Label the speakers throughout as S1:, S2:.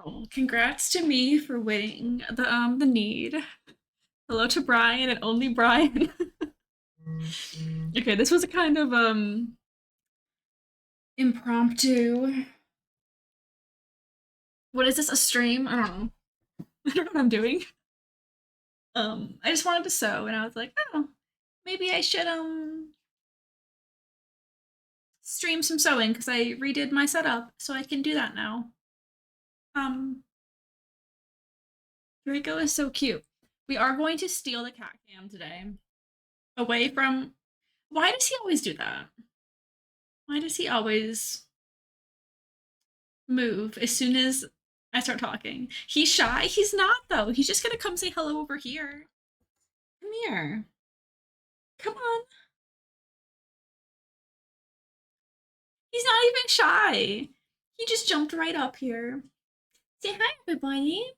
S1: Oh, congrats to me for winning the need. Hello to Brian and only Brian. Okay, this was a kind of impromptu. What is this? A stream? I don't know. I don't know what I'm doing. I just wanted to sew and I was like, oh, maybe I should stream some sewing because I redid my setup, so I can do that now. Um Draco is so cute. We are going to steal the cat cam today. Away from Why does he always do that? Why does he always move as soon as I start talking? He's shy. He's not, though. He's just gonna come say hello over here. Come here. Come on. He's not even shy. He just jumped right up here. Say hi, everybody.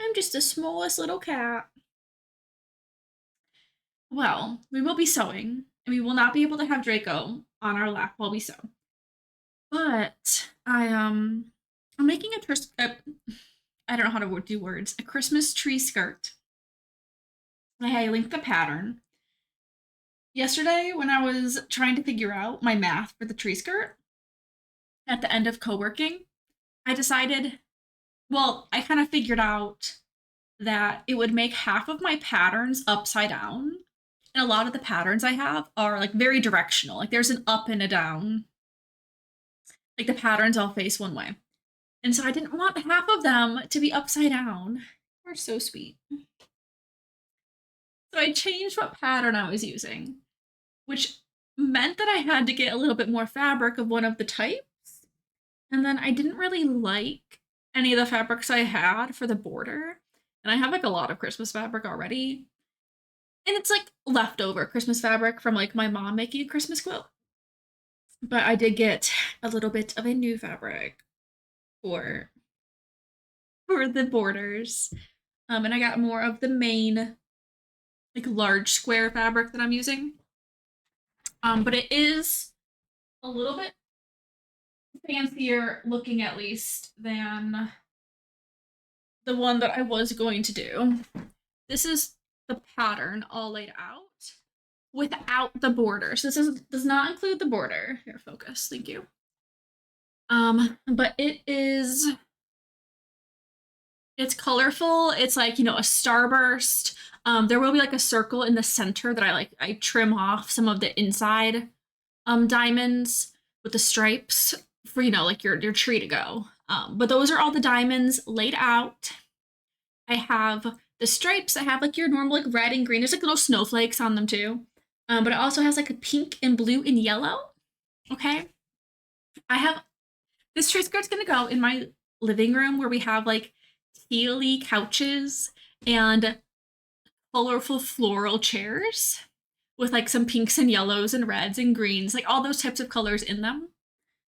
S1: I'm just the smallest little cat. Well, we will be sewing, and we will not be able to have Draco on our lap while we sew. But I'm making I don't know how to do words. A Christmas tree skirt. I linked the pattern. Yesterday, when I was trying to figure out my math for the tree skirt at the end of co-working, I decided, well, I kind of figured out that it would make half of my patterns upside down. And a lot of the patterns I have are like very directional. Like there's an up and a down. Like the patterns all face one way. And so I didn't want half of them to be upside down. They're so sweet. So I changed what pattern I was using, which meant that I had to get a little bit more fabric of one of the types. And then I didn't really like any of the fabrics I had for the border. And I have like a lot of Christmas fabric already. And it's like leftover Christmas fabric from like my mom making a Christmas quilt. But I did get a little bit of a new fabric for for the borders. And I got more of the main like large square fabric that I'm using. But it is a little bit fancier looking at least than the one that I was going to do. This is the pattern all laid out without the border. So does not include the border. Here, focus. Thank you. But it's colorful. It's like, a starburst. There will be like a circle in the center that I trim off some of the inside diamonds with the stripes for, like your tree to go. But those are all the diamonds laid out. I have the stripes that have like your normal like red and green. There's like little snowflakes on them too. But it also has like a pink and blue and yellow. Okay. I have this tree skirt's gonna go in my living room where we have like tealy couches and colorful floral chairs with like some pinks and yellows and reds and greens, like all those types of colors in them.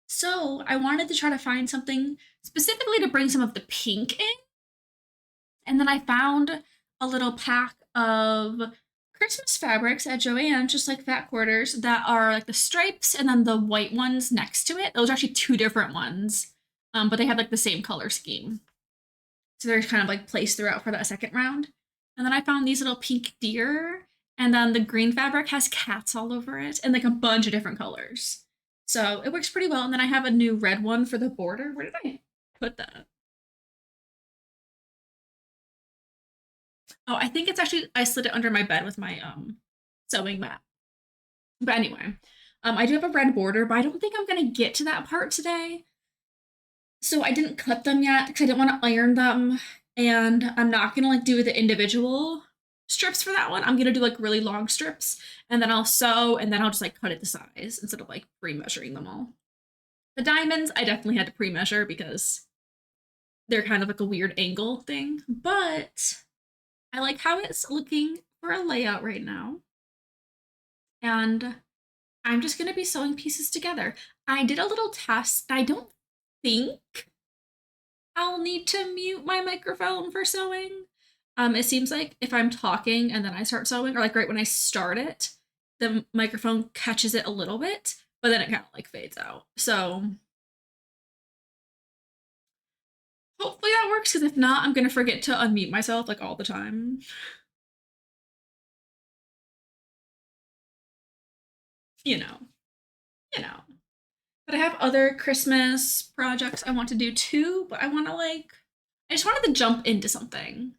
S1: So I wanted to try to find something specifically to bring some of the pink in. And then I found a little pack of Christmas fabrics at Joann, just like fat quarters, that are like the stripes and then the white ones next to it. Those are actually two different ones, but they have like the same color scheme. So they're kind of like placed throughout for that second round. And then I found these little pink deer, and then the green fabric has cats all over it and like a bunch of different colors. So it works pretty well. And then I have a new red one for the border. Where did I put that? Oh, I think it's actually I slid it under my bed with my sewing mat. But anyway, I do have a red border, but I don't think I'm gonna get to that part today. So I didn't cut them yet because I didn't want to iron them, and I'm not gonna like do the individual strips for that one. I'm gonna do like really long strips, and then I'll sew, and then I'll just like cut it to size instead of like pre-measuring them all. The diamonds I definitely had to pre-measure because they're kind of like a weird angle thing, but I like how it's looking for a layout right now. And I'm just going to be sewing pieces together. I did a little test. I don't think I'll need to mute my microphone for sewing. It seems like if I'm talking and then I start sewing, or like right when I start it, the microphone catches it a little bit, but then it kind of like fades out. So Hopefully that works, because if not, I'm gonna forget to unmute myself like all the time. You know, you know. But I have other Christmas projects I want to do too, but I just wanted to jump into something.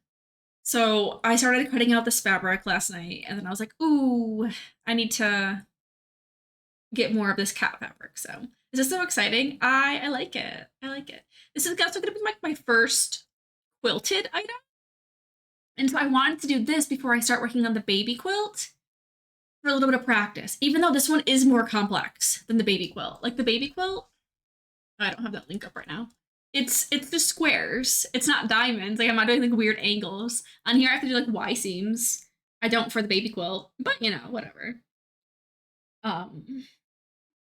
S1: So I started cutting out this fabric last night, and then I was like, ooh, I need to get more of this cat fabric. So this is so exciting. I like it. I like it. This is also gonna be like my first quilted item. And so I wanted to do this before I start working on the baby quilt for a little bit of practice, even though this one is more complex than the baby quilt. Like the baby quilt, I don't have that link up right now. It's just squares. It's not diamonds. Like I'm not doing like weird angles. On here I have to do like Y seams. I don't for the baby quilt, but you know, whatever. Um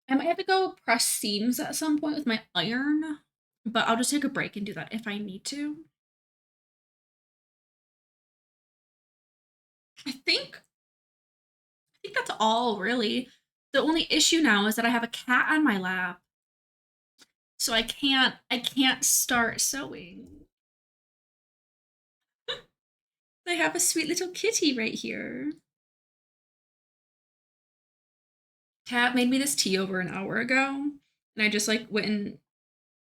S1: I might have to go press seams at some point with my iron, but I'll just take a break and do that if I need to. I think that's all really. The only issue now is that I have a cat on my lap, so I can't start sewing. I have a sweet little kitty right here. Cat made me this tea over an hour ago, and I just like went and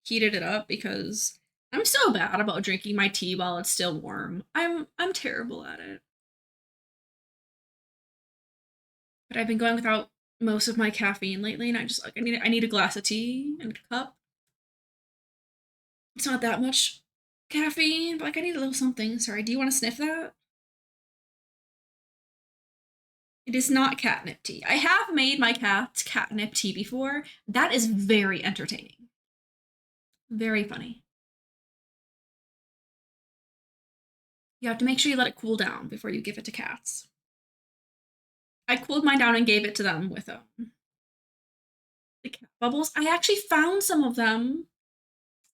S1: heated it up because I'm so bad about drinking my tea while it's still warm. I'm terrible at it. But I've been going without most of my caffeine lately, and I just like I need a glass of tea and a cup. It's not that much caffeine, but like I need a little something. Sorry, do you want to sniff that? It is not catnip tea. I have made my cat's catnip tea before. That is very entertaining. Very funny. You have to make sure you let it cool down before you give it to cats. I cooled mine down and gave it to them with the cat bubbles. I actually found some of them.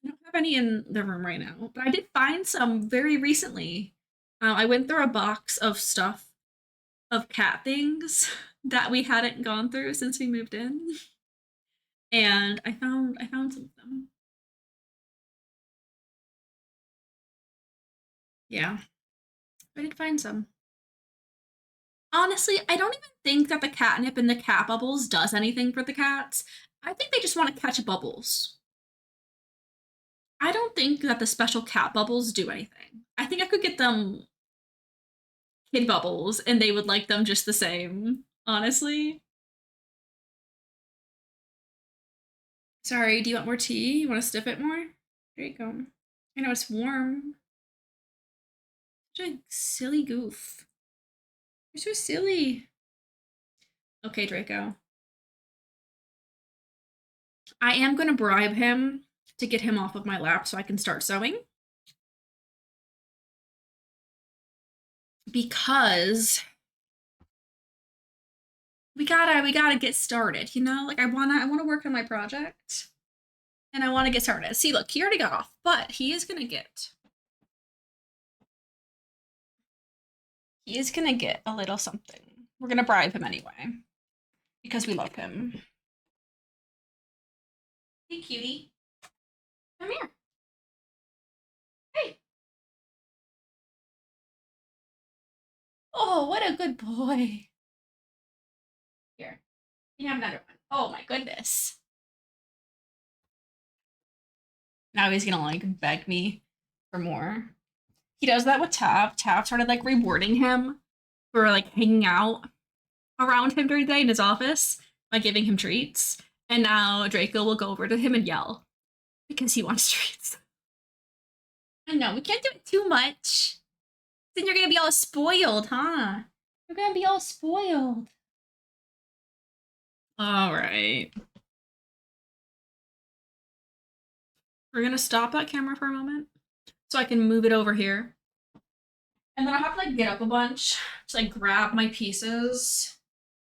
S1: I don't have any in the room right now, but I did find some very recently. I went through a box of stuff of cat things that we hadn't gone through since we moved in, and I found some of them. Yeah, I did find some. Honestly, I don't even think that the catnip in the cat bubbles does anything for the cats. I think they just want to catch bubbles. I don't think that the special cat bubbles do anything. I think I could get them kid bubbles and they would like them just the same, honestly. Sorry, do you want more tea? You want to stiff it more? There you go. I know it's warm. Such a silly goof. You're so silly. Okay, Draco. I am going to bribe him to get him off of my lap so I can start sewing. Because we gotta get started, you know? Like I wanna work on my project and I wanna get started. See, look, he already got off, but he is gonna get a little something. We're gonna bribe him anyway. Because we love him. Hey cutie. Come here. Hey. Oh, what a good boy. Here. You have another one. Oh my goodness. Now he's gonna like beg me for more. He does that with Tav. Tav started like rewarding him for like hanging out around him during the day in his office by giving him treats. And now Draco will go over to him and yell because he wants treats. I know, we can't do it too much. Then you're gonna be all spoiled, huh? You're gonna be all spoiled. All right. We're gonna stop that camera for a moment so I can move it over here. And then I'll have to like get up a bunch to like grab my pieces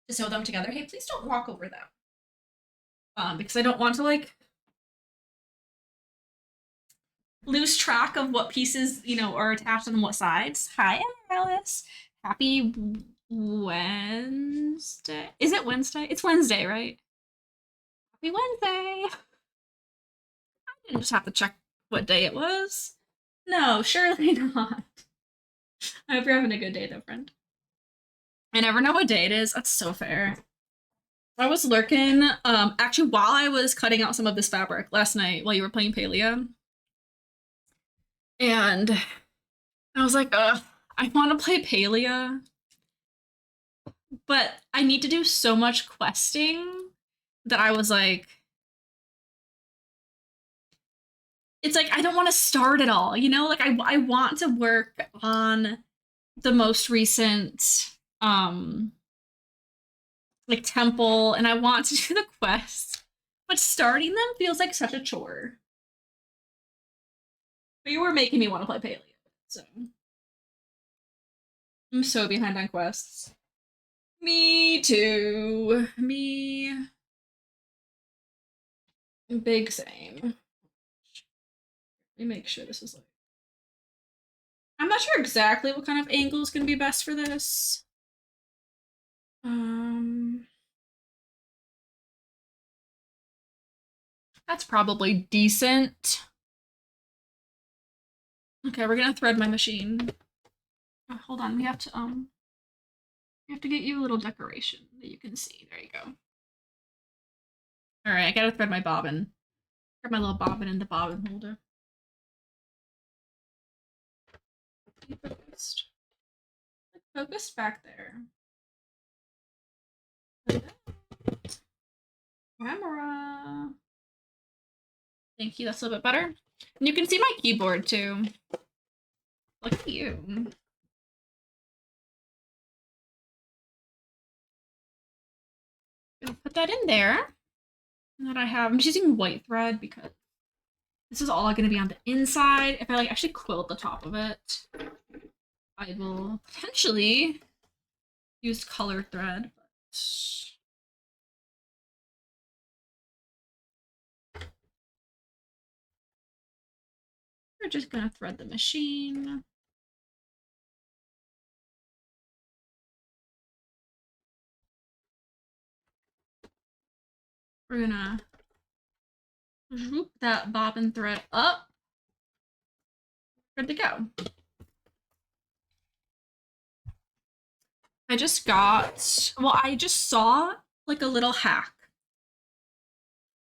S1: to sew them together. Hey, please don't walk over them. Because I don't want to like lose track of what pieces, are attached on what sides. Hi, Alice. Happy Wednesday. Is it Wednesday? It's Wednesday, right? Happy Wednesday. I didn't just have to check what day it was. No, surely not. I hope you're having a good day though, friend. I never know what day it is. That's so fair. I was lurking, actually while I was cutting out some of this fabric last night while you were playing Palia. And I was like, I want to play Palia, but I need to do so much questing that I was like, it's like I don't want to start at all, you know? Like I want to work on the most recent like temple and I want to do the quests, but starting them feels like such a chore. But you were making me want to play Paleo, so I'm so behind on quests. Me too. Me. Big same. Let me make sure this is like. I'm not sure exactly what kind of angle is going to be best for this. That's probably decent. Okay, we're gonna thread my machine. Oh, hold on, we have to get you a little decoration that you can see. There you go. All right, I gotta thread my bobbin. Thread my little bobbin in the bobbin holder. Focused. Focused back there. Camera. Thank you. That's a little bit better. And you can see my keyboard too. Look at you. Gonna put that in there. And then I'm just using white thread because this is all going to be on the inside. If I like actually quilt the top of it, I will potentially use color thread. But we're just going to thread the machine. We're going to swoop that bobbin thread up. Good to go. I just saw like a little hack.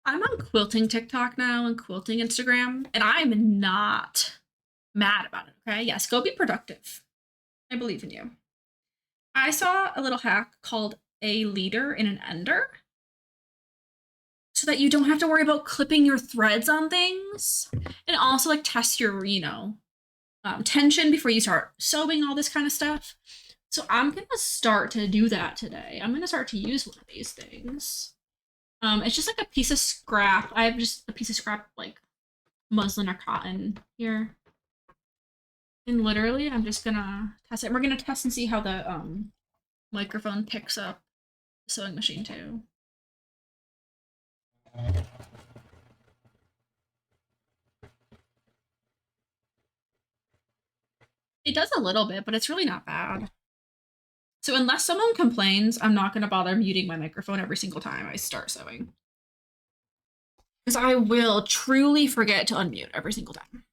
S1: I'm on quilting TikTok now and quilting Instagram, and I'm not mad about it, okay? Yes, go be productive. I believe in you. I saw a little hack called a leader in an ender so that you don't have to worry about clipping your threads on things and also like test your, tension before you start sewing all this kind of stuff. So I'm gonna start to do that today. I'm gonna start to use one of these things. It's just like a piece of scrap. I have just a piece of scrap like muslin or cotton here. And literally I'm just gonna test it. We're gonna test and see how the microphone picks up the sewing machine too. It does a little bit, but it's really not bad. So unless someone complains, I'm not going to bother muting my microphone every single time I start sewing. Because I will truly forget to unmute every single time.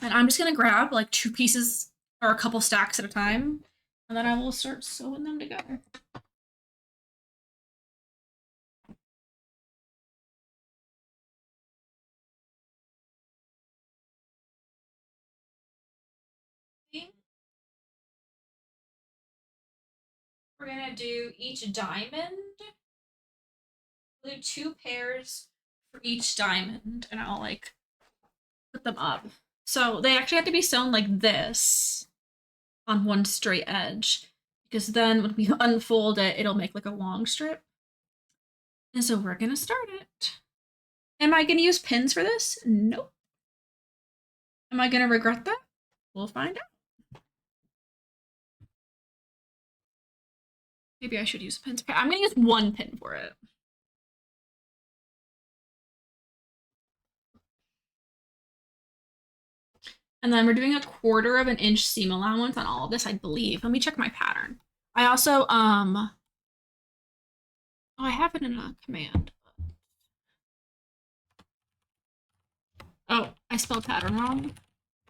S1: And I'm just going to grab like 2 pieces or a couple stacks at a time, and then I will start sewing them together. We're going to do each diamond. We'll do 2 pairs for each diamond, and I'll like put them up. So they actually have to be sewn like this on one straight edge, because then when we unfold it, it'll make like a long strip. And so we're gonna start it. Am I gonna use pins for this? Nope. Am I gonna regret that? We'll find out. Maybe I should use pins. I'm gonna use 1 pin for it. And then we're doing a 1/4 of an inch seam allowance on all of this, I believe. Let me check my pattern. I also, oh, I have it in a command. Oh, I spelled pattern wrong.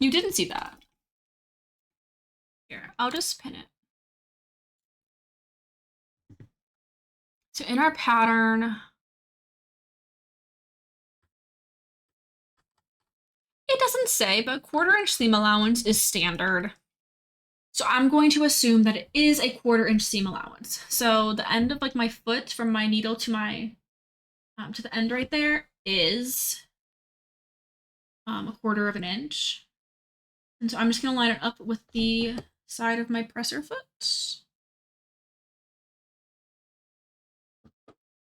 S1: You didn't see that. Here, I'll just pin it. So in our pattern, it doesn't say, but 1/4 inch seam allowance is standard. So I'm going to assume that it is a 1/4 inch seam allowance. So the end of like my foot from my needle to my to the end right there is 1/4 of an inch. And so I'm just going to line it up with the side of my presser foot,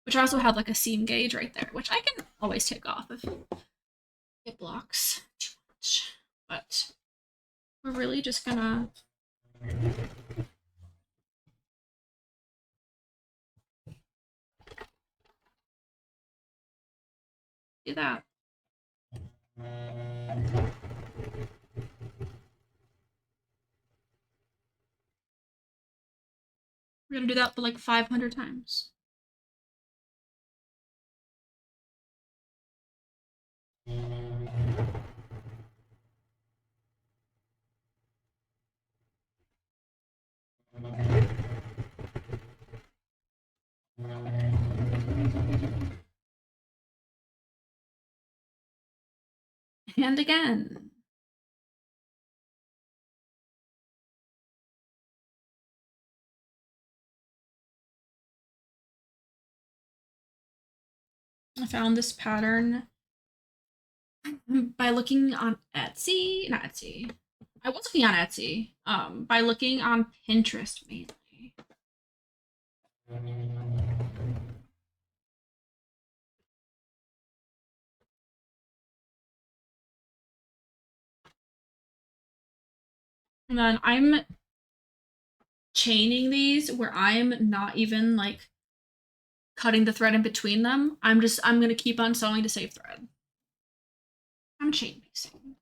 S1: which I also have like a seam gauge right there, which I can always take off if it blocks too much. But we're really just gonna do that. We're gonna do that for like 500 times. And again. I found this pattern by looking on Etsy, not Etsy. I was looking on Etsy, by looking on Pinterest mainly. And then I'm chaining these where I'm not even like cutting the thread in between them. I'm gonna keep on sewing to save thread. I'm chain piecing.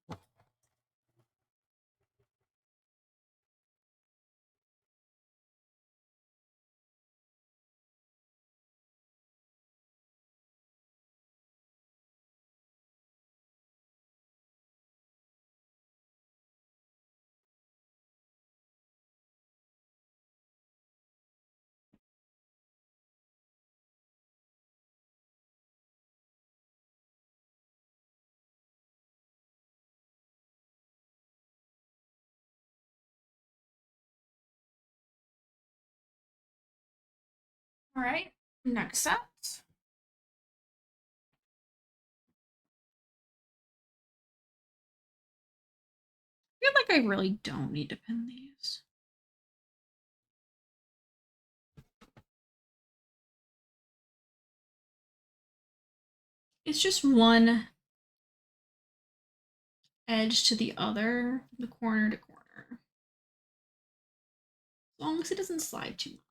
S1: All right, next set. I feel like I really don't need to pin these. It's just one edge to the other, the corner to corner. As long as it doesn't slide too much.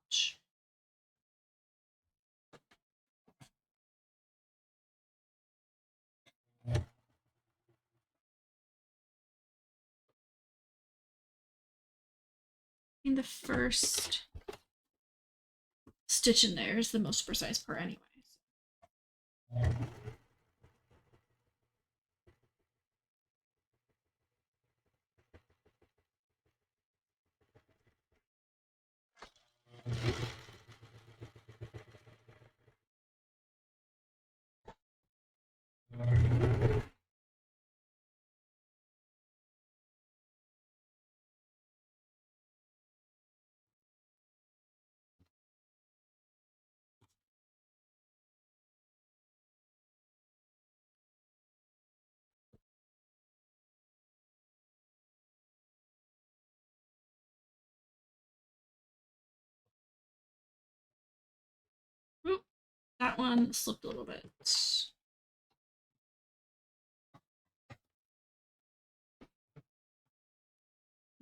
S1: And the first stitch in there is the most precise part anyways. Oop, that one slipped a little bit.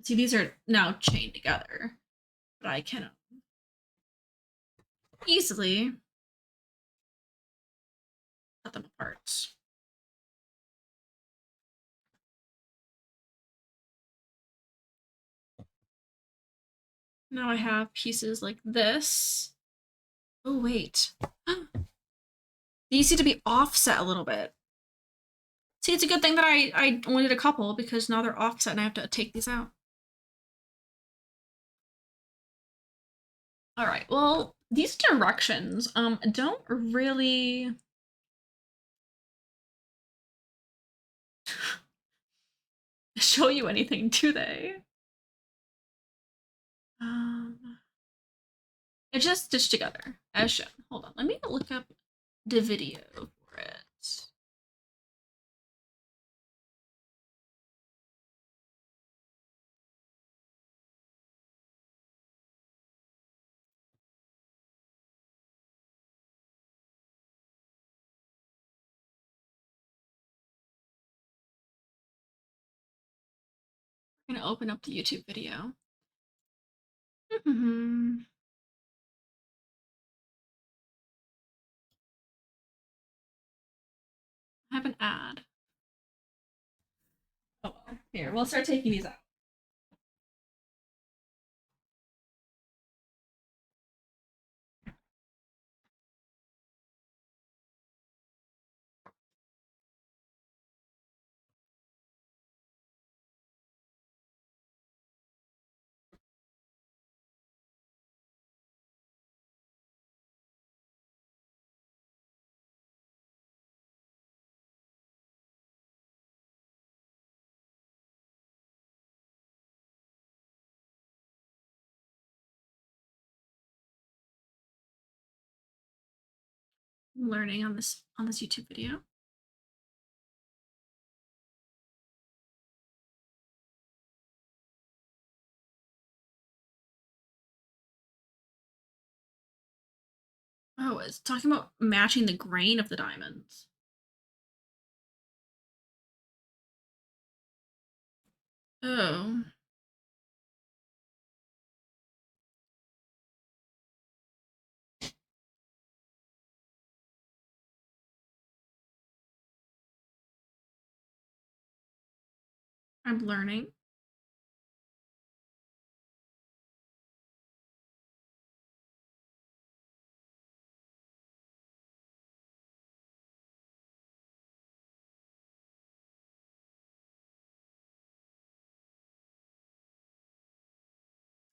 S1: See, these are now chained together, but I can easily cut them apart. Now I have pieces like this. Oh, wait. These need to be offset a little bit. See, it's a good thing that I only did a couple because now they're offset and I have to take these out. All right. Well, these directions don't really show you anything, do they? Um, it's just stitched together as shown. Hold on, let me look up the video for it. I'm gonna open up the YouTube video. I have an ad. Oh well. Here, we'll start taking these out. I'm learning on this YouTube video. Oh, it's talking about matching the grain of the diamonds. Oh. I'm learning.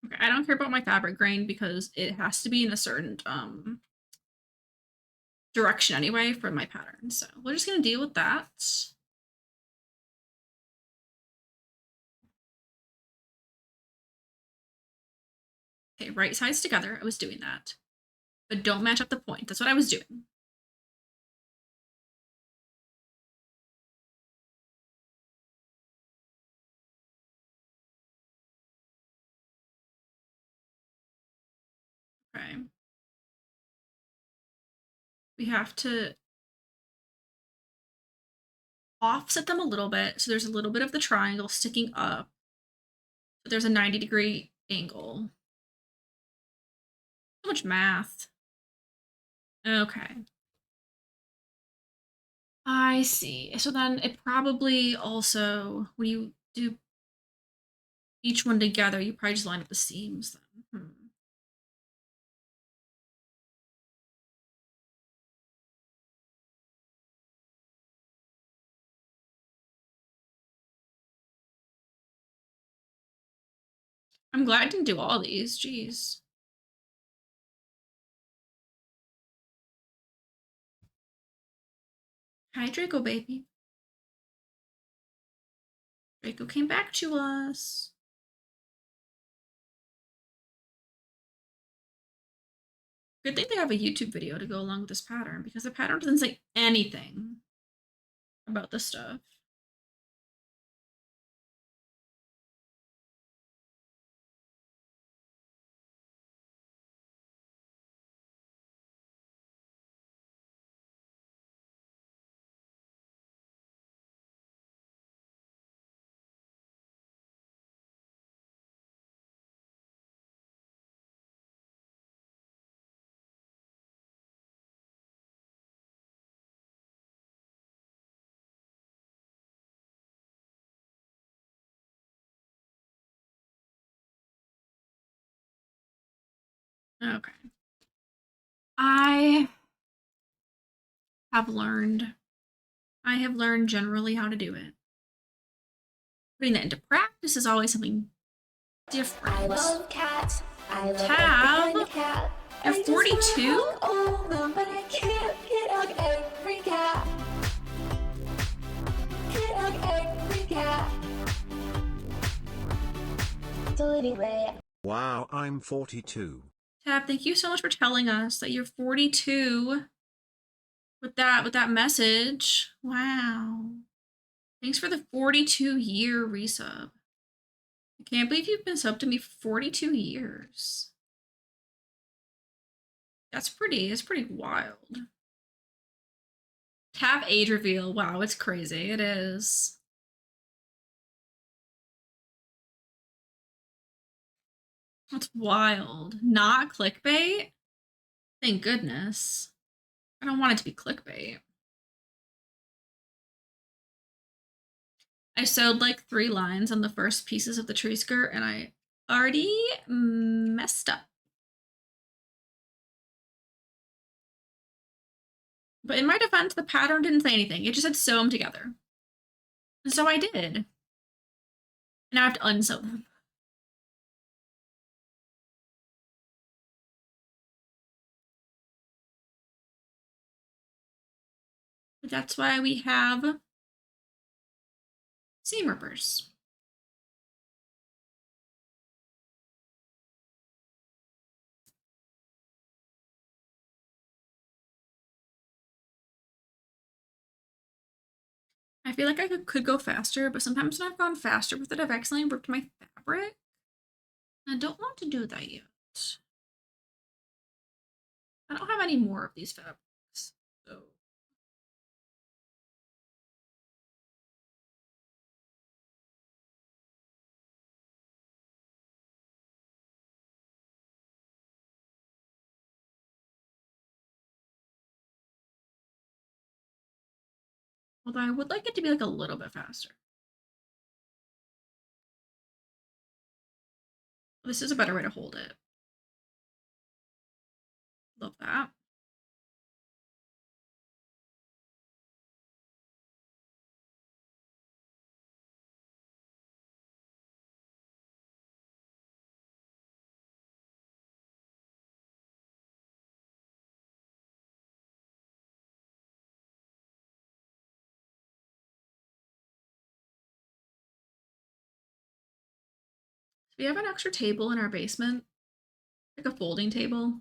S1: Okay, I don't care about my fabric grain because it has to be in a certain direction anyway for my pattern. So we're just gonna deal with that. Okay, right sides together. I was doing that. But don't match up the point. That's what I was doing. Okay. We have to offset them a little bit. So there's a little bit of the triangle sticking up. But there's a 90-degree angle. So much math. Okay. I see. So then it probably also, when you do each one together, you probably just line up the seams then. I'm glad I didn't do all these. Jeez. Hi, Draco baby. Draco came back to us. Good thing they have a YouTube video to go along with this pattern because the pattern doesn't say anything about this stuff. Okay. I have learned I have learned generally how to do it. Putting that into practice is always something different.
S2: I love cats. I love
S1: Tab,
S2: every kind of cat.
S1: you're 42?
S2: All of them, but I can't hug every cat. Can't hug every cat. So anyway.
S3: Wow, I'm 42.
S1: Tab, thank you so much for telling us that you're 42 with that message. Wow. Thanks for the 42-year resub. I can't believe you've been subbed to me for 42 years. That's pretty wild. Tab age reveal. Wow, it's crazy. It is. That's wild. Not clickbait? Thank goodness. I don't want it to be clickbait. I sewed like 3 lines on the first pieces of the tree skirt and I already messed up. But in my defense, the pattern didn't say anything. It just said sew them together. And so I did. And now I have to unsew them. But that's why we have seam rippers. I feel like I could go faster, but sometimes when I've gone faster with it, I've accidentally ripped my fabric. I don't want to do that yet. I don't have any more of these fabrics, so. Although I would like it to be like a little bit faster. This is a better way to hold it. Love that. We have an extra table in our basement, like a folding table.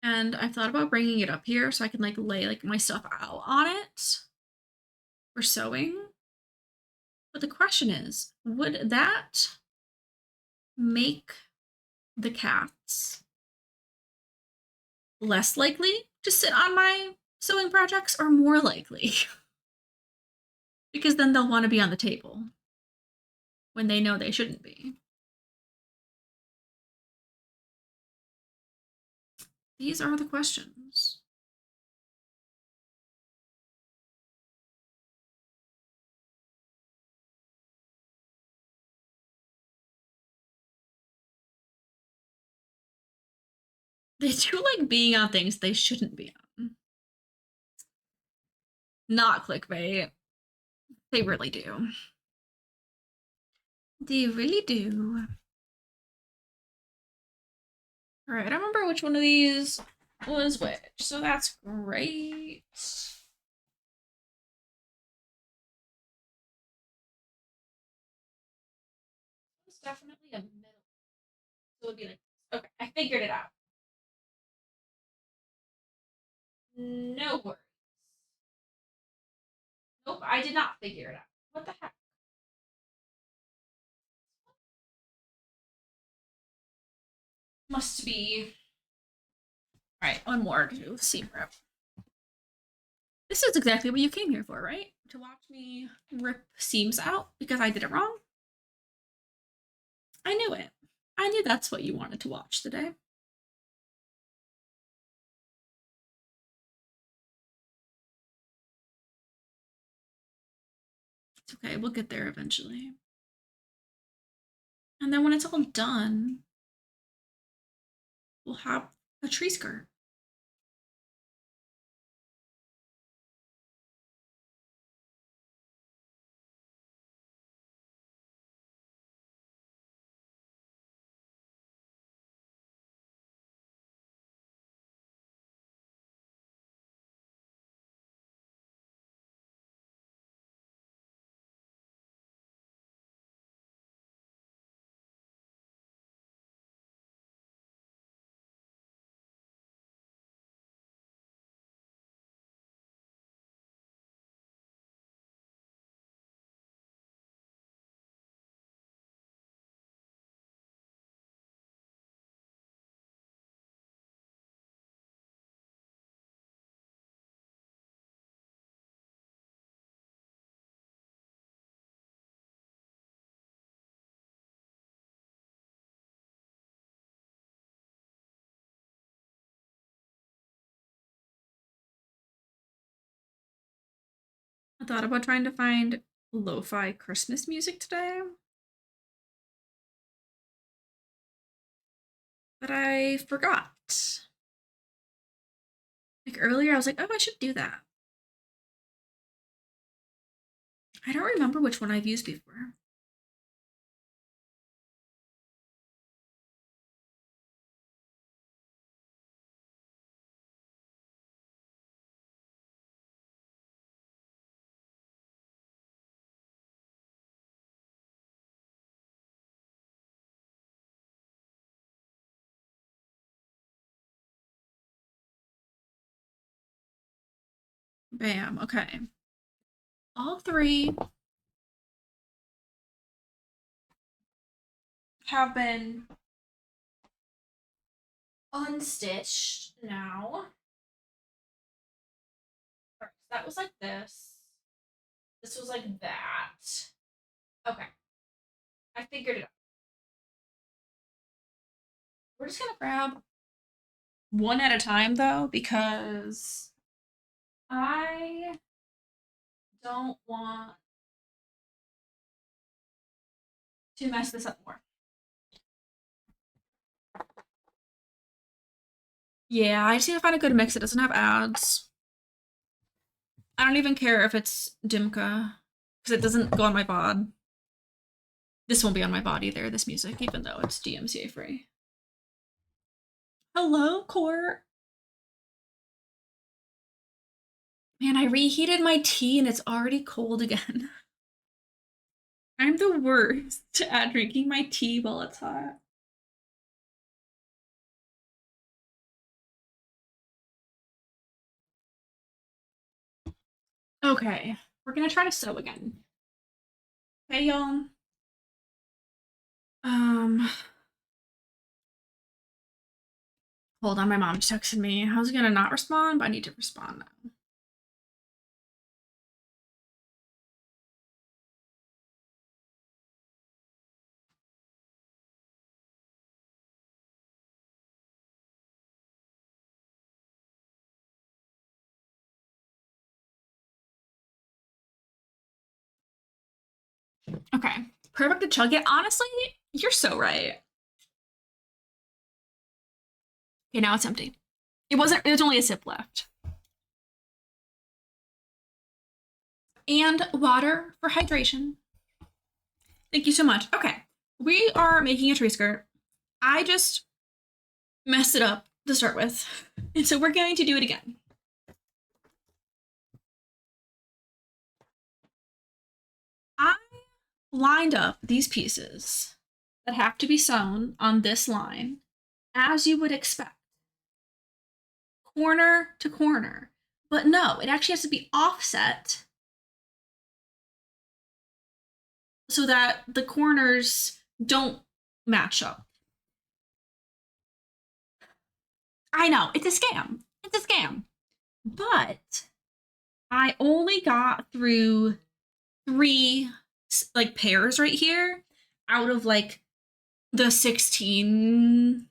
S1: And I thought about bringing it up here so I can like lay like my stuff out on it for sewing. But the question is, would that make the cats less likely to sit on my sewing projects or more likely? Because then they'll want to be on the table when they know they shouldn't be. These are the questions. They do like being on things they shouldn't be on. Not clickbait. They really do. They really do. All right, I don't remember which one of these was which, so that's great. It's definitely a middle. So it would be like, okay, I figured it out. No worries. Nope, I did not figure it out. What the heck? Must be. All right, one more to do seam rip. This is exactly what you came here for, right? To watch me rip seams out because I did it wrong? I knew it. I knew that's what you wanted to watch today. It's okay, we'll get there eventually. And then when it's all done, we'll have a tree skirt. thought about trying to find lo-fi Christmas music today, but I forgot. Like earlier, I was like, oh, I should do that. I don't remember which one I've used before. Bam. Okay. All three have been unstitched now. Alright, so that was like this. This was like that. Okay. I figured it out. We're just gonna grab one at a time though, because I don't want to mess this up more. Yeah, I just need to find a good mix that doesn't have ads. I don't even care if it's Dimka, because it doesn't go on my bod. This won't be on my bod either, this music, even though it's DMCA free. Hello, Court. Man, I reheated my tea and it's already cold again. I'm the worst at drinking my tea while it's hot. Okay, we're gonna try to sew again. Hey, y'all. Um, hold on, my mom just texted me. I was gonna not respond, but I need to respond now. Okay, perfect to chug it. Honestly, you're so right. Okay, now it's empty. It wasn't, there's only a sip left. And water for hydration. Thank you so much. Okay, we are making a tree skirt. I just messed it up to start with, and so we're going to do it again. I lined up these pieces that have to be sewn on this line, as you would expect, corner to corner. But no, it actually has to be offset so that the corners don't match up. I know, it's a scam. It's a scam. But I only got through three like pairs right here out of like the 16,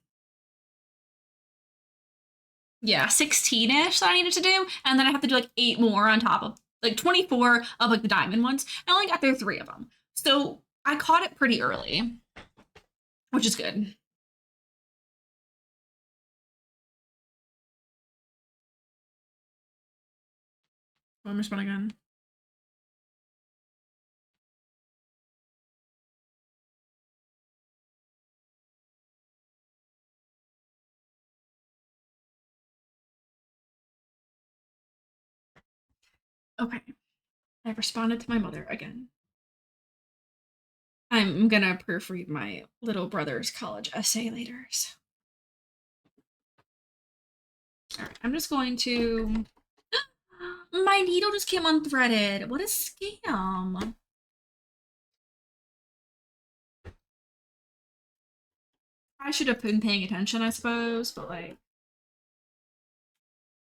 S1: yeah, 16-ish that I needed to do, and then I have to do like 8 more on top of like 24 of like the diamond ones. I only got through 3 of them, so I caught it pretty early, which is good. I'm just respond again. Okay, I've responded to my mother again. I'm gonna proofread my little brother's college essay later. So. All right, I'm just going to. My needle just came unthreaded. What a scam! I should have been paying attention, I suppose, but like,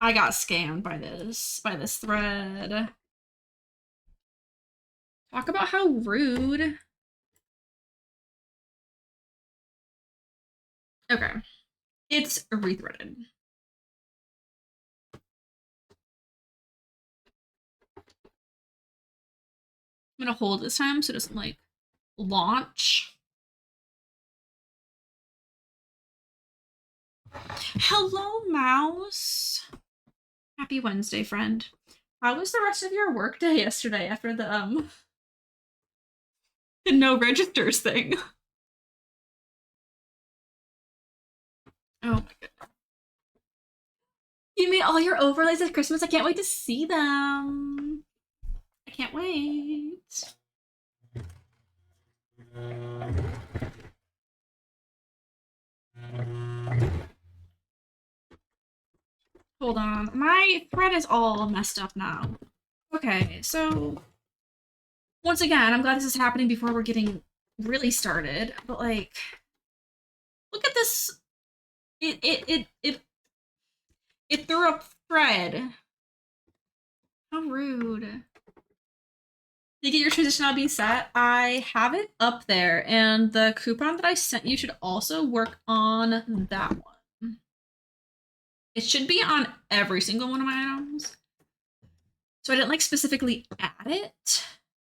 S1: I got scammed by this thread. Talk about how rude. Okay, it's rethreaded. I'm gonna hold this time so it doesn't like launch. Hello, mouse. Happy Wednesday, friend. How was the rest of your workday yesterday after the no registers thing? Oh my god. You made all your overlays at Christmas. I can't wait to see them. I can't wait. Hold on. My thread is all messed up now. Okay, so once again, I'm glad this is happening before we're getting really started, but like look at this. It threw up thread. How rude. Did you get your transition be set? I have it up there, and the coupon that I sent you should also work on that one. It should be on every single one of my items. So I didn't like specifically add it,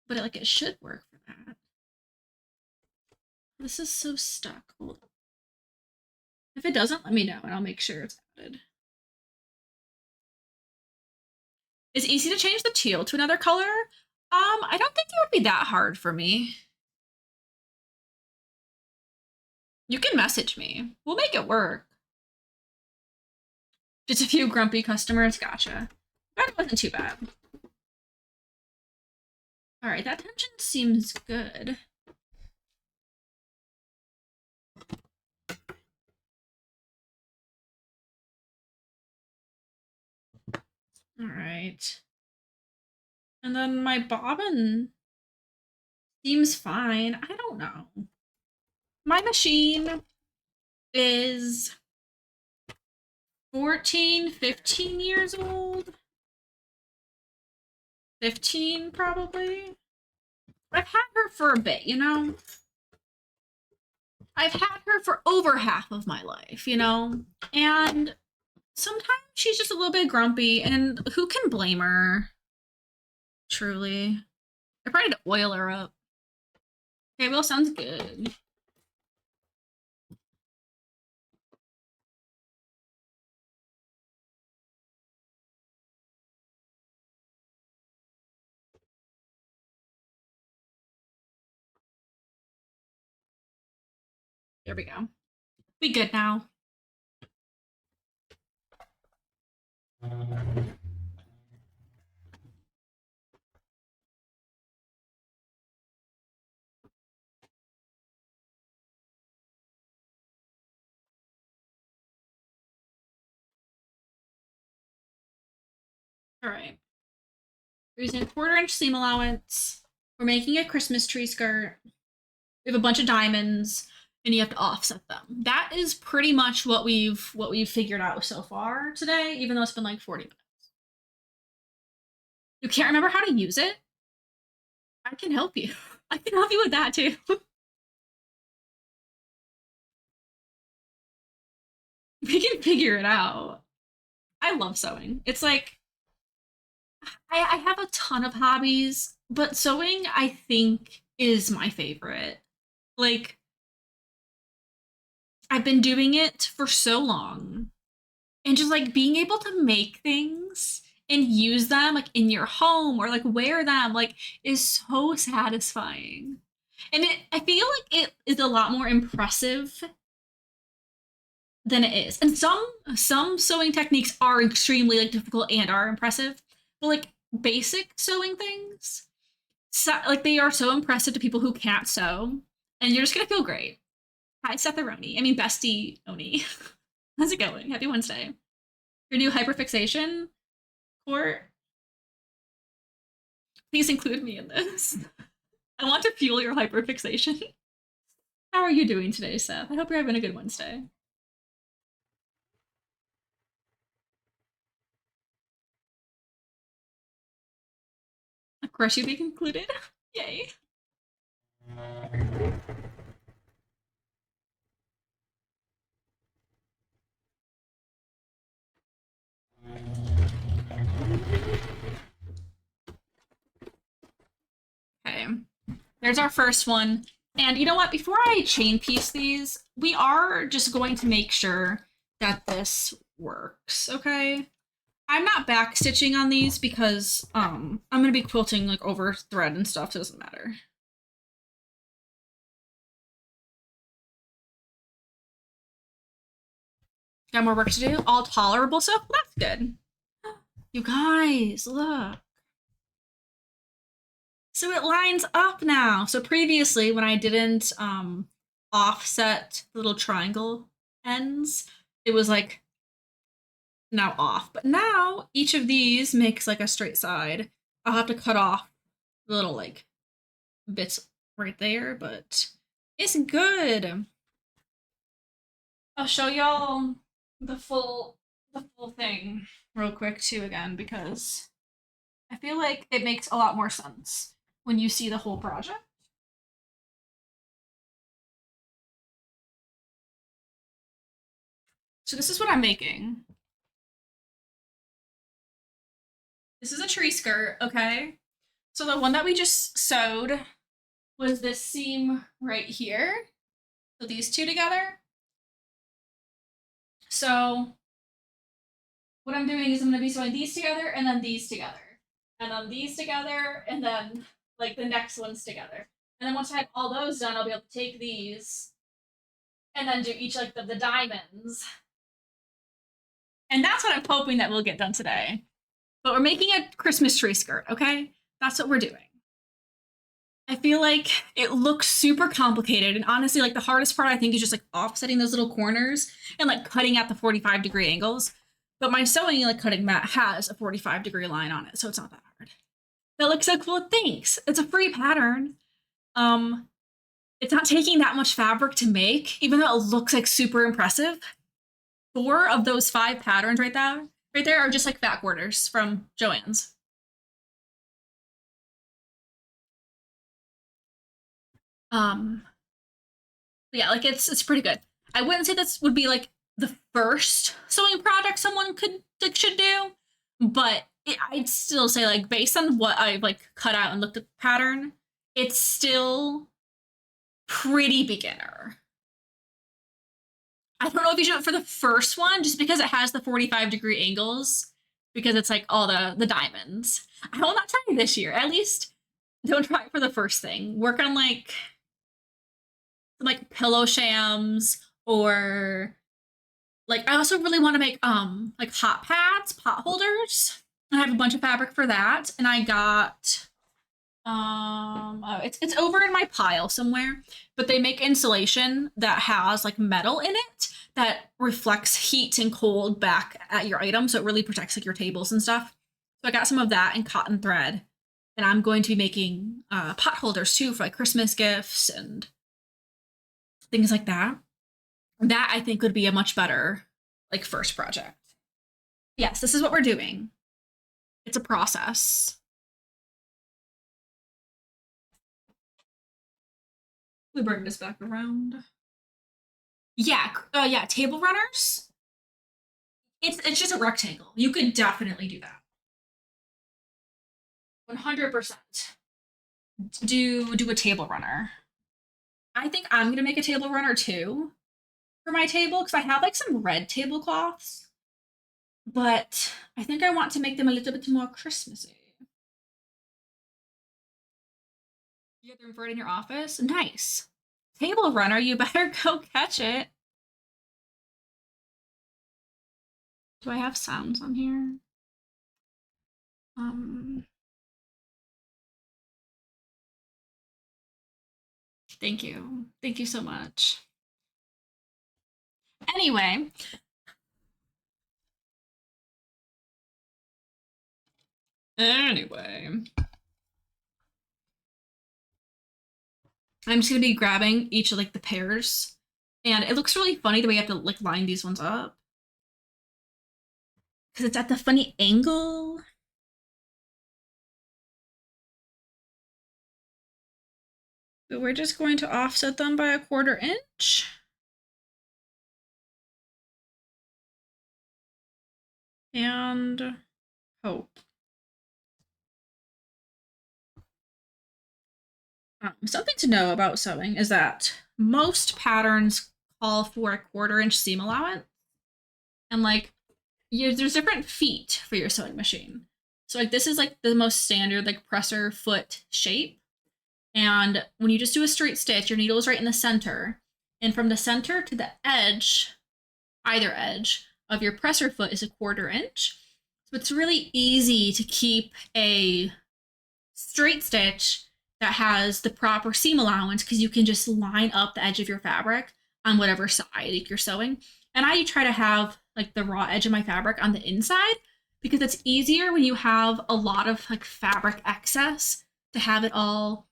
S1: but it should work for that. This is so stuck. Hold on. If it doesn't, let me know and I'll make sure it's added. It's easy to change the teal to another color. I don't think it would be that hard for me. You can message me. We'll make it work. Just a few grumpy customers, gotcha. That wasn't too bad. All right, that tension seems good. All right. And then my bobbin seems fine. I don't know. My machine is 14, 15 years old. 15 probably. I've had her for a bit, you know? I've had her for over half of my life, you know? And sometimes she's just a little bit grumpy, and who can blame her? Truly. I probably need to oil her up. Okay, well, sounds good. There we go. We good now. All right. We're using a 1/4 inch seam allowance. We're making a Christmas tree skirt. We have a bunch of diamonds, and you have to offset them. That is pretty much what we've figured out so far today, even though it's been like 40 minutes. You can't remember how to use it? I can help you. I can help you with that too. We can figure it out. I love sewing. It's like I have a ton of hobbies, but sewing I think is my favorite. Like I've been doing it for so long, and just like being able to make things and use them like in your home or like wear them like is so satisfying. And I feel like it is a lot more impressive than it is. And some sewing techniques are extremely like difficult and are impressive, but like basic sewing things, so, like they are so impressive to people who can't sew, and you're just gonna feel great. Hi, Setharoni. I mean, Bestie Oni. How's it going? Happy Wednesday. Your new hyperfixation court. Please include me in this. I want to fuel your hyperfixation. How are you doing today, Seth? I hope you're having a good Wednesday. Of course, you be concluded. Yay. Okay. There's our first one. And you know what? Before I chain piece these, we are just going to make sure that this works, okay? I'm not back stitching on these because I'm gonna be quilting like over thread and stuff, so it doesn't matter. Got more work to do. All tolerable stuff. That's good. You guys, look. So it lines up now. So previously, when I didn't offset the little triangle ends, it was like now off. But now each of these makes like a straight side. I'll have to cut off the little like bits right there, but it's good. I'll show y'all the full thing real quick too again because I feel like it makes a lot more sense when you see the whole project. So this is what I'm making. This is a tree skirt, okay? So the one that we just sewed was this seam right here. So these two together. So what I'm doing is I'm going to be sewing these together and then these together. And then these together and then like the next ones together. And then once I have all those done, I'll be able to take these and then do each like the diamonds. And that's what I'm hoping that we'll get done today. But we're making a Christmas tree skirt, okay? That's what we're doing. I feel like it looks super complicated. And honestly, like the hardest part I think is just like offsetting those little corners and like cutting at the 45-degree angles. But my sewing like cutting mat has a 45-degree line on it, so it's not that hard. That looks so cool. Thanks. It's a free pattern. It's not taking that much fabric to make, even though it looks like super impressive. 4 of those 5 patterns right there are just like fat quarters from Joann's. Um, yeah, like it's pretty good. I wouldn't say this would be like the first sewing project someone should do, but I'd still say like based on what I like cut out and looked at the pattern, it's still pretty beginner. I don't know if you should do it for the first one, just because it has the 45-degree angles, because it's like all the diamonds. I will not try it this year. At least don't try it for the first thing. Work on like some like pillow shams or like I also really want to make like hot pads, pot holders. I have a bunch of fabric for that, and I got oh, it's over in my pile somewhere, but they make insulation that has like metal in it that reflects heat and cold back at your item, so it really protects like your tables and stuff. So I got some of that in cotton thread, and I'm going to be making pot holders too for like Christmas gifts and things like that. That I think would be a much better like first project. Yes, this is what we're doing. It's a process. We bring this back around. Yeah, table runners. It's just a rectangle. You could definitely do that. 100%. Do a table runner. I think I'm gonna make a table runner too for my table because I have like some red tablecloths, but I think I want to make them a little bit more Christmassy. You have them for it in your office? Nice. Table runner, you better go catch it. Do I have sounds on here? Um, Thank you. Thank you so much. Anyway, anyway, I'm just gonna be grabbing each of like the pairs, and it looks really funny the way you have to like line these ones up because it's at the funny angle. But we're just going to offset them by a 1/4 inch. And hope. Something to know about sewing is that most patterns call for a 1/4 inch seam allowance, and like there's different feet for your sewing machine. So like this is like the most standard like presser foot shape, and when you just do a straight stitch, your needle is right in the center, and from the center to the edge, either edge of your presser foot is a 1/4 inch. So it's really easy to keep a straight stitch that has the proper seam allowance because you can just line up the edge of your fabric on whatever side you're sewing. And I try to have like the raw edge of my fabric on the inside because it's easier when you have a lot of like fabric excess to have it all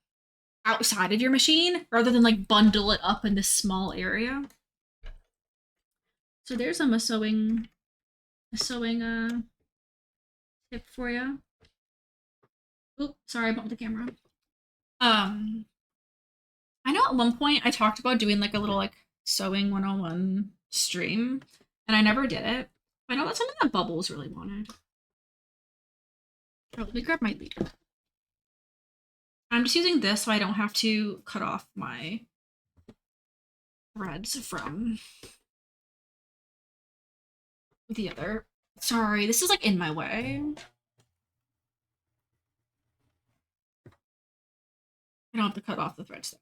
S1: outside of your machine rather than like bundle it up in this small area. So there's a sewing tip for you. Oh, sorry, I bumped the camera. I know at one point I talked about doing like a little like sewing 101 stream, and I never did it. I know that's something that Bubbles really wanted. Oh, let me grab my leader. I'm just using this so I don't have to cut off my threads from the other. Sorry, this is like in my way. I don't have to cut off the threads though.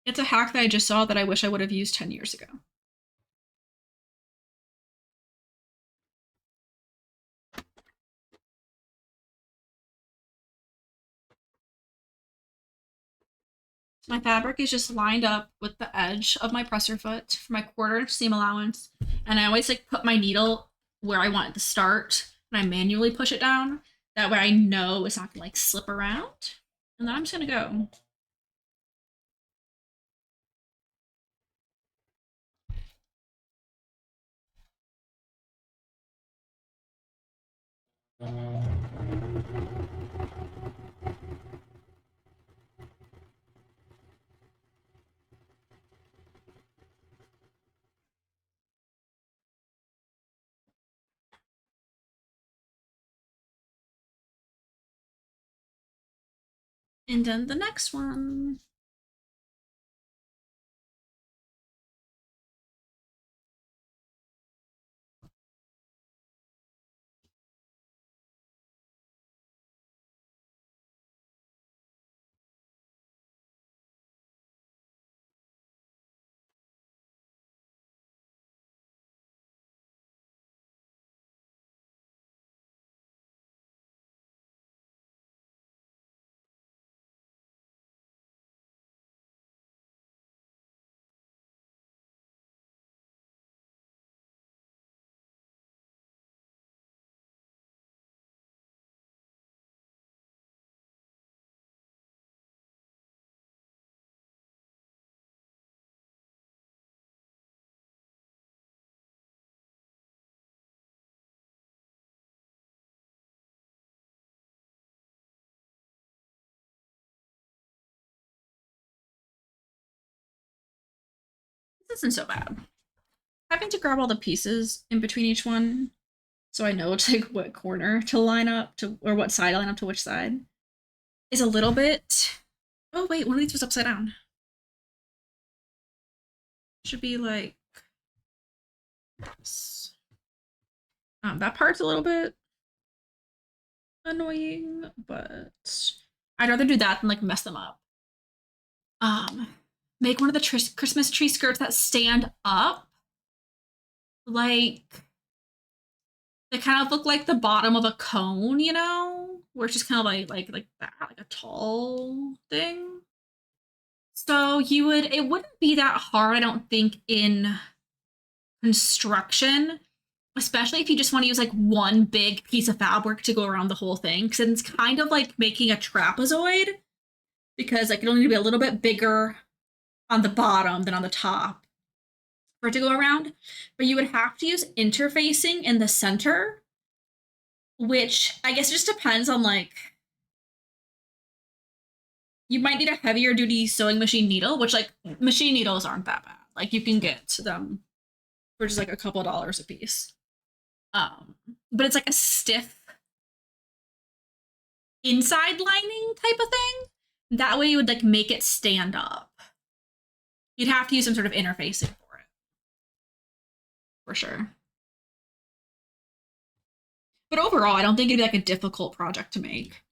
S1: It's a hack that I just saw that I wish I would have used 10 years ago. So my fabric is just lined up with the edge of my presser foot for my 1/4 inch seam allowance. And I always like put my needle where I want it to start and I manually push it down. That way I know it's not gonna like slip around. And then I'm just gonna go. And then the next one. This isn't so bad. Having to grab all the pieces in between each one so I know it's like what corner to line up to or what side to line up to which side is a little bit. Oh wait, one of these was upside down. Should be like this. That part's a little bit annoying, but I'd rather do that than like mess them up. Make one of the Christmas tree skirts that stand up, like they kind of look like the bottom of a cone, you know, where it's just kind of like that, like a tall thing. So it wouldn't be that hard, I don't think, in construction, especially if you just want to use like one big piece of fabric to go around the whole thing, because it's kind of like making a trapezoid, because like it'll need to be a little bit bigger on the bottom than on the top for it to go around. But you would have to use interfacing in the center, which I guess just depends on like you might need a heavier duty sewing machine needle, which like machine needles aren't that bad. Like you can get them for just like a couple dollars a piece. But it's like a stiff inside lining type of thing. That way you would like make it stand up. You'd have to use some sort of interfacing for it. For sure. But overall, I don't think it'd be like a difficult project to make.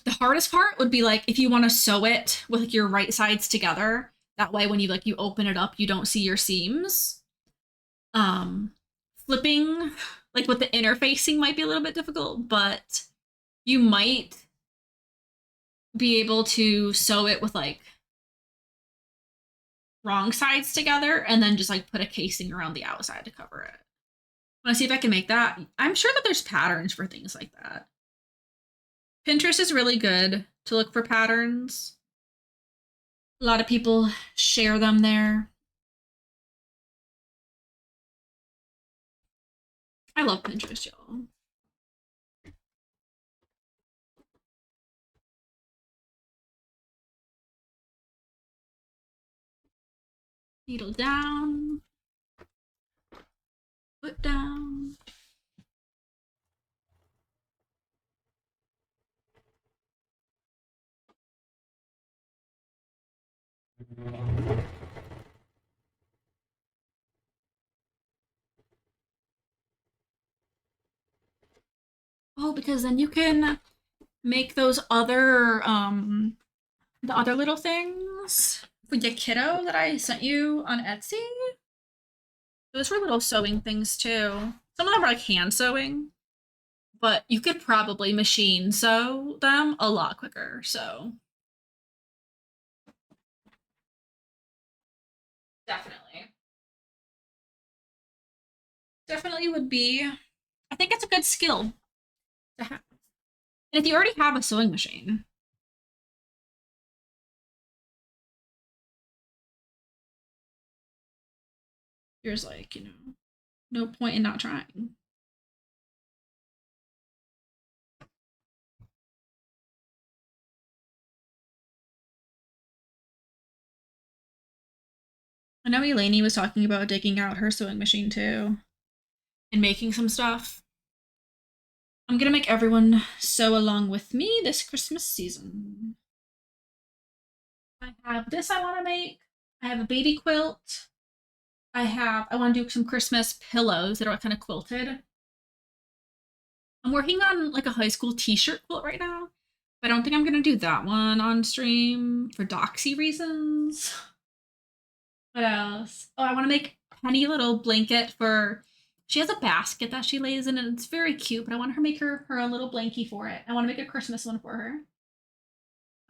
S1: The hardest part would be like if you want to sew it with like your right sides together. That way when you open it up, you don't see your seams. Um Flipping like with the interfacing might be a little bit difficult, but you might be able to sew it with like wrong sides together and then just like put a casing around the outside to cover it. Want to see if I can make that? I'm sure that there's patterns for things like that. Pinterest is really good to look for patterns. A lot of people share them there. I love Pinterest, y'all. Needle down, foot down. Oh, because then you can make those other the other little things with the kiddo that I sent you on Etsy. Those were little sewing things too. Some of them are like hand sewing, but you could probably machine sew them a lot quicker. So definitely. Definitely would be. I think it's a good skill to have. And if you already have a sewing machine, there's like, no point in not trying. I know Elaine was talking about digging out her sewing machine too and making some stuff. I'm gonna make everyone sew along with me this Christmas season. I have this I want to make. I have a baby quilt. I want to do some Christmas pillows that are kind of quilted. I'm working on like a high school t-shirt quilt right now. But I don't think I'm gonna do that one on stream for doxy reasons. What else? Oh, I want to make Penny a little blanket for. She has a basket that she lays in, and it's very cute. But I want her to make her a little blankie for it. I want to make a Christmas one for her.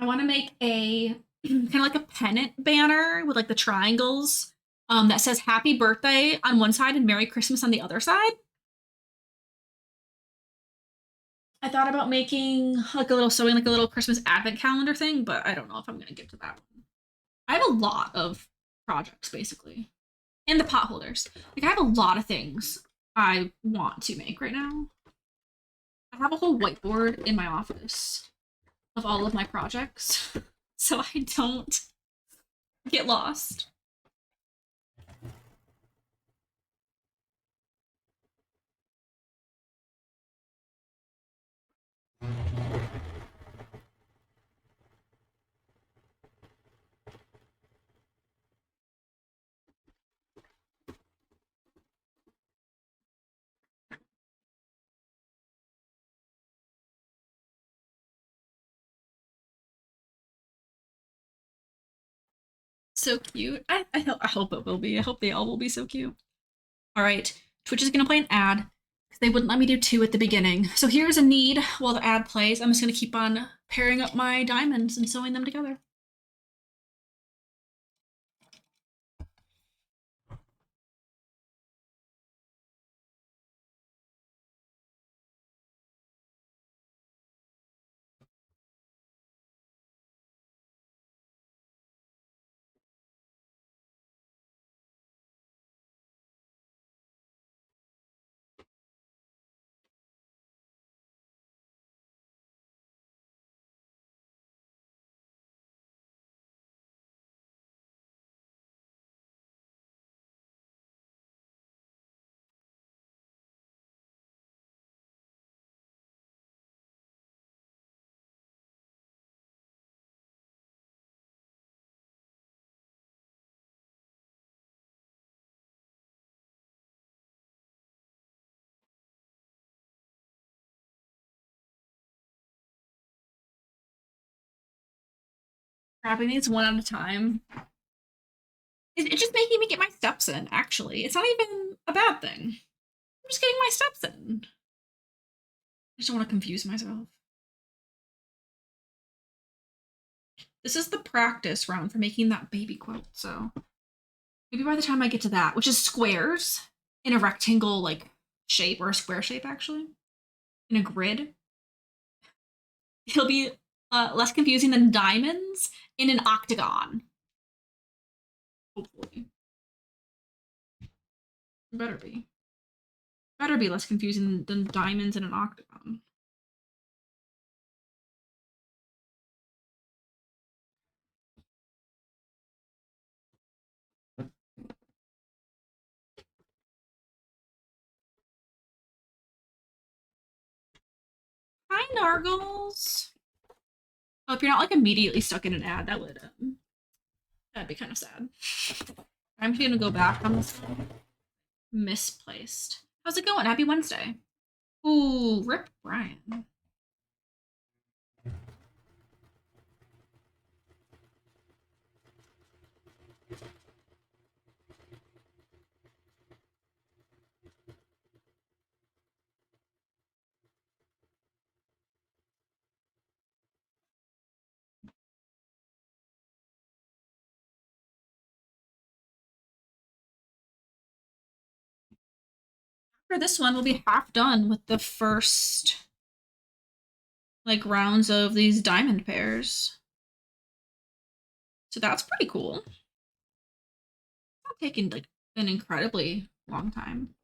S1: I want to make a kind of like a pennant banner with like the triangles that says Happy Birthday on one side and Merry Christmas on the other side. I thought about making like a little sewing, like a little Christmas advent calendar thing, but I don't know if I'm gonna get to that one. I have a lot of projects basically, and the pot holders. Like I have a lot of things I want to make right now. I have a whole whiteboard in my office of all of my projects, so I don't get lost. So cute. I hope it will be. I hope they all will be so cute. All right, Twitch is gonna play an ad because they wouldn't let me do two at the beginning. So here's a need while the ad plays. I'm just gonna keep on pairing up my diamonds and sewing them together. Grabbing these one at a time. It's just making me get my steps in, actually. It's not even a bad thing. I'm just getting my steps in. I just don't want to confuse myself. This is the practice round for making that baby quilt, so maybe by the time I get to that, which is squares in a rectangle like shape, or a square shape actually, in a grid, it'll be less confusing than diamonds in an octagon. Hopefully. Better be. Better be less confusing than diamonds in an octagon. Hi, Nargles. Oh, if you're not like immediately stuck in an ad, that'd be kind of sad. I'm just gonna go back on this misplaced. How's it going? Happy Wednesday. Ooh, rip Brian. For this one, we'll be half done with the first like rounds of these diamond pairs. So that's pretty cool. It's not taking like an incredibly long time.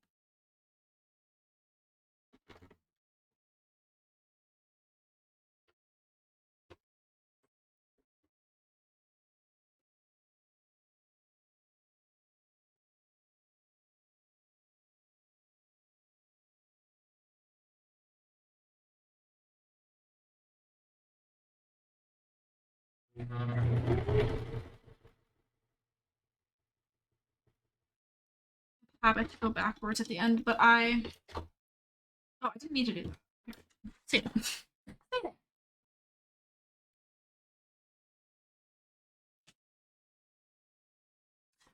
S1: Habit to go backwards at the end, but oh, I didn't need to do that. See that.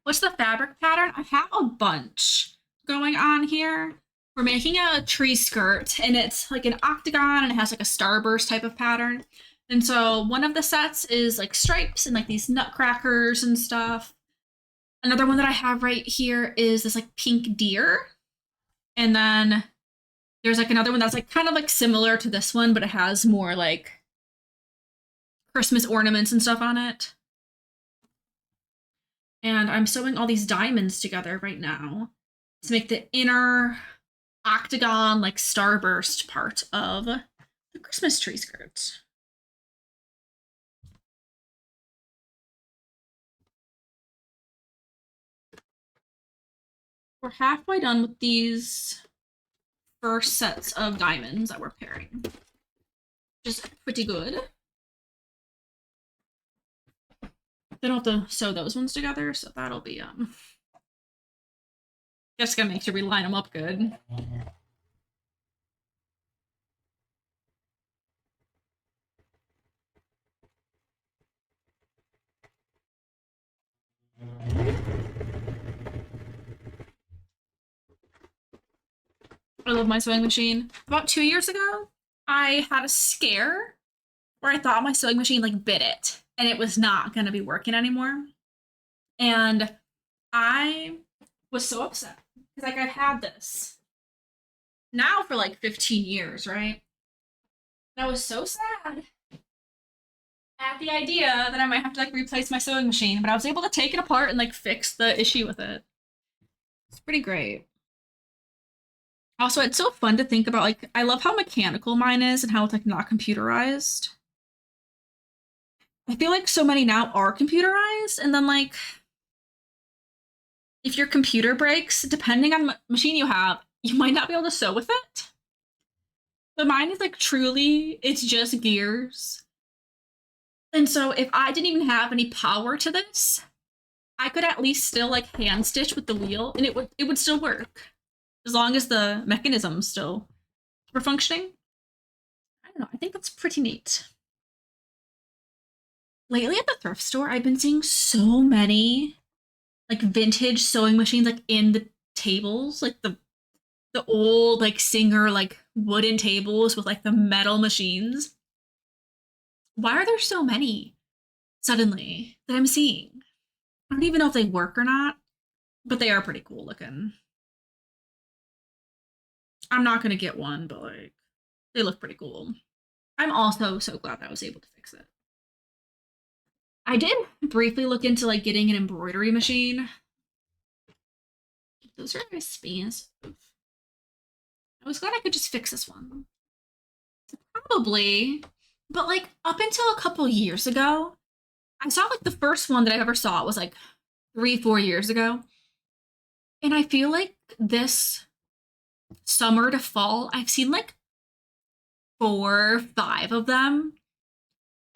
S1: What's the fabric pattern? I have a bunch going on here. We're making a tree skirt, and it's like an octagon, and it has like a starburst type of pattern. And so one of the sets is like stripes and like these nutcrackers and stuff. Another one that I have right here is this like pink deer. And then there's like another one that's like kind of like similar to this one, but it has more like Christmas ornaments and stuff on it. And I'm sewing all these diamonds together right now to make the inner octagon, like starburst part of the Christmas tree skirt. We're halfway done with these first sets of diamonds that we're pairing, which is pretty good. Then I'll have to sew those ones together, so that'll be just gonna make sure we line them up good. I love my sewing machine. About 2 years ago, I had a scare where I thought my sewing machine like bit it and it was not gonna be working anymore. And I was so upset because like I've had this now for like 15 years, right? And I was so sad at the idea that I might have to like replace my sewing machine, but I was able to take it apart and like fix the issue with it. It's pretty great. Also, it's so fun to think about like I love how mechanical mine is and how it's like not computerized. I feel like so many now are computerized, and then like if your computer breaks, depending on machine you have, you might not be able to sew with it. But mine is like truly, it's just gears. And so if I didn't even have any power to this, I could at least still like hand stitch with the wheel, and it would still work as long as the mechanism still were functioning. I don't know. I think that's pretty neat. Lately at the thrift store, I've been seeing so many like vintage sewing machines like in the tables, like the old like Singer like wooden tables with like the metal machines. Why are there so many suddenly that I'm seeing? I don't even know if they work or not, but they are pretty cool looking. I'm not gonna get one, but like they look pretty cool. I'm also so glad that I was able to fix it. I did briefly look into like getting an embroidery machine. Those are expensive. I was glad I could just fix this one. Probably, but like up until a couple years ago, I saw like the first one that I ever saw was like 3, 4 years ago. And I feel like this summer to fall, I've seen like 4, 5 of them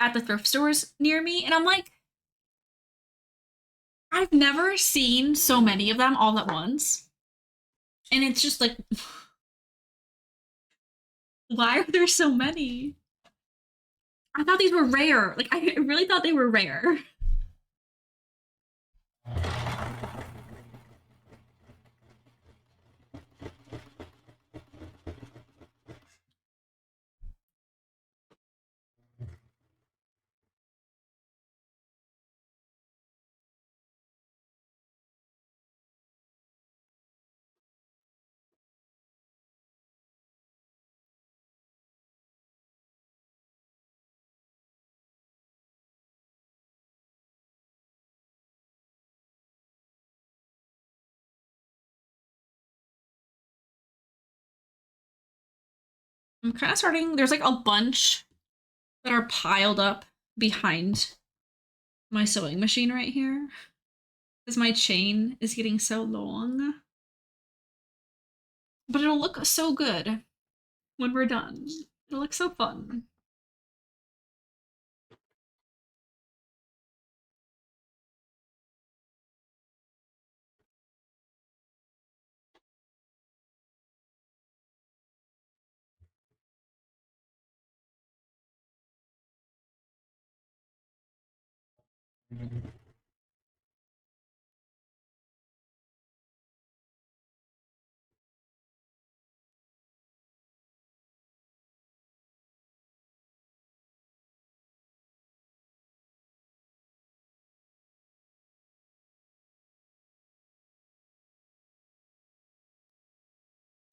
S1: at the thrift stores near me. And I'm like, I've never seen so many of them all at once. And it's just like, why are there so many? I thought these were rare. Like, I really thought they were rare. I'm kind of starting, there's like a bunch that are piled up behind my sewing machine right here because my chain is getting so long. But it'll look so good when we're done. It'll look so fun.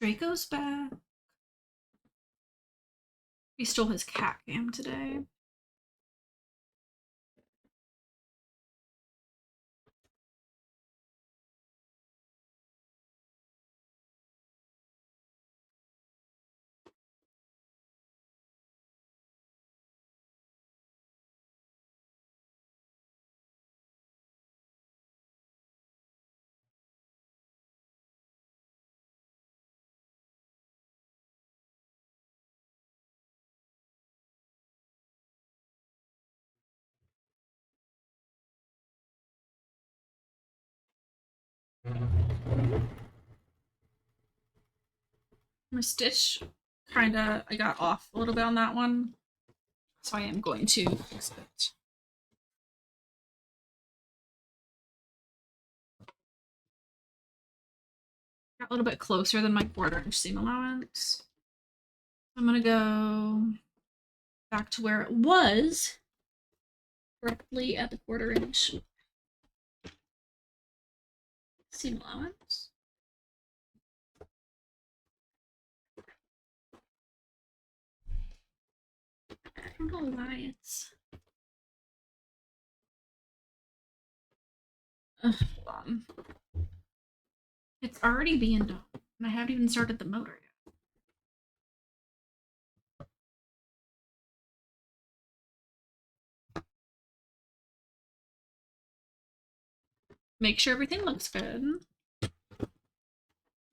S1: Draco's back. He stole his cat cam today. My stitch kinda, I got off a little bit on that one. So I am going to fix it. Got a little bit closer than my 1/4 inch seam allowance. I'm gonna go back to where it was, roughly at the 1/4 inch seam allowance. I don't know why it's. Ugh, hold on. It's already being done, and I haven't even started the motor yet. Make sure everything looks good.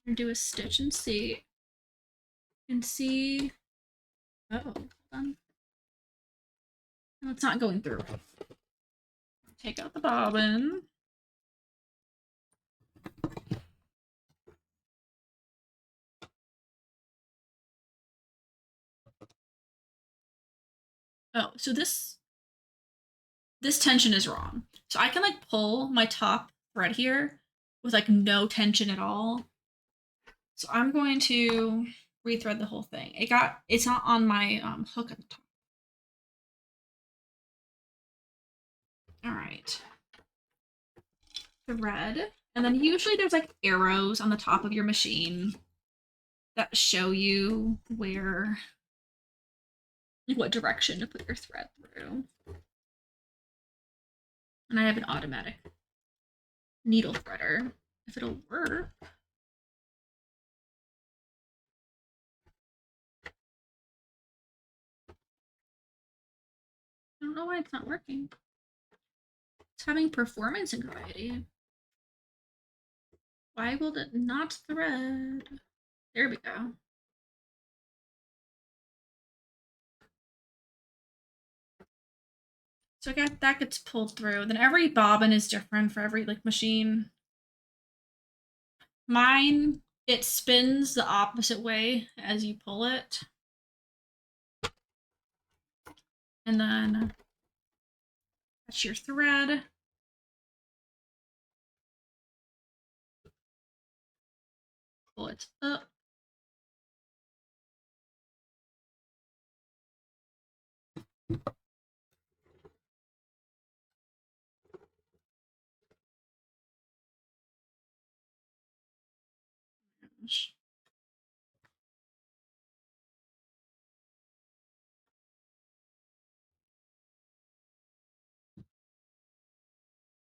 S1: And do a stitch and see. And see. Oh, hold on. No, it's not going through. Take out the bobbin. Oh, so this this tension is wrong. So I can like pull my top thread here with like no tension at all. So I'm going to rethread the whole thing. It's not on my hook at the top. All right. Thread. And then usually there's like arrows on the top of your machine that show you what direction to put your thread through. And I have an automatic needle threader. If it'll work. I don't know why it's not working. It's having performance anxiety. Why will it not thread? There we go. So that gets pulled through. Then every bobbin is different for every like machine. Mine, it spins the opposite way as you pull it. And then that's your thread. Pull it up.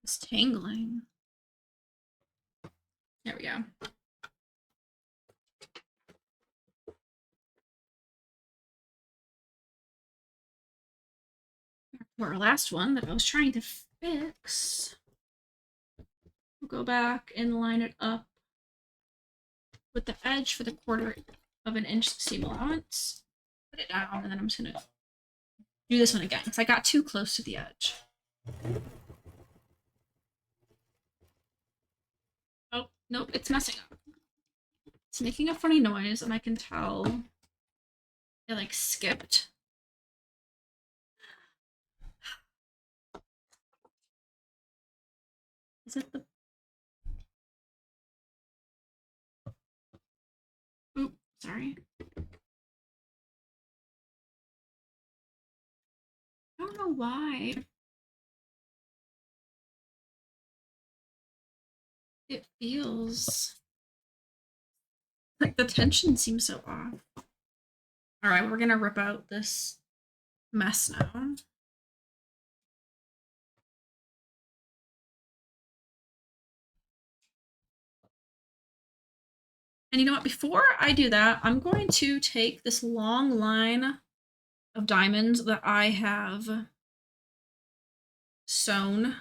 S1: It's tangling. There we go. For our last one that I was trying to fix. We'll go back and line it up with the edge for the 1/4 inch seam allowance. Put it down, and then I'm just gonna do this one again because I got too close to the edge. Oh, nope, it's messing up. It's making a funny noise, and I can tell it like skipped. Is it the... Oop, sorry. I don't know why. It feels like the tension seems so off. All right, we're gonna rip out this mess now. And you know what? Before I do that, I'm going to take this long line of diamonds that I have sewn,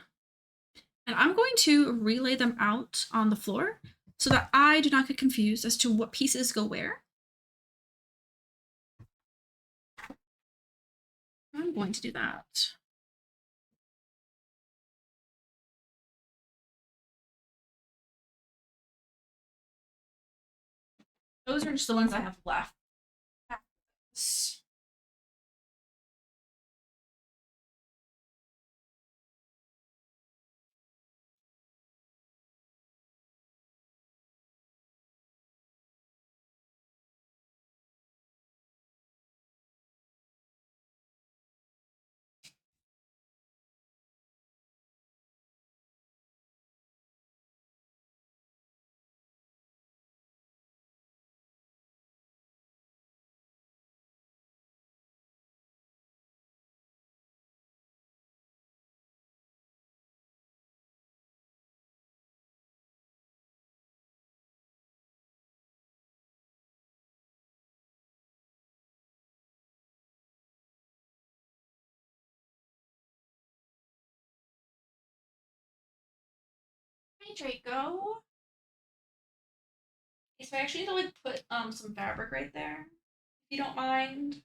S1: and I'm going to relay them out on the floor so that I do not get confused as to what pieces go where. I'm going to do that. Those are just the ones I have left. Hey Draco. So I actually need to like put some fabric right there, if you don't mind.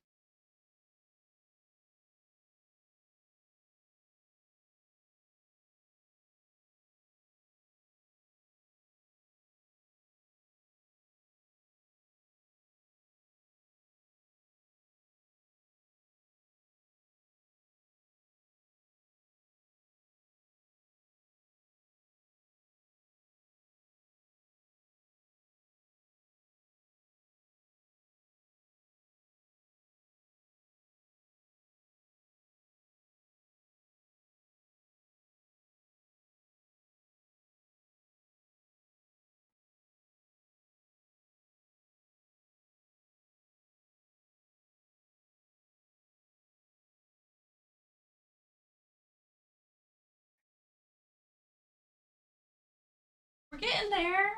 S1: getting there.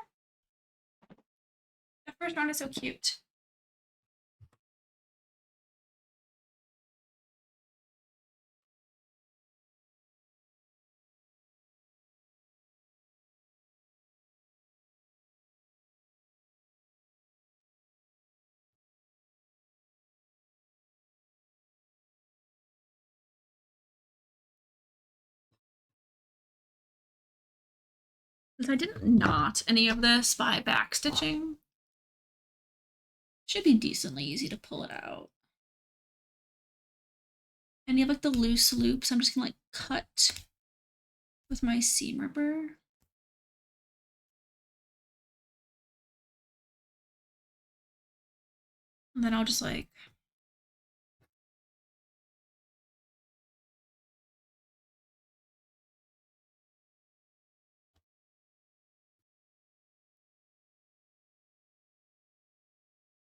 S1: The first round is so cute. Since I didn't knot any of this by backstitching, should be decently easy to pull it out. And you have like the loose loops. I'm just gonna like cut with my seam ripper. And then I'll just like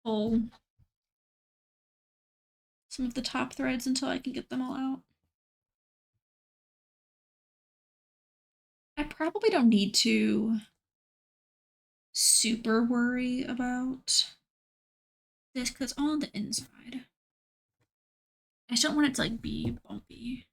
S1: pull some of the top threads until I can get them all out. I probably don't need to super worry about this because it's all on the inside. I just don't want it to like be bumpy.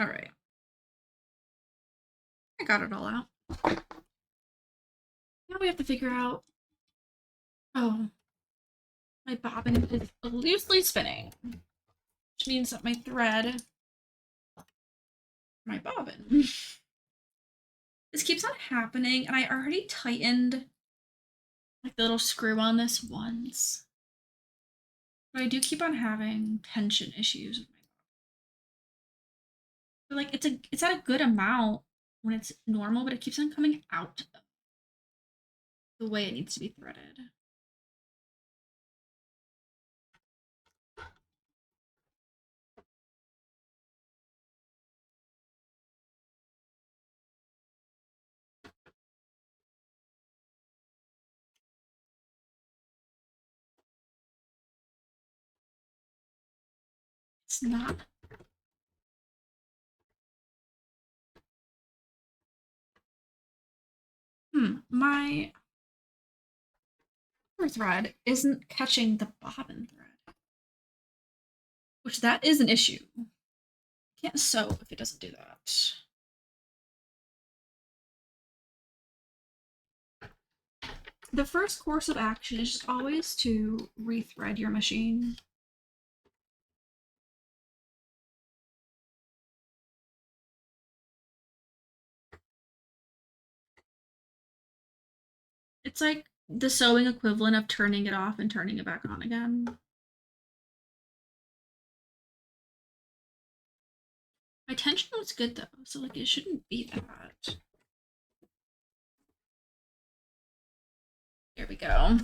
S1: All right. I got it all out. Now we have to figure out. Oh, my bobbin is loosely spinning, which means that my thread, my bobbin, this keeps on happening, and I already tightened like the little screw on this once, but I do keep on having tension issues with my bobbin. But like it's at a good amount when it's normal, but it keeps on coming out the way it needs to be threaded. It's not. My thread isn't catching the bobbin thread, which that is an issue. Can't sew if it doesn't do that. The first course of action is just always to rethread your machine. It's like the sewing equivalent of turning it off and turning it back on again. My tension looks good though, so like it shouldn't be that. There we go.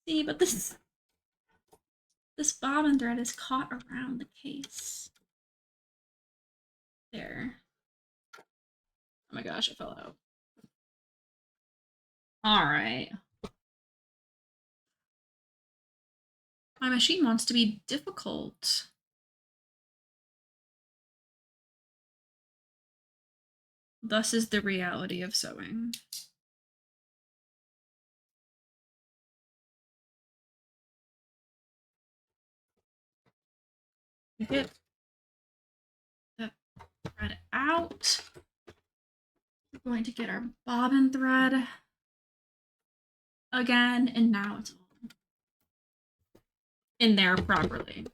S1: See, but this bobbin thread is caught around the case. There. Oh my gosh, it fell out. All right. My machine wants to be difficult. Thus is the reality of sewing. Get the thread out. We're going to get our bobbin thread again, and now it's all in there properly.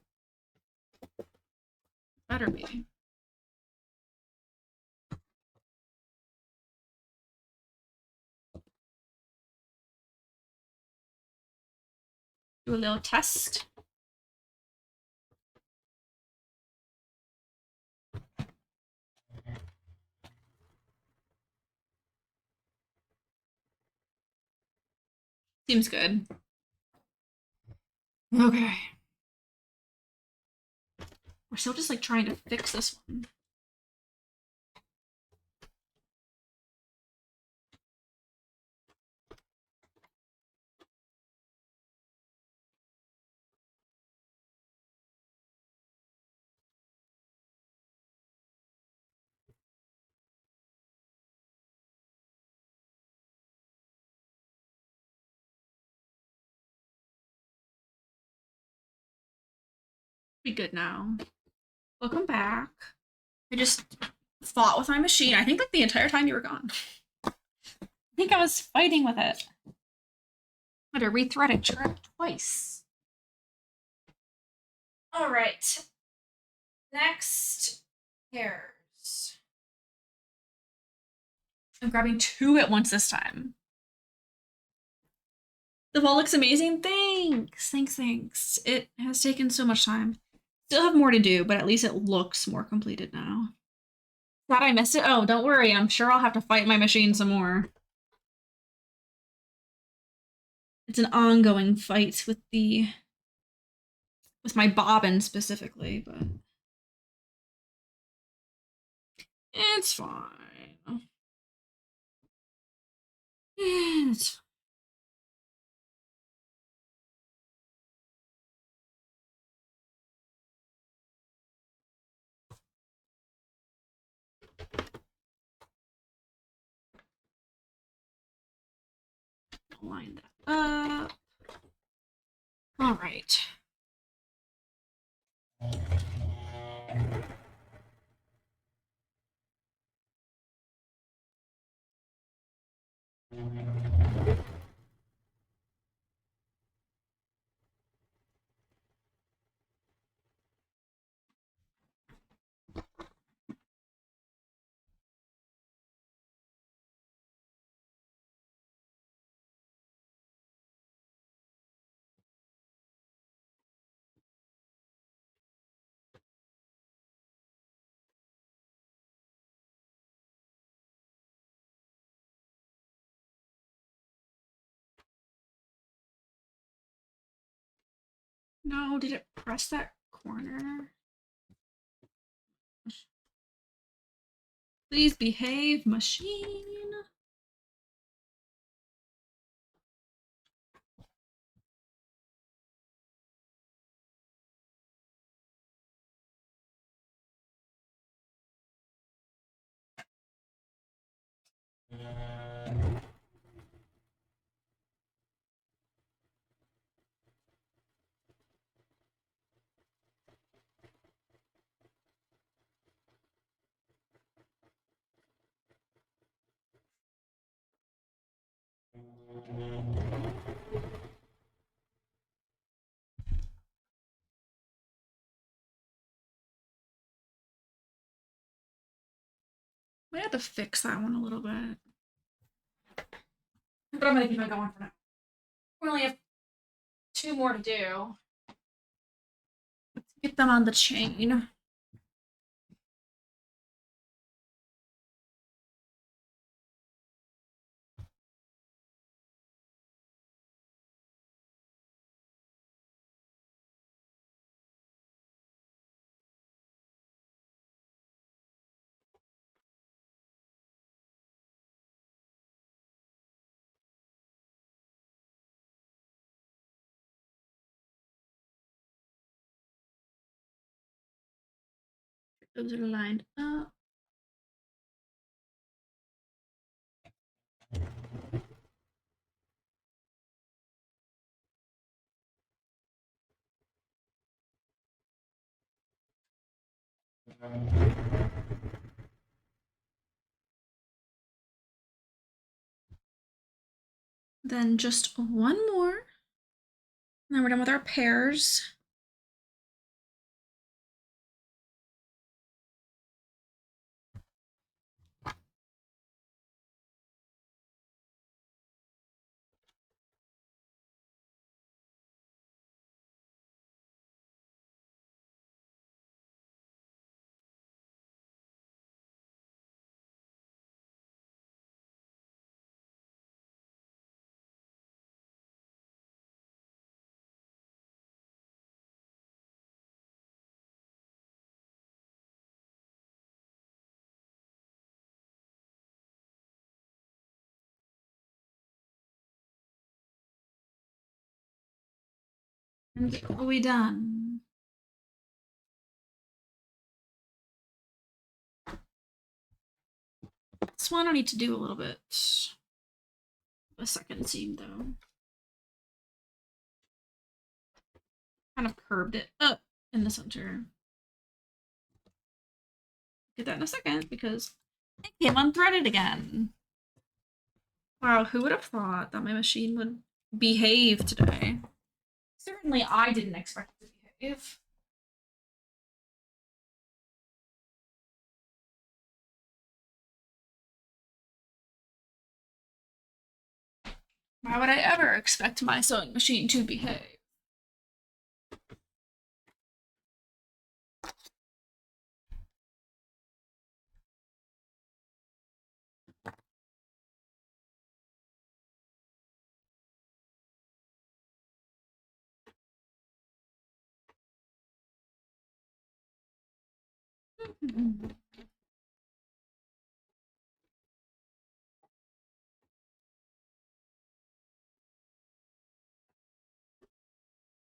S1: Better be. Do a little test. Seems good. Okay. We're still just like trying to fix this one. Be good now. Welcome back. I just fought with my machine. I think like the entire time you were gone. I think I was fighting with it. I had to rethread it twice. All right. Next pairs. I'm grabbing two at once this time. The ball looks amazing. Thanks. Thanks. It has taken so much time. Still have more to do, but at least it looks more completed now. Thought I missed it? Oh, don't worry. I'm sure I'll have to fight my machine some more. It's an ongoing fight with my bobbin specifically, but it's fine. It's line that up. All right. No, did it press that corner? Please behave, machine. We have to fix that one a little bit. But I'm gonna keep it going for now. We only have two more to do. Let's get them on the chain. Those are lined up. Then just one more. And then we're done with our pairs. And are we done? This one I need to do a little bit. A second seam though. Kind of curved it up in the center. Get that in a second because it came unthreaded again. Wow, who would have thought that my machine would behave today? Certainly I didn't expect it to behave. Why would I ever expect my sewing machine to behave?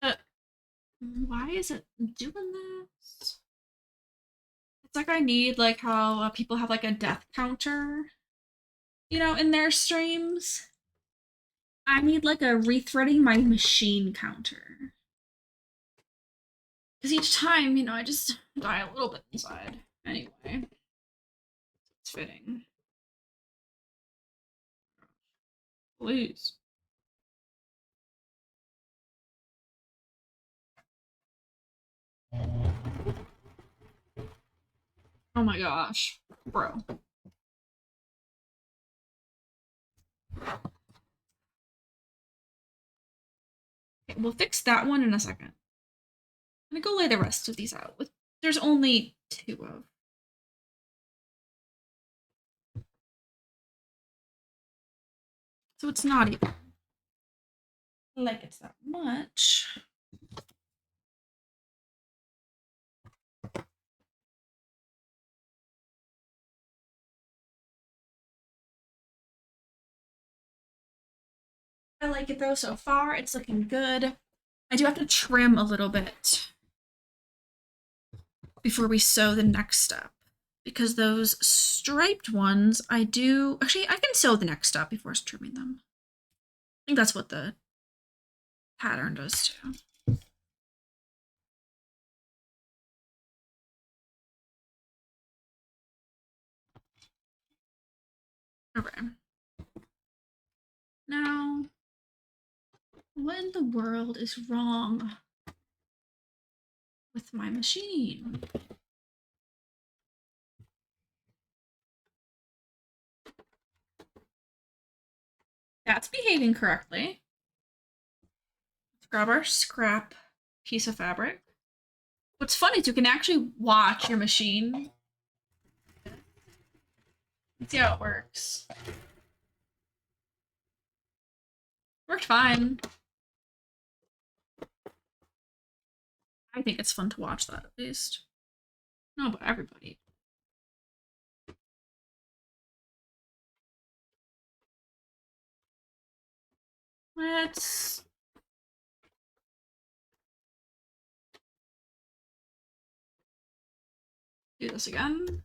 S1: Uh, why is it doing this? It's like I need like how people have like a death counter, in their streams. I need like a rethreading my machine counter. Because each time, I just die a little bit inside. Anyway, it's fitting. Please. Oh my gosh. Bro. Okay, we'll fix that one in a second. I'm gonna go lay the rest of these out. There's only 2 of. So it's not even like it's that much. I like it though so far. It's looking good. I do have to trim a little bit before we sew the next step because those striped ones I can sew the next step before trimming them. I think that's what the pattern does too. Okay. Now, what in the world is wrong with my machine? That's behaving correctly. Let's grab our scrap piece of fabric. What's funny is you can actually watch your machine. Let's see how it works. Worked fine. I think it's fun to watch that at least. No, but everybody. Let's do this again.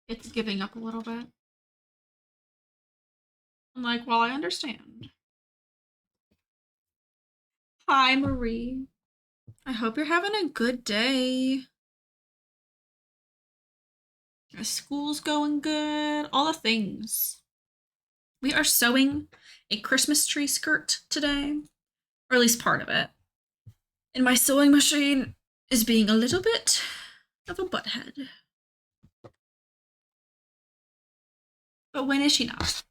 S1: It's giving up a little bit. I'm like, well, I understand. Hi, Marie. I hope you're having a good day. Your school's going good. All the things. We are sewing a Christmas tree skirt today, or at least part of it. And my sewing machine is being a little bit of a butthead. But when is she not?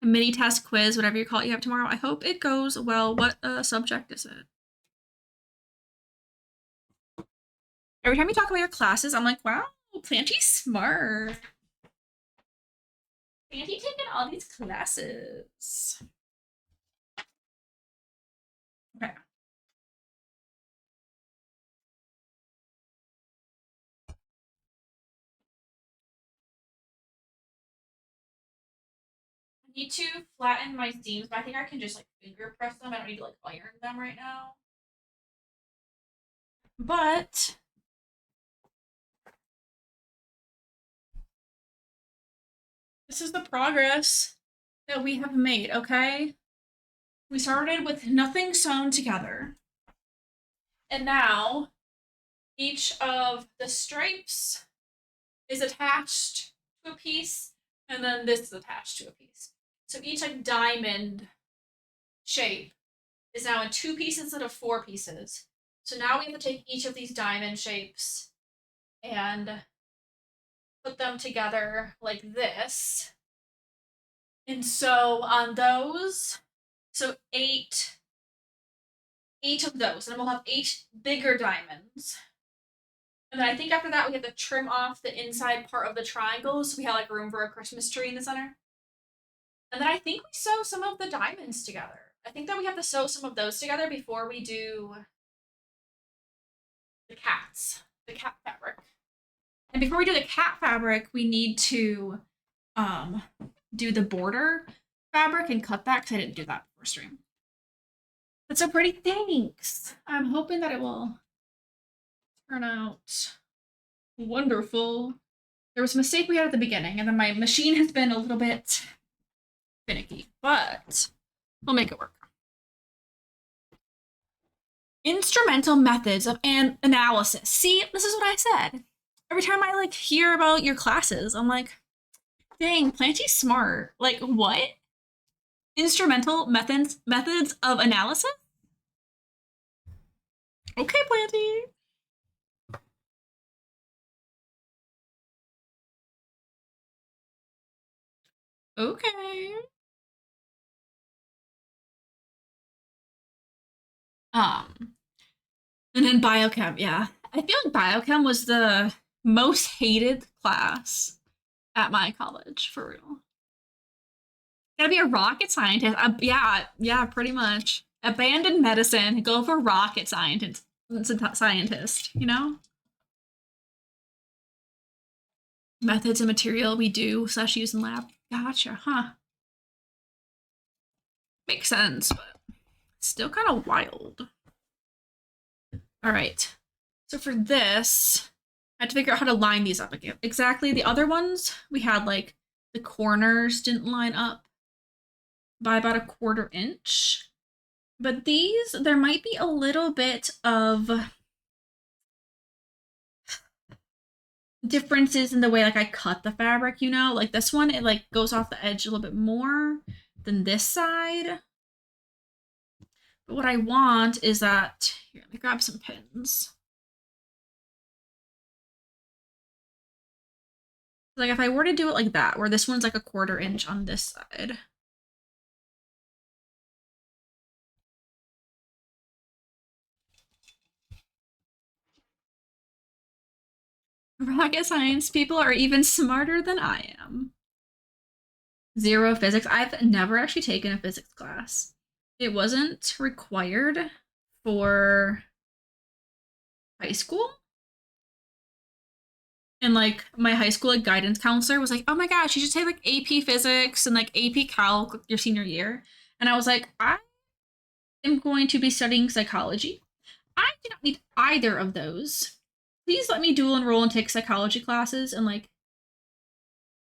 S1: A mini test quiz, whatever you call it, you have tomorrow. I hope it goes well. What subject is it? Every time you talk about your classes, I'm like, wow, Planty's smart. Planty taking all these classes. Okay. I need to flatten my seams, but I think I can just like finger press them. I don't need to like iron them right now. But this is the progress that we have made, okay? We started with nothing sewn together. And now each of the stripes is attached to a piece, and then this is attached to a piece. So each like diamond shape is now in 2 pieces instead of 4 pieces. So now we have to take each of these diamond shapes and put them together like this. And so on those, so eight of those, and then we'll have 8 bigger diamonds. And then I think after that we have to trim off the inside part of the triangle so we have like room for a Christmas tree in the center. And then I think we sew some of the diamonds together. I think that we have to sew some of those together before we do the cat fabric. And before we do the cat fabric, we need to do the border fabric and cut that because I didn't do that before stream. That's so pretty. Thanks. I'm hoping that it will turn out wonderful. There was a mistake we had at the beginning, and then my machine has been a little bit finicky, but we'll make it work. Instrumental methods of analysis. See, this is what I said. Every time I like hear about your classes, I'm like, dang, Planty's smart. Like, what? Instrumental methods of analysis? Okay, Planty. Okay. And then biochem, yeah. I feel like biochem was the most hated class at my college, for real. Gotta be a rocket scientist. Yeah, pretty much. Abandon medicine, go for rocket scientist, you know? Methods and material we do / use in lab. Gotcha, huh? Makes sense, but still kind of wild. All right. So for this, I had to figure out how to line these up again. Exactly. The other ones, we had like the corners didn't line up by about a 1/4 inch. But these, there might be a little bit of differences in the way like I cut the fabric, you know? Like this one, it like goes off the edge a little bit more than this side. But what I want is that, here, let me grab some pins. Like if I were to do it like that, where this one's like a 1/4 inch on this side. Rocket science people are even smarter than I am. 0 physics. I've never actually taken a physics class. It wasn't required for high school. And like my high school like guidance counselor was like, "Oh my gosh, you should take like AP physics and like AP calc your senior year." And I was like, "I am going to be studying psychology. I do not need either of those. Please let me dual enroll and take psychology classes and like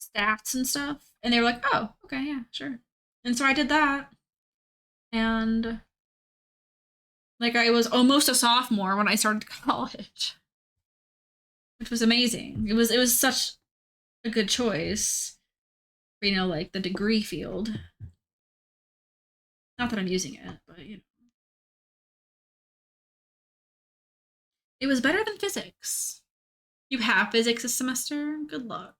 S1: stats and stuff." And they were like, "Oh, okay, yeah, sure." And so I did that. And like I was almost a sophomore when I started college, which was amazing. It was such a good choice for, you know, like the degree field. Not that I'm using it, but you know. It was better than physics. You have physics this semester? Good luck.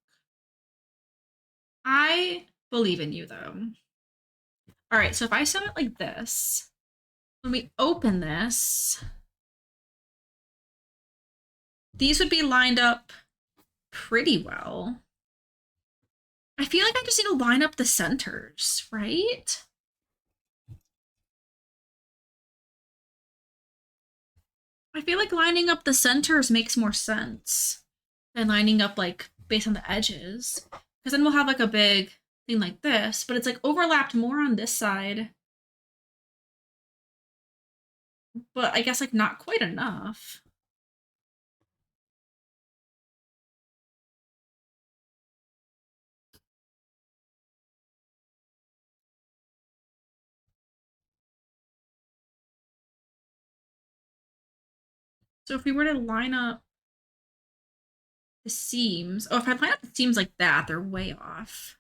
S1: I believe in you though. All right, so if I sew it like this, when we open this, these would be lined up pretty well. I feel like I just need to line up the centers, right? I feel like lining up the centers makes more sense than lining up like based on the edges. Because then we'll have like a big thing like this, but it's like overlapped more on this side. But I guess like not quite enough. So if we were to line up the seams, oh, if I line up the seams like that, they're way off.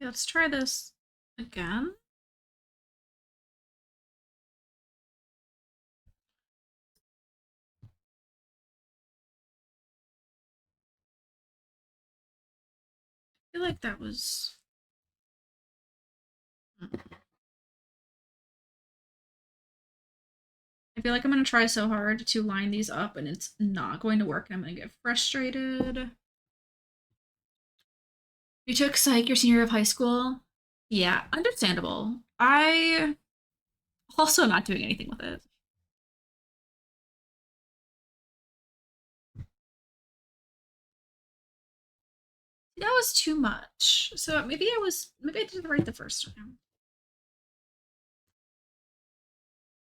S1: Okay, let's try this again. I feel like that was. I feel like I'm gonna try so hard to line these up and it's not going to work and I'm gonna get frustrated. You took psych your senior year of high school? Yeah, understandable. I also not doing anything with it. That was too much. So maybe I did it right the first time.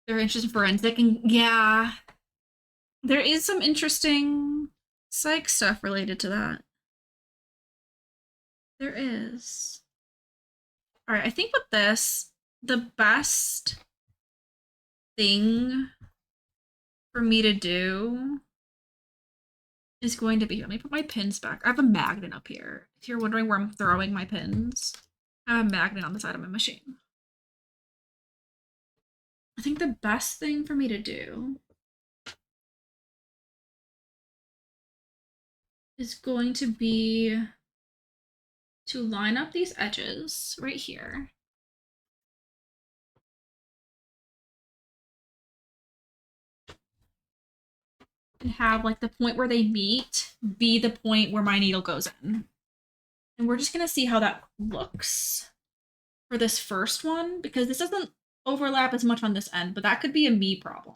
S1: They're interested in forensic and yeah, there is some interesting psych stuff related to that. There is. All right, I think with this, the best thing for me to do is going to be, let me put my pins back. I have a magnet up here. If you're wondering where I'm throwing my pins, I have a magnet on the side of my machine. I think the best thing for me to do is going to be to line up these edges right here. And have like the point where they meet be the point where my needle goes in. And we're just gonna see how that looks for this first one because this doesn't overlap as much on this end, but that could be a me problem.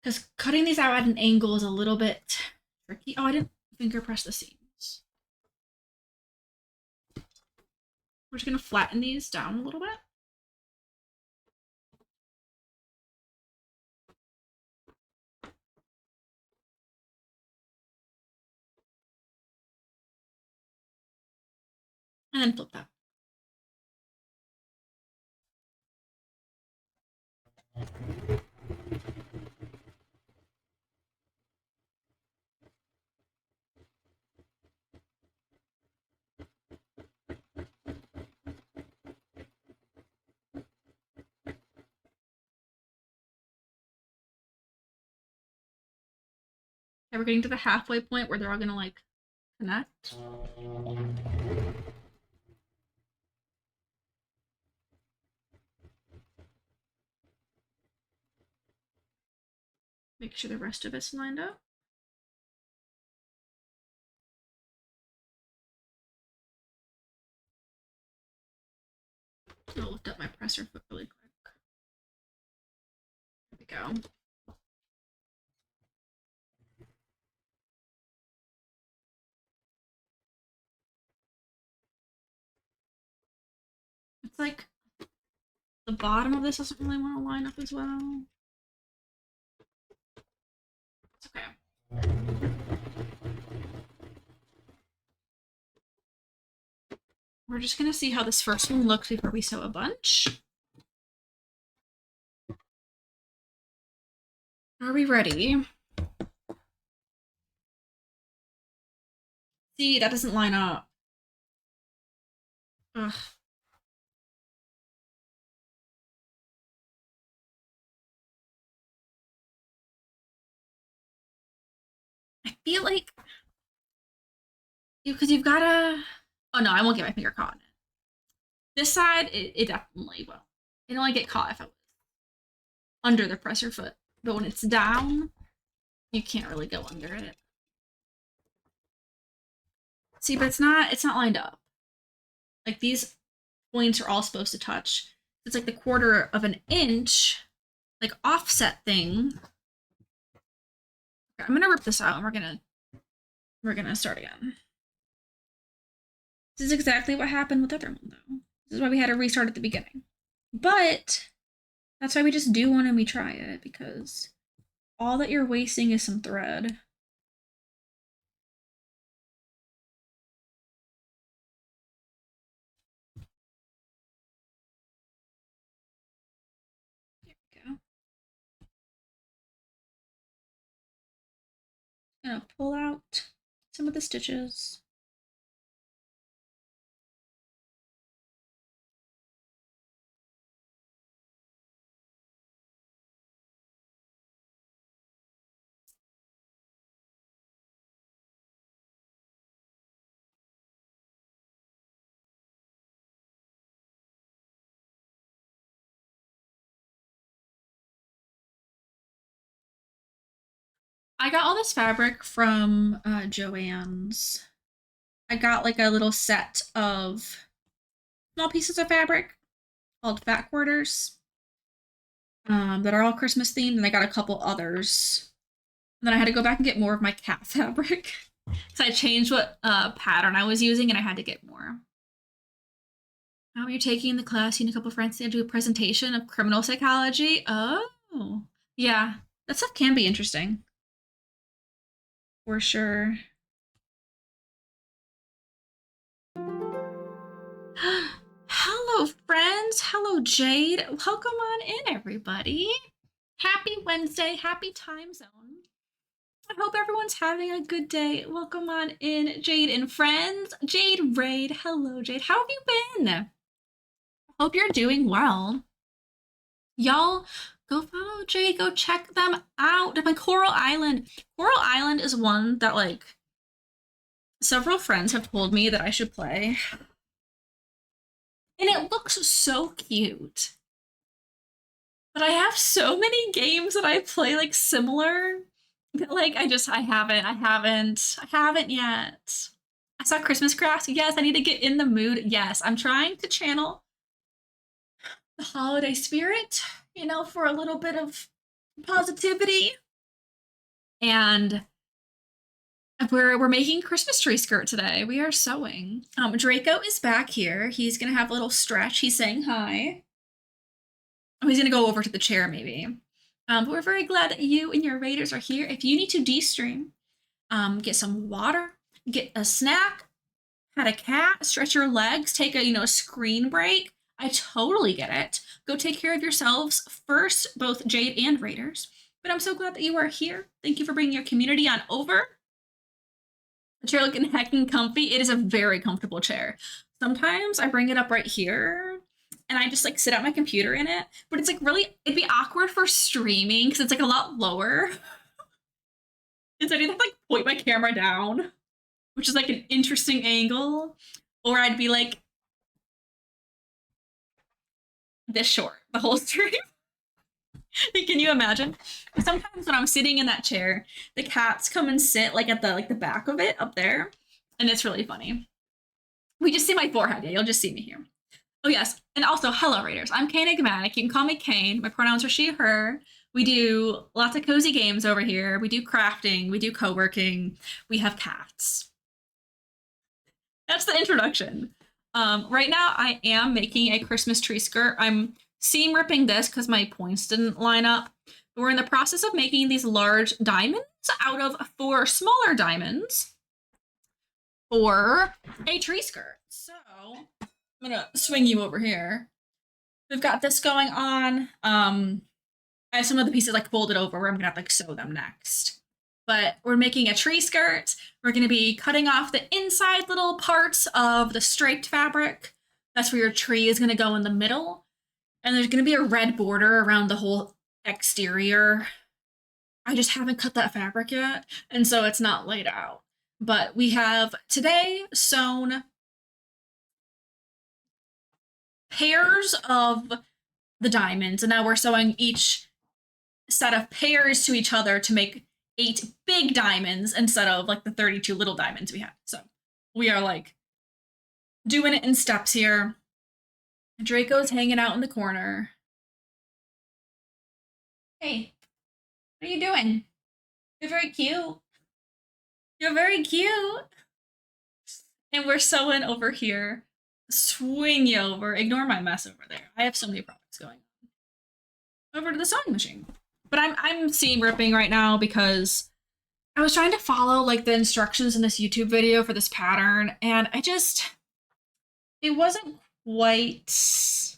S1: Because cutting these out at an angle is a little bit tricky. Oh, I didn't finger press the seams. We're just gonna flatten these down a little bit. And then flip that. Okay, we're getting to the halfway point where they're all gonna like connect. Make sure the rest of it's lined up. I'll lift up my presser foot really quick. There we go. It's like the bottom of this doesn't really want to line up as well. It's okay. We're just gonna see how this first one looks before we sew a bunch. Are we ready? See, that doesn't line up. Ugh. I feel like Because you've gotta. Oh no, I won't get my finger caught in it. This side, it definitely will. It'll only get caught if I was under the pressure foot. But when it's down, you can't really go under it. See, but it's not lined up. Like these points are all supposed to touch. It's like the quarter of an inch, like offset thing. Okay, I'm gonna rip this out and we're gonna start again. This is exactly what happened with the other one though. This is why we had to restart at the beginning. But that's why we just do one and we try it, because all that you're wasting is some thread. There we go. Gonna pull out some of the stitches. I got all this fabric from Joann's. I got like a little set of small pieces of fabric called fat quarters that are all Christmas themed, and I got a couple others. And then I had to go back and get more of my cat fabric because I changed what pattern I was using, and I had to get more. Now you're taking the class, you and a couple of friends to do a presentation of criminal psychology. Oh, yeah, that stuff can be interesting for sure. Hello, friends. Hello, Jade. Welcome on in, everybody. Happy Wednesday. Happy time zone. I hope everyone's having a good day. Welcome on in, Jade and friends. Jade Raid. Hello, Jade. How have you been? Hope you're doing well. Y'all, go follow Jade. Go check them out. My Coral Island. Coral Island is one that, like, several friends have told me that I should play. And it looks so cute. But I have so many games that I play like similar that like I haven't yet. I saw Christmas Crafts. Yes, I need to get in the mood. Yes, I'm trying to channel the holiday spirit, for a little bit of positivity. And we're making Christmas tree skirt today. We are sewing. Draco is back here. He's gonna have a little stretch. He's saying hi. Oh, he's gonna go over to the chair maybe. But we're very glad that you and your raiders are here. If you need to de-stream, get some water, get a snack, pet a cat, stretch your legs, take a screen break. I totally get it. Go take care of yourselves first, both Jade and raiders. But I'm so glad that you are here. Thank you for bringing your community on over. The chair looking heckin' comfy. It is a very comfortable chair. Sometimes I bring it up right here and I just like sit at my computer in it, but it's like really, it'd be awkward for streaming because it's like a lot lower. And so I'd either have to like point my camera down, which is like an interesting angle, or I'd be like this short the whole stream. Can you imagine? Sometimes when I'm sitting in that chair, the cats come and sit like at the back of it up there, and it's really funny. We just see my forehead. Yeah, you'll just see me here. Oh yes, and also hello Raiders. I'm Kaen Enigmatic. You can call me Kaen. My pronouns are she, her. We do lots of cozy games over here. We do crafting. We do co-working. We have cats. That's the introduction. Right now I am making a Christmas tree skirt. I'm seam ripping this because my points didn't line up. But we're in the process of making these large diamonds out of 4 smaller diamonds for a tree skirt. So I'm gonna swing you over here. We've got this going on. I have some of the pieces like folded over where I'm gonna have to like sew them next. But we're making a tree skirt. We're gonna be cutting off the inside little parts of the striped fabric. That's where your tree is gonna go in the middle. And there's gonna be a red border around the whole exterior. I just haven't cut that fabric yet, and so it's not laid out. But we have today sewn pairs of the diamonds, and now we're sewing each set of pairs to each other to make 8 big diamonds instead of like the 32 little diamonds we had. So we are like doing it in steps here. Draco's hanging out in the corner. Hey, what are you doing? You're very cute. You're very cute. And we're sewing over here. Swing you over. Ignore my mess over there. I have so many projects going on. Over to the sewing machine. But I'm seam ripping right now because I was trying to follow like the instructions in this YouTube video for this pattern, and it wasn't quite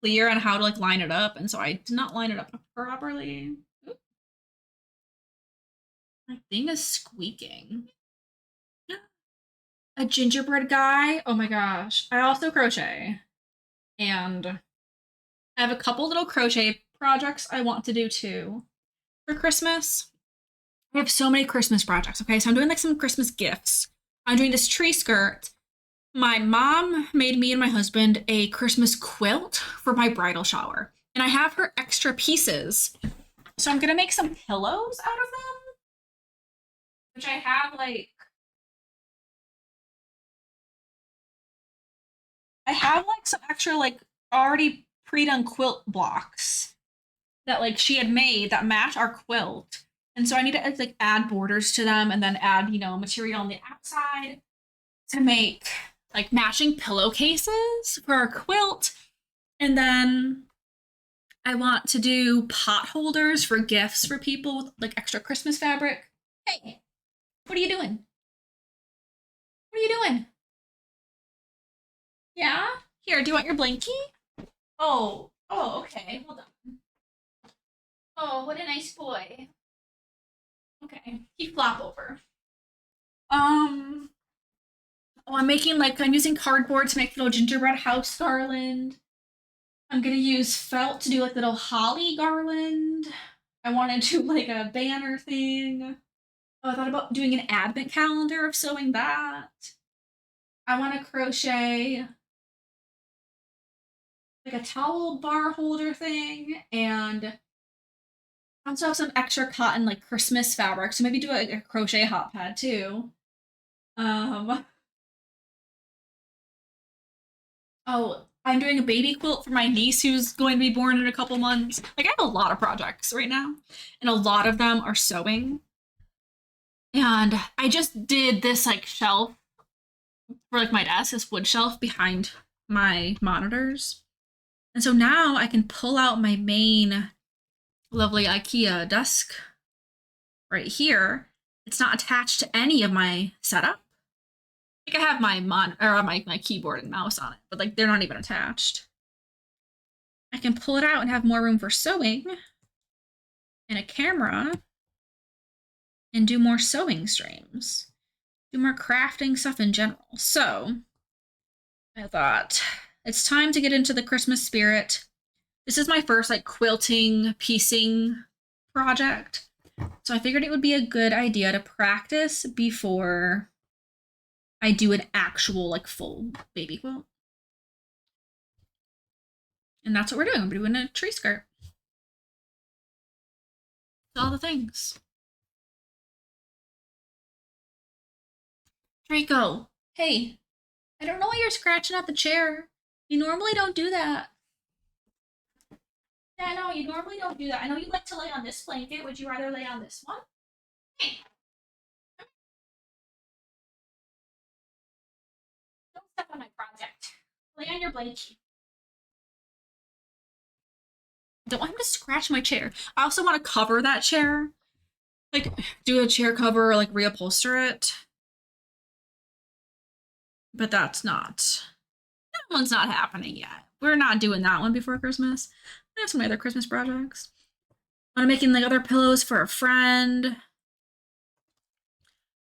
S1: clear on how to like line it up, and so I did not line it up properly. Oop. My thing is squeaking. A gingerbread guy. Oh my gosh. I also crochet. And I have a couple little crochet projects I want to do too for Christmas. I have so many Christmas projects. Okay, so I'm doing like some Christmas gifts. I'm doing this tree skirt. My mom made me and my husband a Christmas quilt for my bridal shower. And I have her extra pieces. So I'm gonna make some pillows out of them. Which I have like some extra like already pre-done quilt blocks that like she had made that match our quilt. And so I need to like add borders to them and then add, material on the outside to make like matching pillowcases for our quilt. And then I want to do pot holders for gifts for people with like extra Christmas fabric. Hey, what are you doing? What are you doing? Yeah? Here, do you want your blankie? Oh, okay. Hold on. Oh, what a nice boy. Okay, he flop over. Oh, I'm using cardboard to make little gingerbread house garland. I'm gonna use felt to do like little holly garland. I want to do like a banner thing. Oh, I thought about doing an advent calendar of sewing that. I want to crochet like a towel bar holder thing, and I also have some extra cotton like Christmas fabric, so maybe do a crochet hot pad too. Um, oh, I'm doing a baby quilt for my niece who's going to be born in a couple months. Like I have a lot of projects right now, and a lot of them are sewing. And I just did this like shelf for like my desk, this wood shelf behind my monitors. And so now I can pull out my main lovely IKEA desk right here. It's not attached to any of my setup. Like I have my keyboard and mouse on it, but like they're not even attached. I can pull it out and have more room for sewing and a camera and do more sewing streams. Do more crafting stuff in general. So I thought it's time to get into the Christmas spirit. This is my first like quilting, piecing project. So I figured it would be a good idea to practice before I do an actual like full baby quilt. And that's what we're doing. We're doing a tree skirt. All the things. Draco, hey, I don't know why you're scratching at the chair. You normally don't do that. Yeah, I know, you normally don't do that. I know you like to lay on this blanket. Would you rather lay on this one? Hey, don't step on my project. Lay on your blanket. Don't want him to scratch my chair. I also want to cover that chair. Like, do a chair cover or like reupholster it. But that one's not happening yet. We're not doing that one before Christmas. I have some other Christmas projects. I'm making like other pillows for a friend.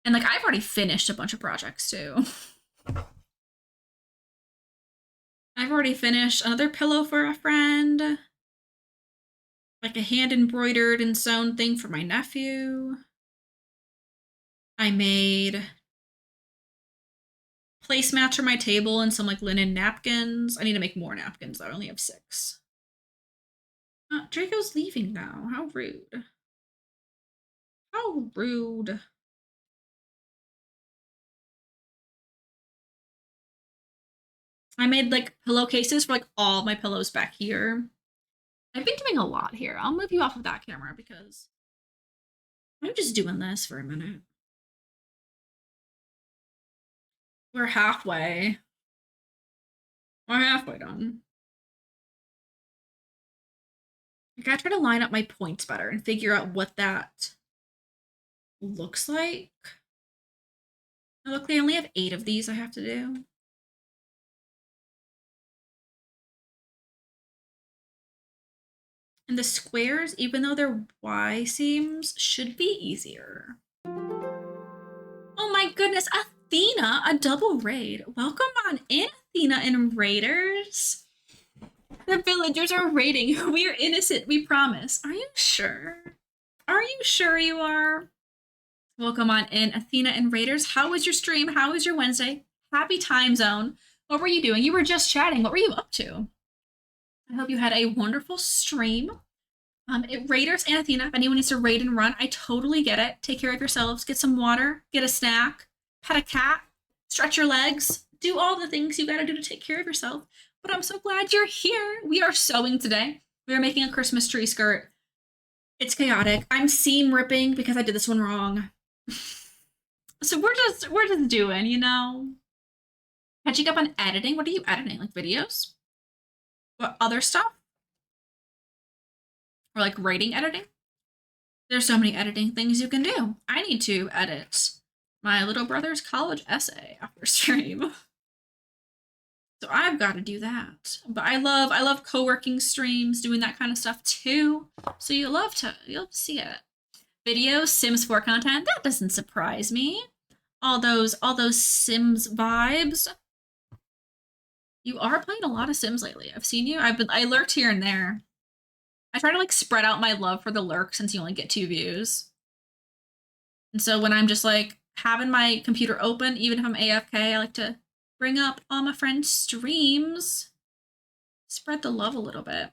S1: And like I've already finished a bunch of projects too. I've already finished another pillow for a friend. Like a hand embroidered and sewn thing for my nephew. I made placemats for my table and some like linen napkins. I need to make more napkins though. I only have 6. Draco's leaving now. How rude. How rude. I made like pillowcases for like all my pillows back here. I've been doing a lot here. I'll move you off of that camera because I'm just doing this for a minute. We're halfway. We're halfway done. I gotta try to line up my points better and figure out what that looks like. Now, look, they only have 8 of these I have to do. And the squares, even though they're Y seams, should be easier. Oh my goodness, Athena, a double raid. Welcome on in, Athena and raiders. The villagers are raiding. We are innocent, we promise. Are you sure? Are you sure you are? Welcome on in, Athena and raiders. How was your stream? How was your Wednesday? Happy time zone. What were you doing? You were just chatting. What were you up to? I hope you had a wonderful stream. Raiders and Athena, if anyone needs to raid and run, I totally get it. Take care of yourselves. Get some water. Get a snack. Pet a cat. Stretch your legs. Do all the things you gotta do to take care of yourself. But I'm so glad you're here. We are sewing today. We are making a Christmas tree skirt. It's chaotic. I'm seam ripping because I did this one wrong. So we're just doing, you know. Catching up on editing. What are you editing? Like videos? What other stuff? Or like writing editing? There's so many editing things you can do. I need to edit my little brother's college essay after stream. So I've got to do that. But I love co-working streams, doing that kind of stuff too. So you'll love to see it. Videos, Sims 4 content, that doesn't surprise me. All those Sims vibes. You are playing a lot of Sims lately. I've seen you. I lurked here and there. I try to like spread out my love for the lurk since you only get 2 views. And so when I'm just like having my computer open, even if I'm AFK, I like to bring up all my friends' streams. Spread the love a little bit.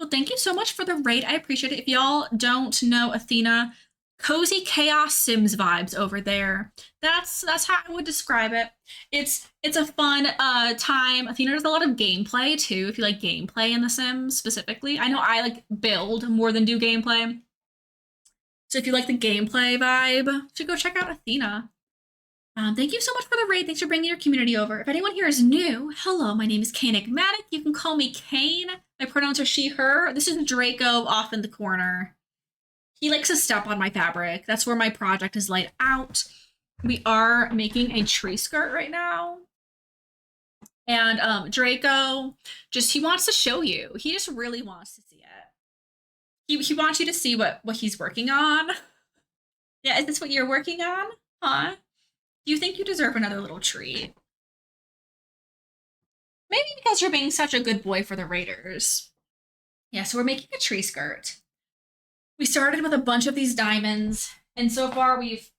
S1: Well, thank you so much for the raid. I appreciate it. If y'all don't know Athena, cozy chaos Sims vibes over there. That's how I would describe it. It's a fun time. Athena does a lot of gameplay too, if you like gameplay in The Sims specifically. I know I like build more than do gameplay. So if you like the gameplay vibe, you should go check out Athena. Thank you so much for the raid. Thanks for bringing your community over. If anyone here is new, hello, my name is Kaenigmatic. You can call me Kaen. My pronouns are she, her. This is Draco off in the corner. He likes to step on my fabric. That's where my project is laid out. We are making a tree skirt right now. And Draco, he wants to show you. He just really wants to see it. He wants you to see what he's working on. Yeah, is this what you're working on? Huh? Do you think you deserve another little treat? Maybe because you're being such a good boy for the raiders. Yeah, so we're making a tree skirt. We started with a bunch of these diamonds, and so far we've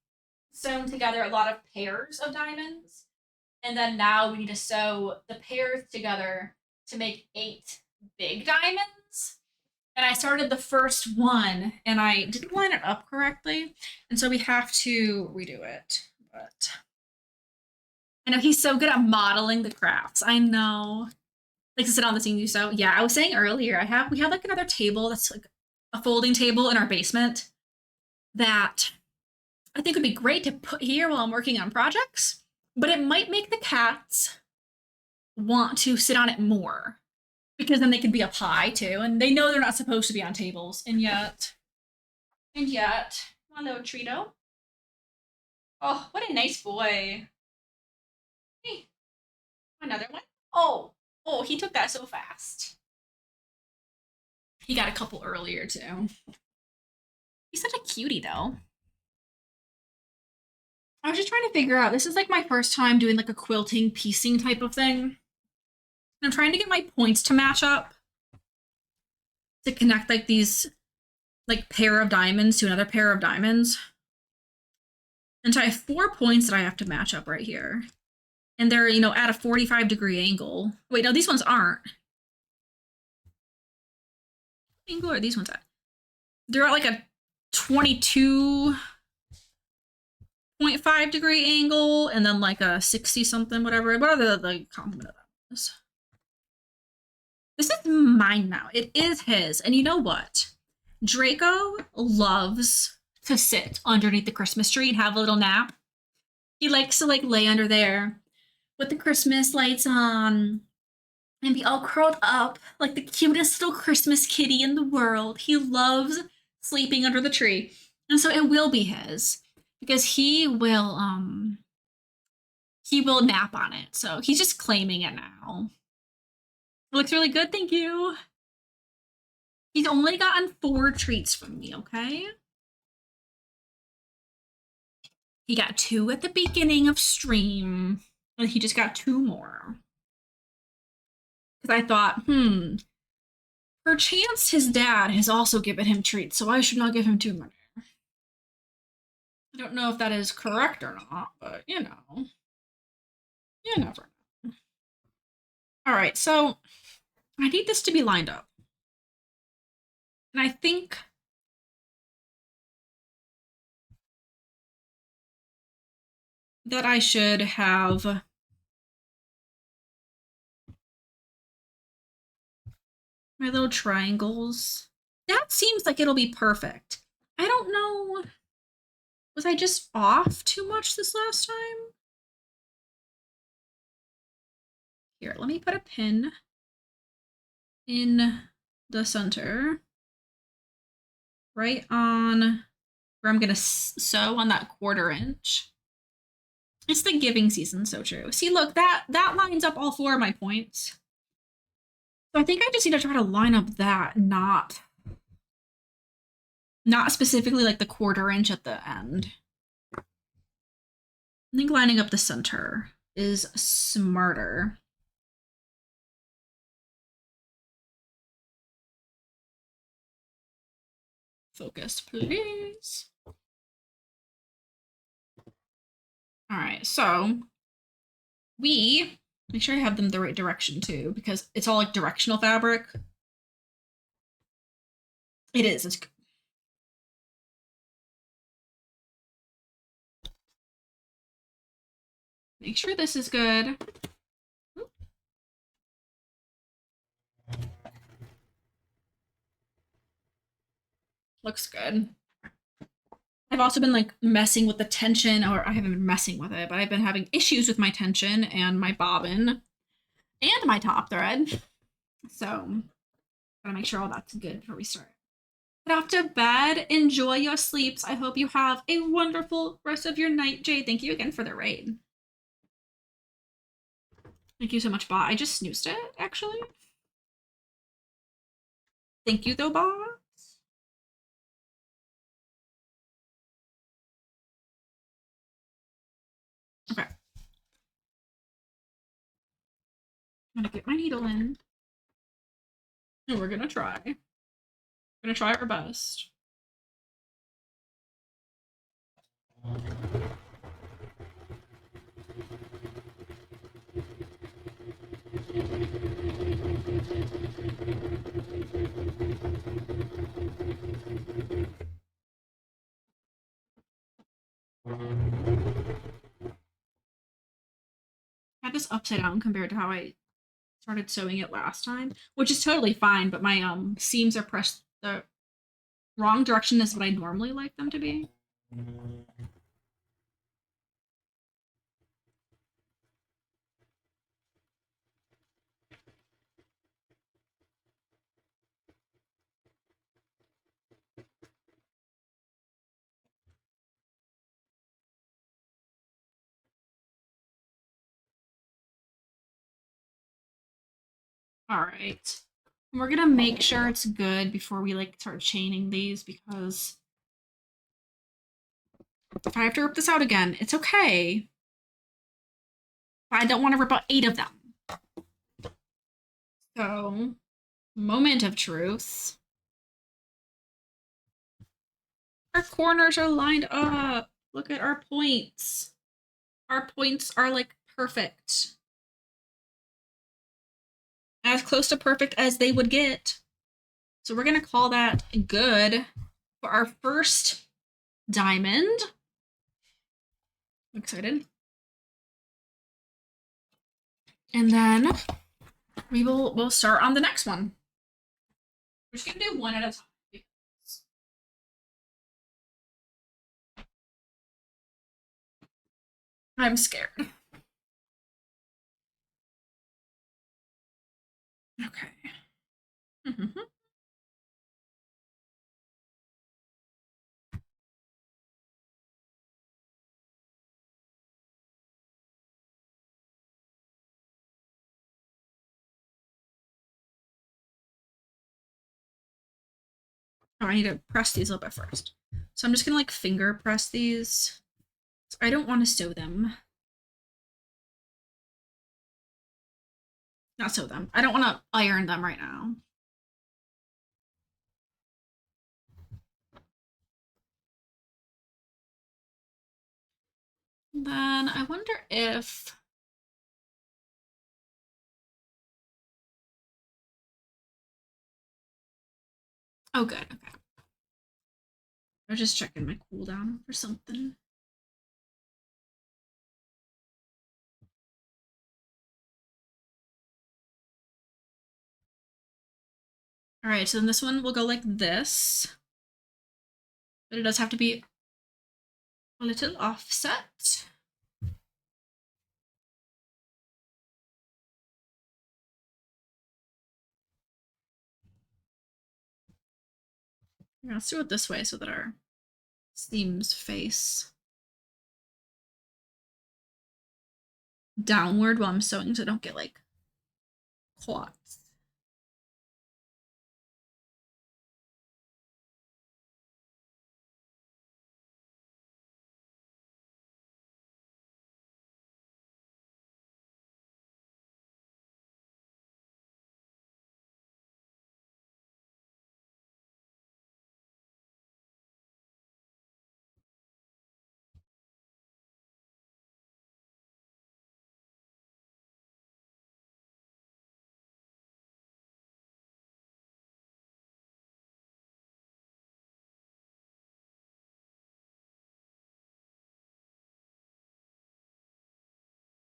S1: sewn together a lot of pairs of diamonds. And then now we need to sew the pairs together to make 8 big diamonds. And I started the first one, and I didn't line it up correctly, and so we have to redo it. But I know he's so good at modeling the crafts. I know. Like to sit on the scene you sew. Yeah, I was saying earlier, we have like another table that's like a folding table in our basement that I think would be great to put here while I'm working on projects, but it might make the cats want to sit on it more because then they can be up high too, and they know they're not supposed to be on tables, and yet, my little Trito. Oh, what a nice boy. Hey, another one. Oh, he took that so fast. He got a couple earlier too. He's such a cutie though. I was just trying to figure out, this is like my first time doing like a quilting piecing type of thing. And I'm trying to get my points to match up to connect like these like pair of diamonds to another pair of diamonds. And so I have 4 points that I have to match up right here. And they're, at a 45-degree angle. Wait, no, these ones aren't. What angle are these ones at? They're at like a 22.5-degree angle and then like a 60 something, whatever. What are the complement of that? This is mine now. It is his. And you know what? Draco loves to sit underneath the Christmas tree and have a little nap. He likes to like lay under there with the Christmas lights on and be all curled up like the cutest little Christmas kitty in the world. He loves sleeping under the tree. And so it will be his because he will nap on it. So he's just claiming it now. It looks really good, thank you. He's only gotten 4 treats from me, okay? He got 2 at the beginning of stream, and he just got 2 more. Because I thought, perchance his dad has also given him treats, so I should not give him too many. I don't know if that is correct or not, but you never know. All right, so I need this to be lined up. And I think that I should have my little triangles. That seems like it'll be perfect. I don't know. Was I just off too much this last time? Here, let me put a pin in the center. Right on where I'm going to sew on that 1/4 inch. It's the giving season, so true. See, look, that lines up all 4 of my points. So I think I just need to try to line up that, not specifically like the 1/4 inch at the end. I think lining up the center is smarter. Focus, please. All right, so we make sure I have them the right direction too, because it's all like directional fabric. It is. It's good. Make sure this is good. Looks good. I've also been like messing with the tension, or I haven't been messing with it, but I've been having issues with my tension and my bobbin and my top thread. So gotta make sure all that's good before we start. Get off to bed. Enjoy your sleeps. I hope you have a wonderful rest of your night, Jade. Thank you again for the raid. Thank you so much, Bot. I just snoozed it, actually. Thank you, though, Bot. Okay. I'm gonna get my needle in. And we're gonna try. We're gonna try our best. I had this upside down compared to how I started sewing it last time, which is totally fine, but my seams are pressed the wrong direction is what I normally like them to be. All right. We're gonna make sure it's good before we like start chaining these, because if I have to rip this out again, it's okay. But I don't want to rip out 8 of them. So, moment of truth. Our corners are lined up. Look at our points. Our points are like perfect. As close to perfect as they would get. So we're gonna call that good for our first diamond. I'm excited. And then we'll start on the next one. We're just gonna do one at a time. I'm scared. Okay. Oh, I need to press these a little bit first. So I'm just gonna like finger press these. I don't want to sew them. Not sew them. I don't want to iron them right now. Then I wonder if oh good, okay. I was just checking my cooldown for something. All right, so then this one will go like this. But it does have to be a little offset. Yeah, let's do it this way so that our seams face downward while I'm sewing so I don't get like clots.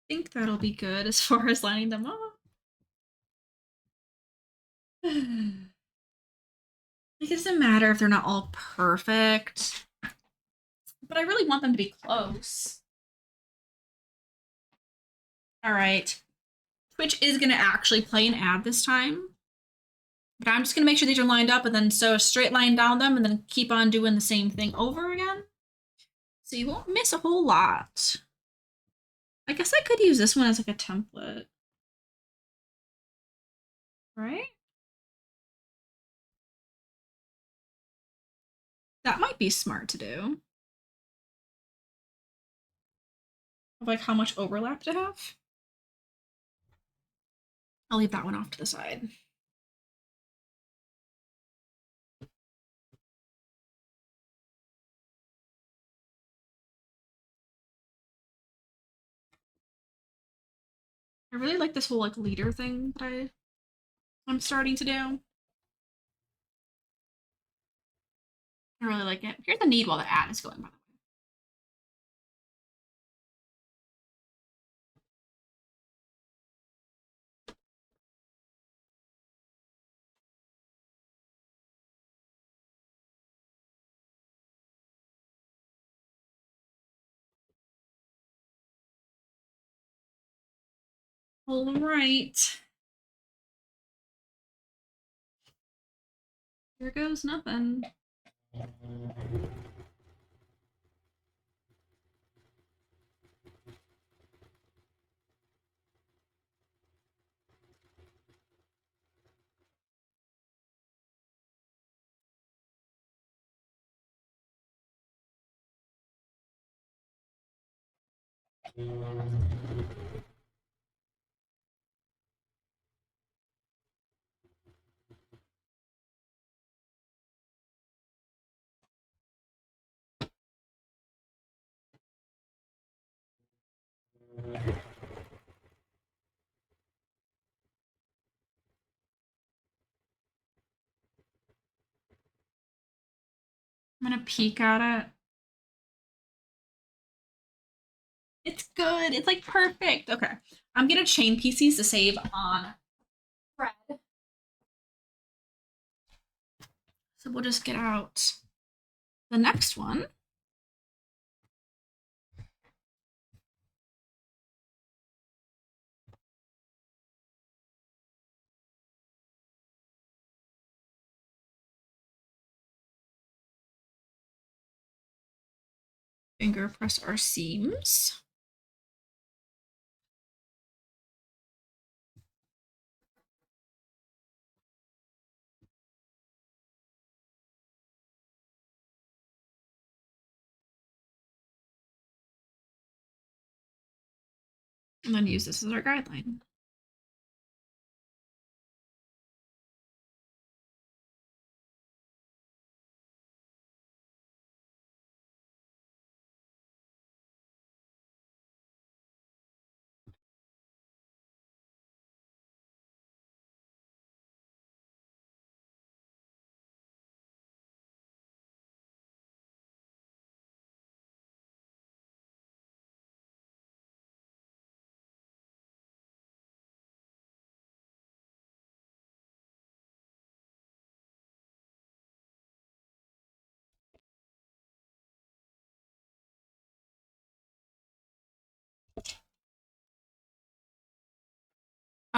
S1: I think that'll be good as far as lining them up. It doesn't matter if they're not all perfect, but I really want them to be close. All right. Twitch is going to actually play an ad this time. But I'm just going to make sure these are lined up and then sew a straight line down them and then keep on doing the same thing over again. So you won't miss a whole lot. I guess I could use this one as like a template. Right? That might be smart to do. Of like how much overlap to have. I'll leave that one off to the side. I really like this whole like leader thing that I'm starting to do. I really like it. Here's the need while the ad is going, by the way. All right. Here goes nothing. I'm gonna peek at it. It's good. It's like perfect. Okay. I'm gonna chain pieces to save on thread. So we'll just get out the next one. Finger press our seams. And then use this as our guideline.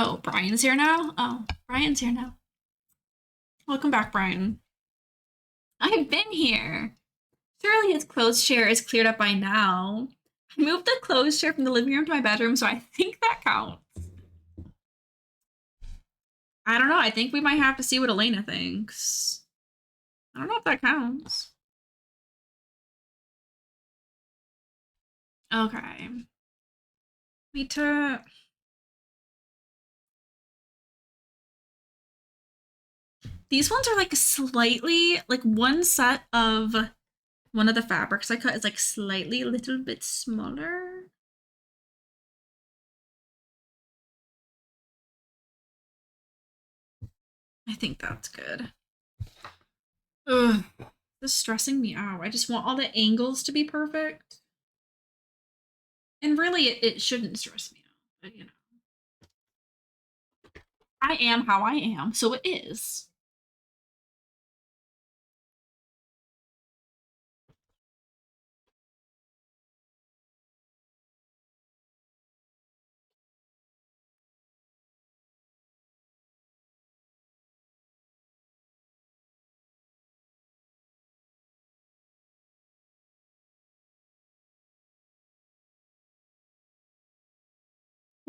S1: Oh, Brian's here now? Oh, Brian's here now. Welcome back, Brian. I've been here. Surely his clothes chair is cleared up by now. I moved the clothes chair from the living room to my bedroom, so I think that counts. I don't know. I think we might have to see what Elena thinks. I don't know if that counts. Okay. We took. These ones are like slightly, like one set of one of the fabrics I cut is like slightly a little bit smaller. I think that's good. Ugh, this is stressing me out. I just want all the angles to be perfect. And really, it shouldn't stress me out, but you know. I am how I am, so it is.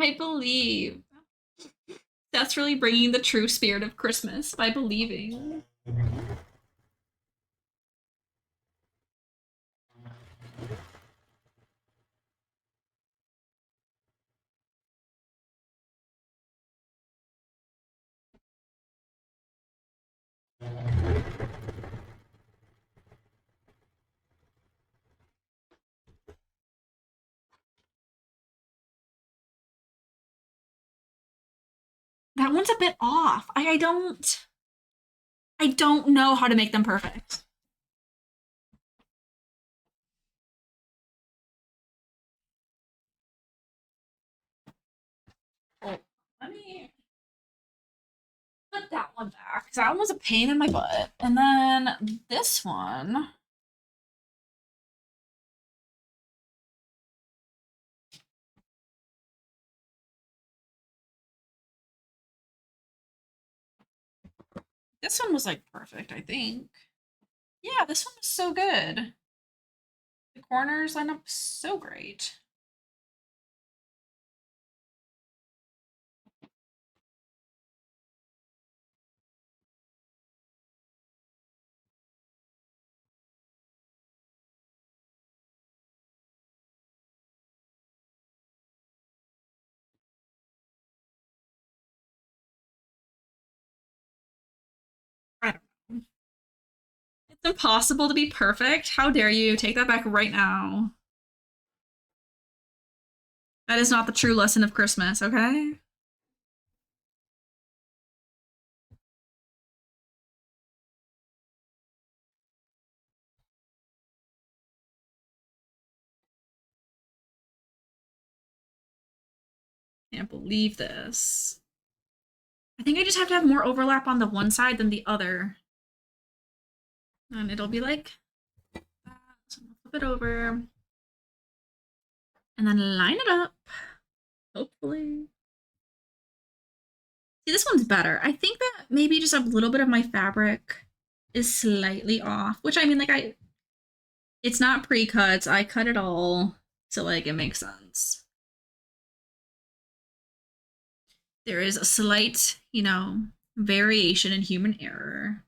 S1: I believe. That's really bringing the true spirit of Christmas by believing. That one's a bit off. I don't know how to make them perfect. Oh, let me put that one back because that one was a pain in my butt. And then this one. This one was like perfect, I think. Yeah, this one was so good. The corners line up so great. I don't know. It's impossible to be perfect. How dare you take that back right now? That is not the true lesson of Christmas, okay? Can't believe this. I think I just have to have more overlap on the one side than the other. And it'll be like that. So I'm gonna flip it over. And then line it up. Hopefully. See, this one's better. I think that maybe just a little bit of my fabric is slightly off, which I mean, like, it's not pre-cut. I cut it all, so like it makes sense. There is a slight, variation in human error.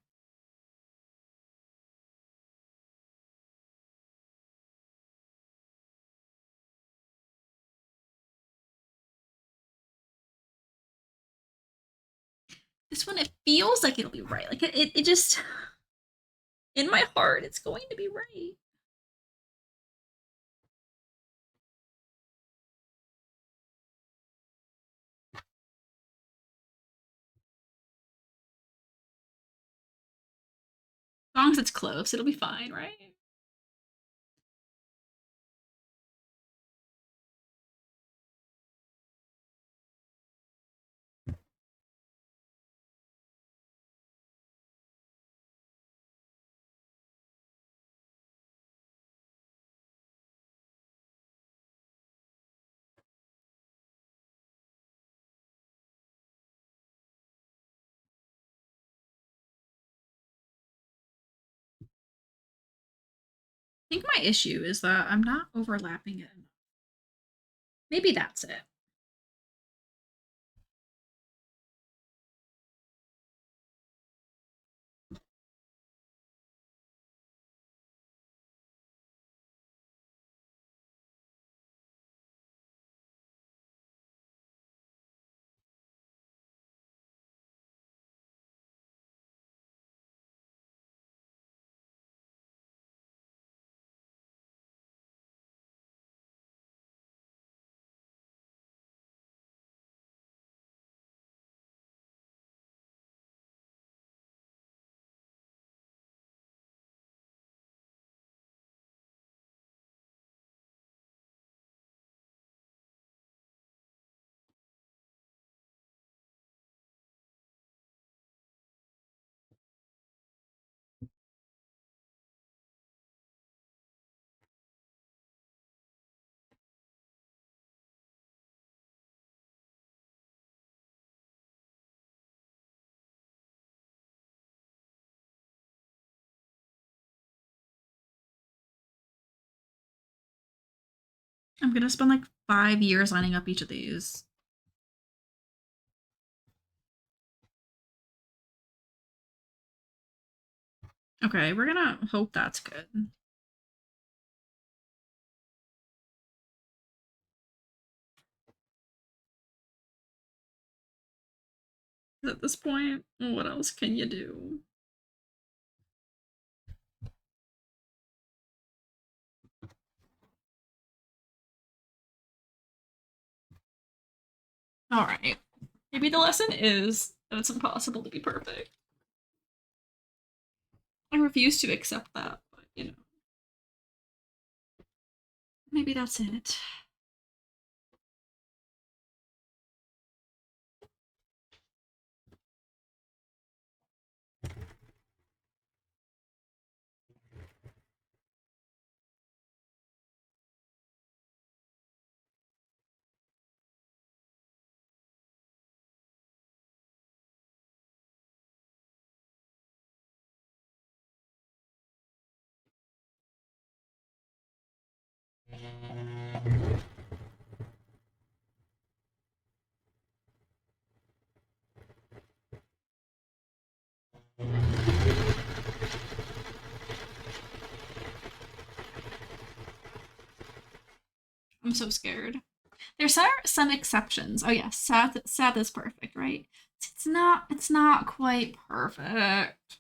S1: This one, it feels like it'll be right. Like it just, in my heart, it's going to be right. As long as it's close, it'll be fine, right? I think my issue is that I'm not overlapping it enough. Maybe that's it. I'm gonna spend like 5 years lining up each of these. Okay, we're gonna hope that's good. At this point, what else can you do? All right. Maybe the lesson is that it's impossible to be perfect. I refuse to accept that, but maybe that's it. I'm so scared. There's some exceptions. Oh yeah, Seth is perfect, right? It's not quite perfect.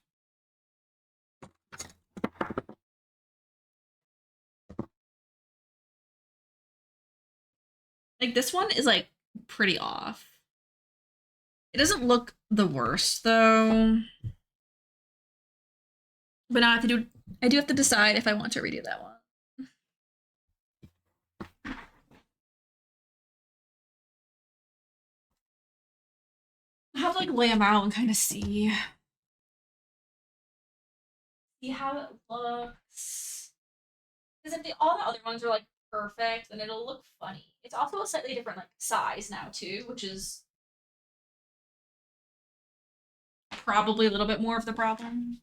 S1: Like this one is like pretty off. It doesn't look the worst though. But now I do have to decide if I want to redo that one. I have to like lay them out and kind of see how it looks. Because if all the other ones are like perfect, then it'll look funny. It's also a slightly different like size now too, which is probably a little bit more of the problem.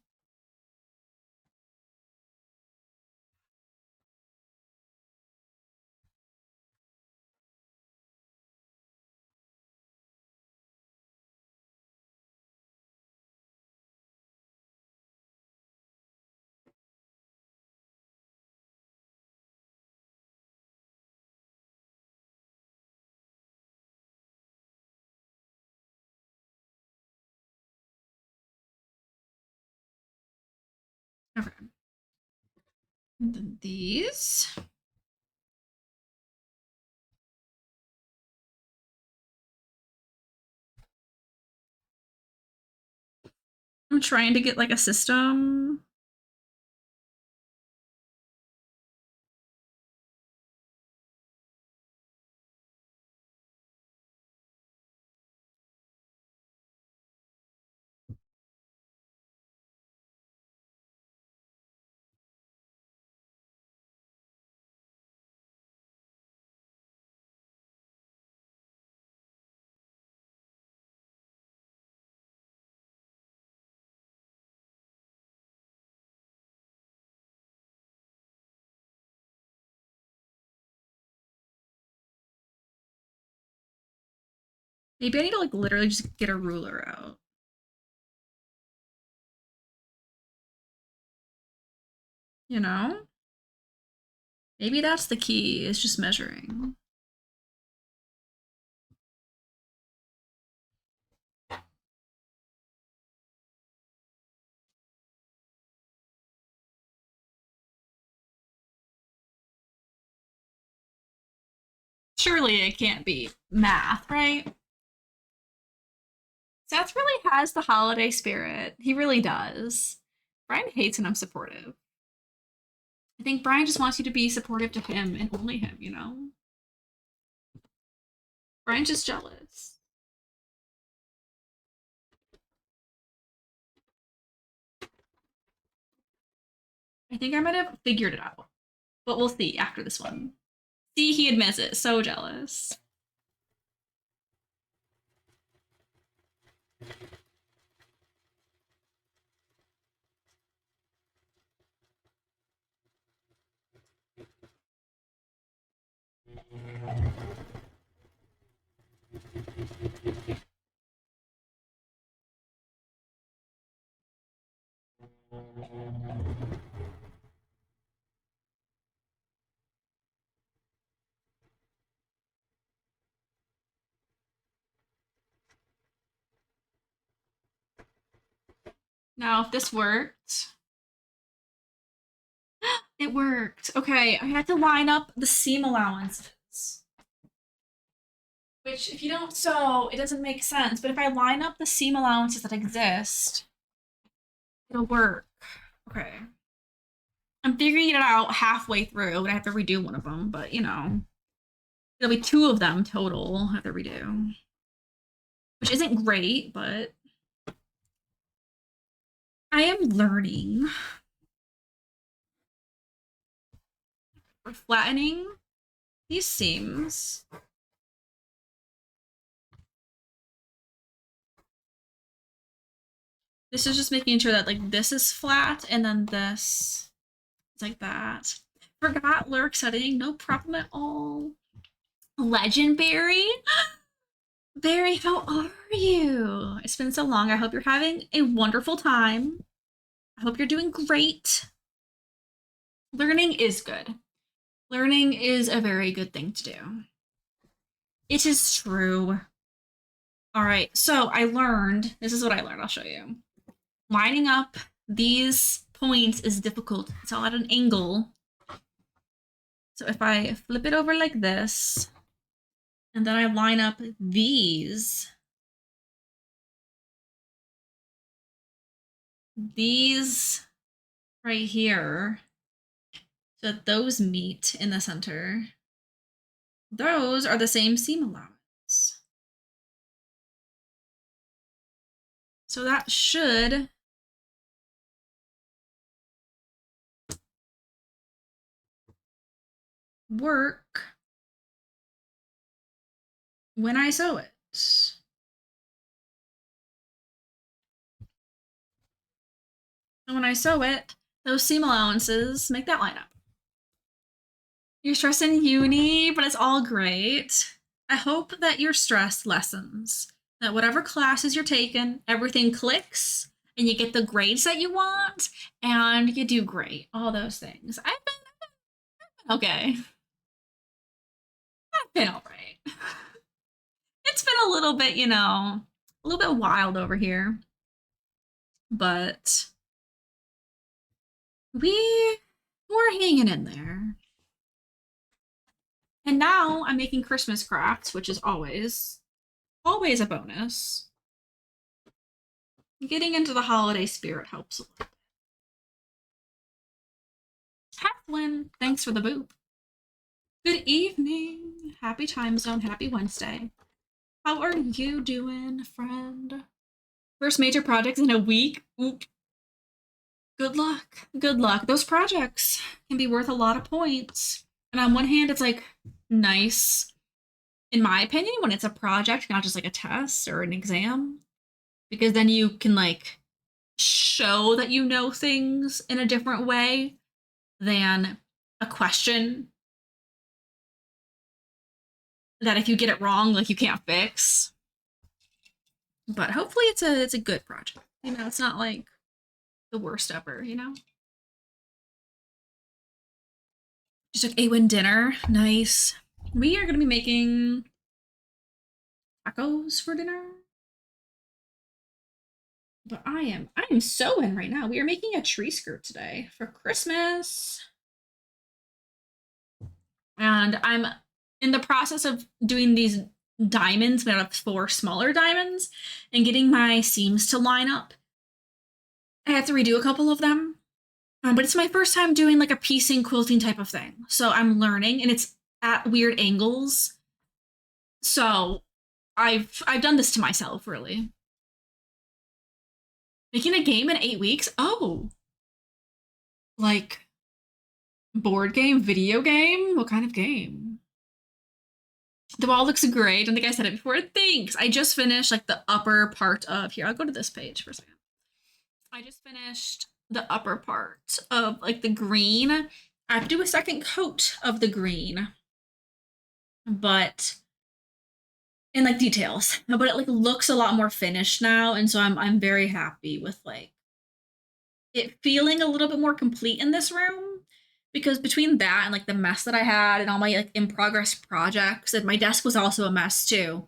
S1: Okay. And then these. I'm trying to get like a system. Maybe I need to like literally just get a ruler out. You know? Maybe that's the key, is just measuring. Surely it can't be math, right? Seth really has the holiday spirit. He really does. Brian hates when I'm supportive. I think Brian just wants you to be supportive to him and only him, you know? Brian's just jealous. I think I might have figured it out, but we'll see after this one. See, he admits it. So jealous. Now, if this worked, it worked. Okay, I had to line up the seam allowances. Which, if you don't sew, it doesn't make sense. But if I line up the seam allowances that exist, it'll work. Okay. I'm figuring it out halfway through, and I have to redo one of them, but you know, there'll be two of them total I have to redo. Which isn't great, but I am learning. We're flattening these seams. This is just making sure that like this is flat and then this is like that. Forgot lyric setting, no problem at all. Legendary. Barry, how are you? It's been so long. I hope you're having a wonderful time. I hope you're doing great. Learning is good. Learning is a very good thing to do. It is true. All right, so I learned, this is what I learned, I'll show you. Lining up these points is difficult. It's all at an angle. So if I flip it over like this, and then I line up these right here, so that those meet in the center. Those are the same seam allowance. So that should work when I sew it. So when I sew it, those seam allowances make that line up. You're stressed in uni, but it's all great. I hope that your stress lessens. That whatever classes you're taking, everything clicks and you get the grades that you want and you do great. All those things. I've been okay. I've been all right. It's been a little bit, a little bit wild over here, but we're hanging in there. And now I'm making Christmas crafts, which is always a bonus. Getting into the holiday spirit helps a lot. Kathleen, thanks for the boop. Good evening. Happy time zone. Happy Wednesday. How are you doing, friend? First major projects in a week. Oop. Good luck. Good luck. Those projects can be worth a lot of points. And on one hand, it's like nice, in my opinion, when it's a project, not just like a test or an exam, because then you can like show that you know things in a different way than a question that if you get it wrong, like you can't fix. But hopefully it's a good project. It's not like the worst ever. Just took A-Win dinner. Nice. We are gonna be making tacos for dinner. But I am sewing right now. We are making a tree skirt today for Christmas. And I'm in the process of doing these diamonds made out of 4 smaller diamonds and getting my seams to line up. I have to redo a couple of them. But it's my first time doing like a piecing quilting type of thing. So I'm learning and it's at weird angles. So I've done this to myself, really. Making a game in 8 weeks? Oh. Like board game, video game? What kind of game? The wall looks great. I don't think I said it before. Thanks. I just finished like the upper part of here. I'll go to this page for a second. I just finished the upper part of like the green. I have to do a second coat of the green, but in like details. But it like looks a lot more finished now, and so I'm very happy with like it feeling a little bit more complete in this room because between that and like the mess that I had and all my like in progress projects, and my desk was also a mess too.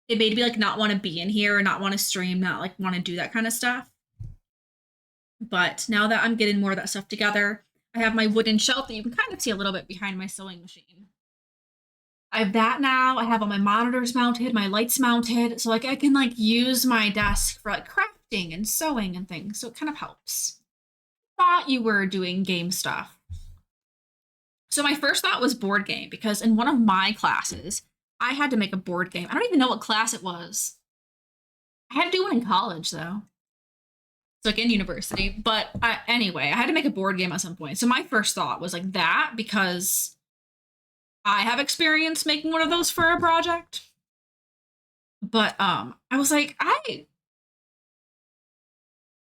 S1: It made me like not want to be in here, not want to stream, not like want to do that kind of stuff. But now that I'm getting more of that stuff together, I have my wooden shelf that you can kind of see a little bit behind my sewing machine. I have that now. I have all my monitors mounted, my lights mounted, so like I can like use my desk for like crafting and sewing and things. So it kind of helps. Thought you were doing game stuff. So my first thought was board game because in one of my classes, I had to make a board game. I don't even know what class it was. I had to do one in college though. It's like in university, but anyway, I had to make a board game at some point. So my first thought was like that because I have experience making one of those for a project. But I was like, I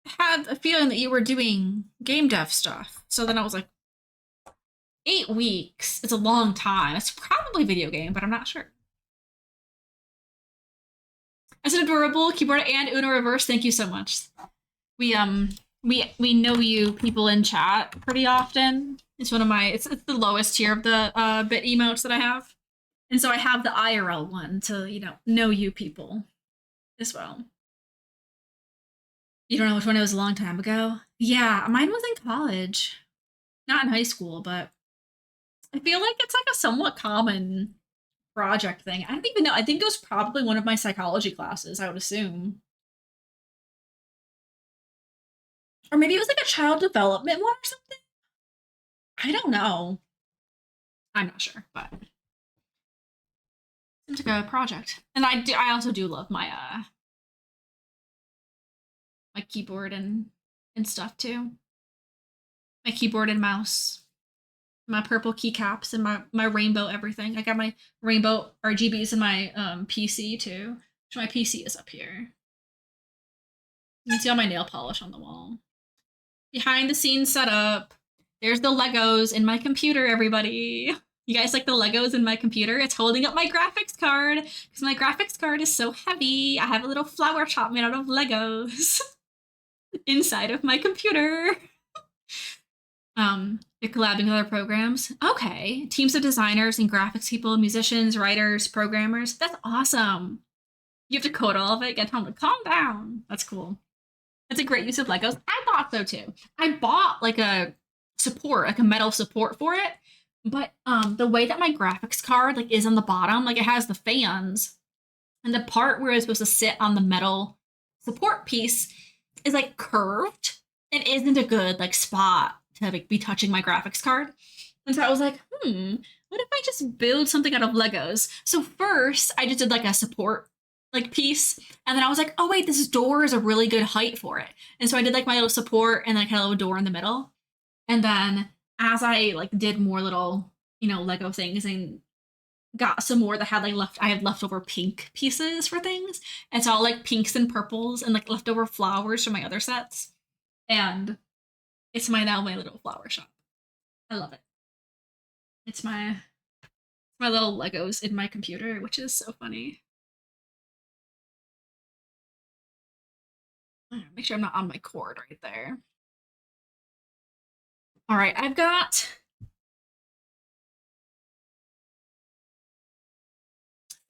S1: had a feeling that you were doing game dev stuff. So then I was like, 8 weeks. It's a long time. It's probably video game, but I'm not sure. As an adorable keyboard and Uno reverse, thank you so much. We know you people in chat pretty often. It's one of my it's the lowest tier of the bit emotes that I have. And so I have the IRL one to, know you people as well. You don't know which one it was a long time ago? Yeah, mine was in college. Not in high school, but I feel like it's like a somewhat common project thing. I don't even know. I think it was probably one of my psychology classes, I would assume. Or maybe it was like a child development one or something. I don't know. I'm not sure, but seems like a project. And I also do love my my keyboard and stuff too. My keyboard and mouse, my purple keycaps, and my rainbow everything. I got my rainbow RGBs in my PC too. So my PC is up here. You can see all my nail polish on the wall. Behind the scenes setup. There's the Legos in my computer, everybody. You guys like the Legos in my computer? It's holding up my graphics card because my graphics card is so heavy. I have a little flower shop made out of Legos inside of my computer. You're collabing with other programs. Okay. Teams of designers and graphics people, musicians, writers, programmers. That's awesome. You have to code all of it, get them to calm down. That's cool. That's a great use of Legos. I thought so too. I bought like a support, like a metal support for it, but the way that my graphics card like is on the bottom, like it has the fans, and the part where it's supposed to sit on the metal support piece is like curved and isn't a good like spot to like be touching my graphics card. And so I was like, what if I just build something out of Legos? So first I just did like a support like piece, and then I was like, oh wait, this door is a really good height for it. And so I did like my little support and then kind of a little door in the middle. And then as I like did more little, Lego things and got some more that had like I had leftover pink pieces for things. And so all like pinks and purples and like leftover flowers from my other sets. And it's my little flower shop. I love it. It's my little Legos in my computer, which is so funny. Make sure I'm not on my cord right there. All right, I've got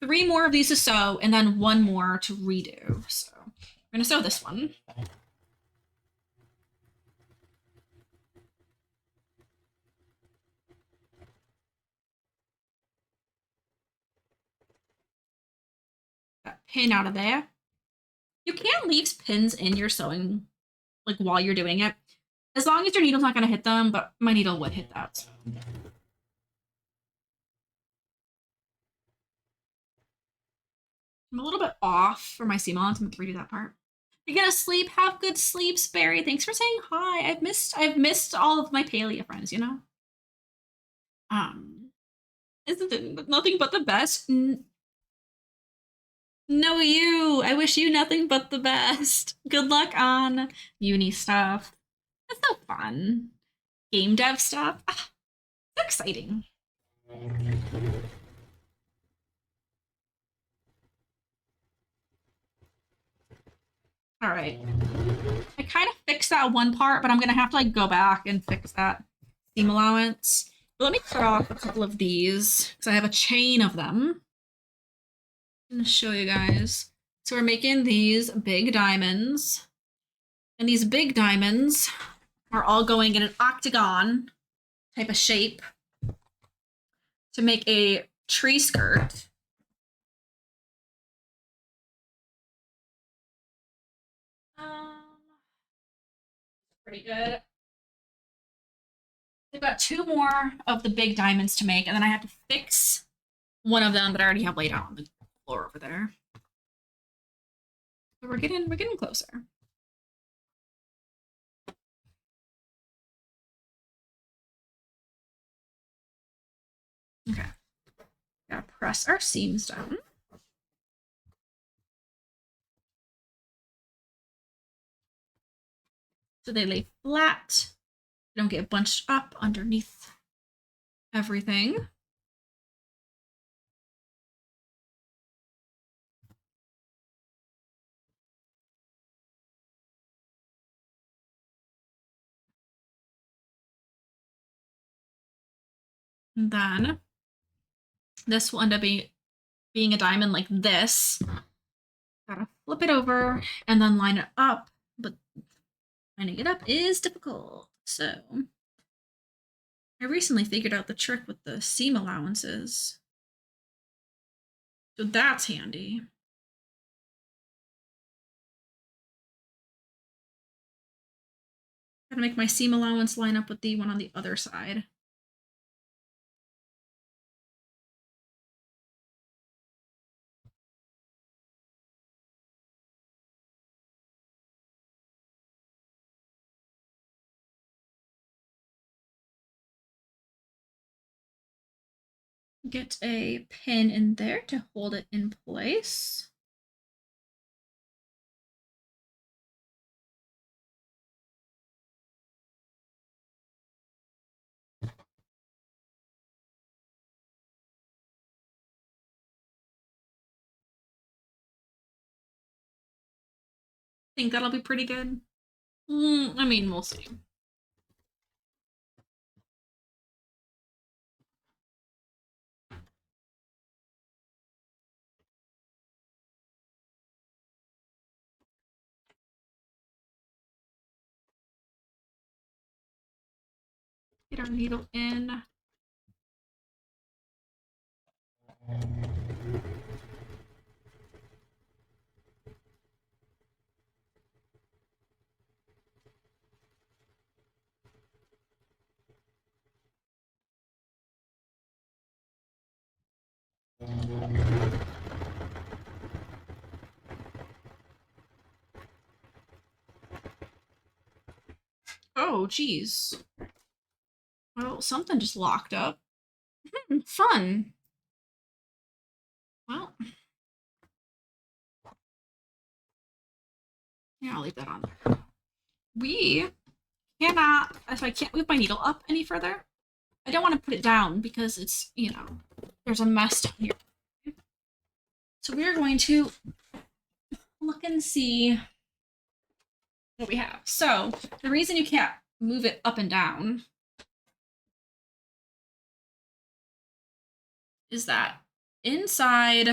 S1: 3 more of these to sew and then 1 more to redo. So I'm gonna sew this one. That pin out of there. You can leave pins in your sewing like while you're doing it, as long as your needle's not gonna hit them, but my needle would hit that. So. I'm a little bit off for my seam allowance. I'm gonna redo that part. You're gonna sleep. Have good sleeps, Barry. Thanks for saying hi. I've missed all of my paleo friends, Um, isn't it nothing but the best? No, you. I wish you nothing but the best. Good luck on uni stuff. That's so fun. Game dev stuff. Ah, so exciting. All right. I kind of fixed that one part, but I'm gonna have to like go back and fix that seam allowance. But let me cut off a couple of these because I have a chain of them. I'm gonna show you guys. So we're making these big diamonds, and these big diamonds are all going in an octagon type of shape to make a tree skirt. Pretty good. I've got 2 more of the big diamonds to make, and then I have to fix one of them that I already have laid out on the floor over there. So we're getting closer. Okay. Gotta press our seams down. So they lay flat. They don't get bunched up underneath everything. And then this will end up being a diamond like this. Gotta flip it over and then line it up, but lining it up is difficult. So I recently figured out the trick with the seam allowances. So that's handy. Gotta make my seam allowance line up with the one on the other side. Get a pin in there to hold it in place. Think that'll be pretty good. I mean, we'll see. Get our needle in. Oh, geez. Well, something just locked up. Fun. Well, yeah, I'll leave that on there. We cannot, if I can't move my needle up any further, I don't want to put it down because it's, there's a mess down here. So we're going to look and see what we have. So the reason you can't move it up and down is that inside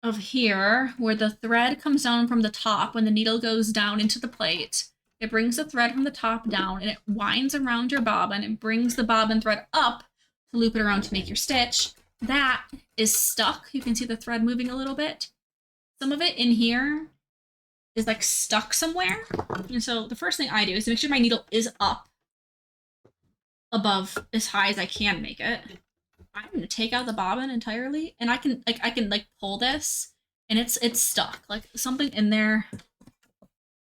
S1: of here, where the thread comes down from the top, when the needle goes down into the plate, it brings the thread from the top down and it winds around your bobbin and brings the bobbin thread up to loop it around to make your stitch. That is stuck. You can see the thread moving a little bit. Some of it in here is like stuck somewhere. And so the first thing I do is to make sure my needle is up above as high as I can make it. I'm gonna take out the bobbin entirely, and I can pull this, and it's stuck. Like something in there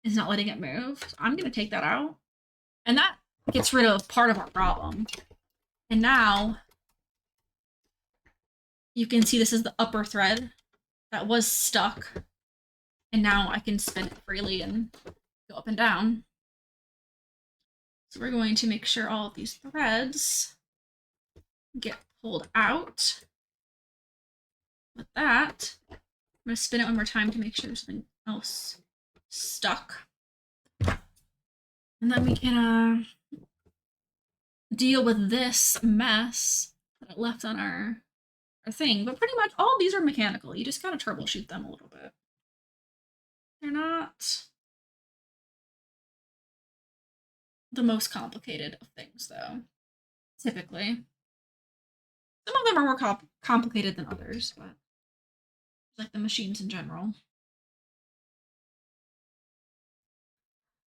S1: is not letting it move. So I'm gonna take that out, and that gets rid of part of our problem. And now you can see this is the upper thread that was stuck, and now I can spin it freely and go up and down. So we're going to make sure all of these threads get pulled out. With that, I'm going to spin it one more time to make sure there's something else stuck. And then we can deal with this mess that it left on our thing. But pretty much all of these are mechanical. You just got to troubleshoot them a little bit. They're not the most complicated of things, though, typically. Some of them are more complicated than others, but like the machines in general.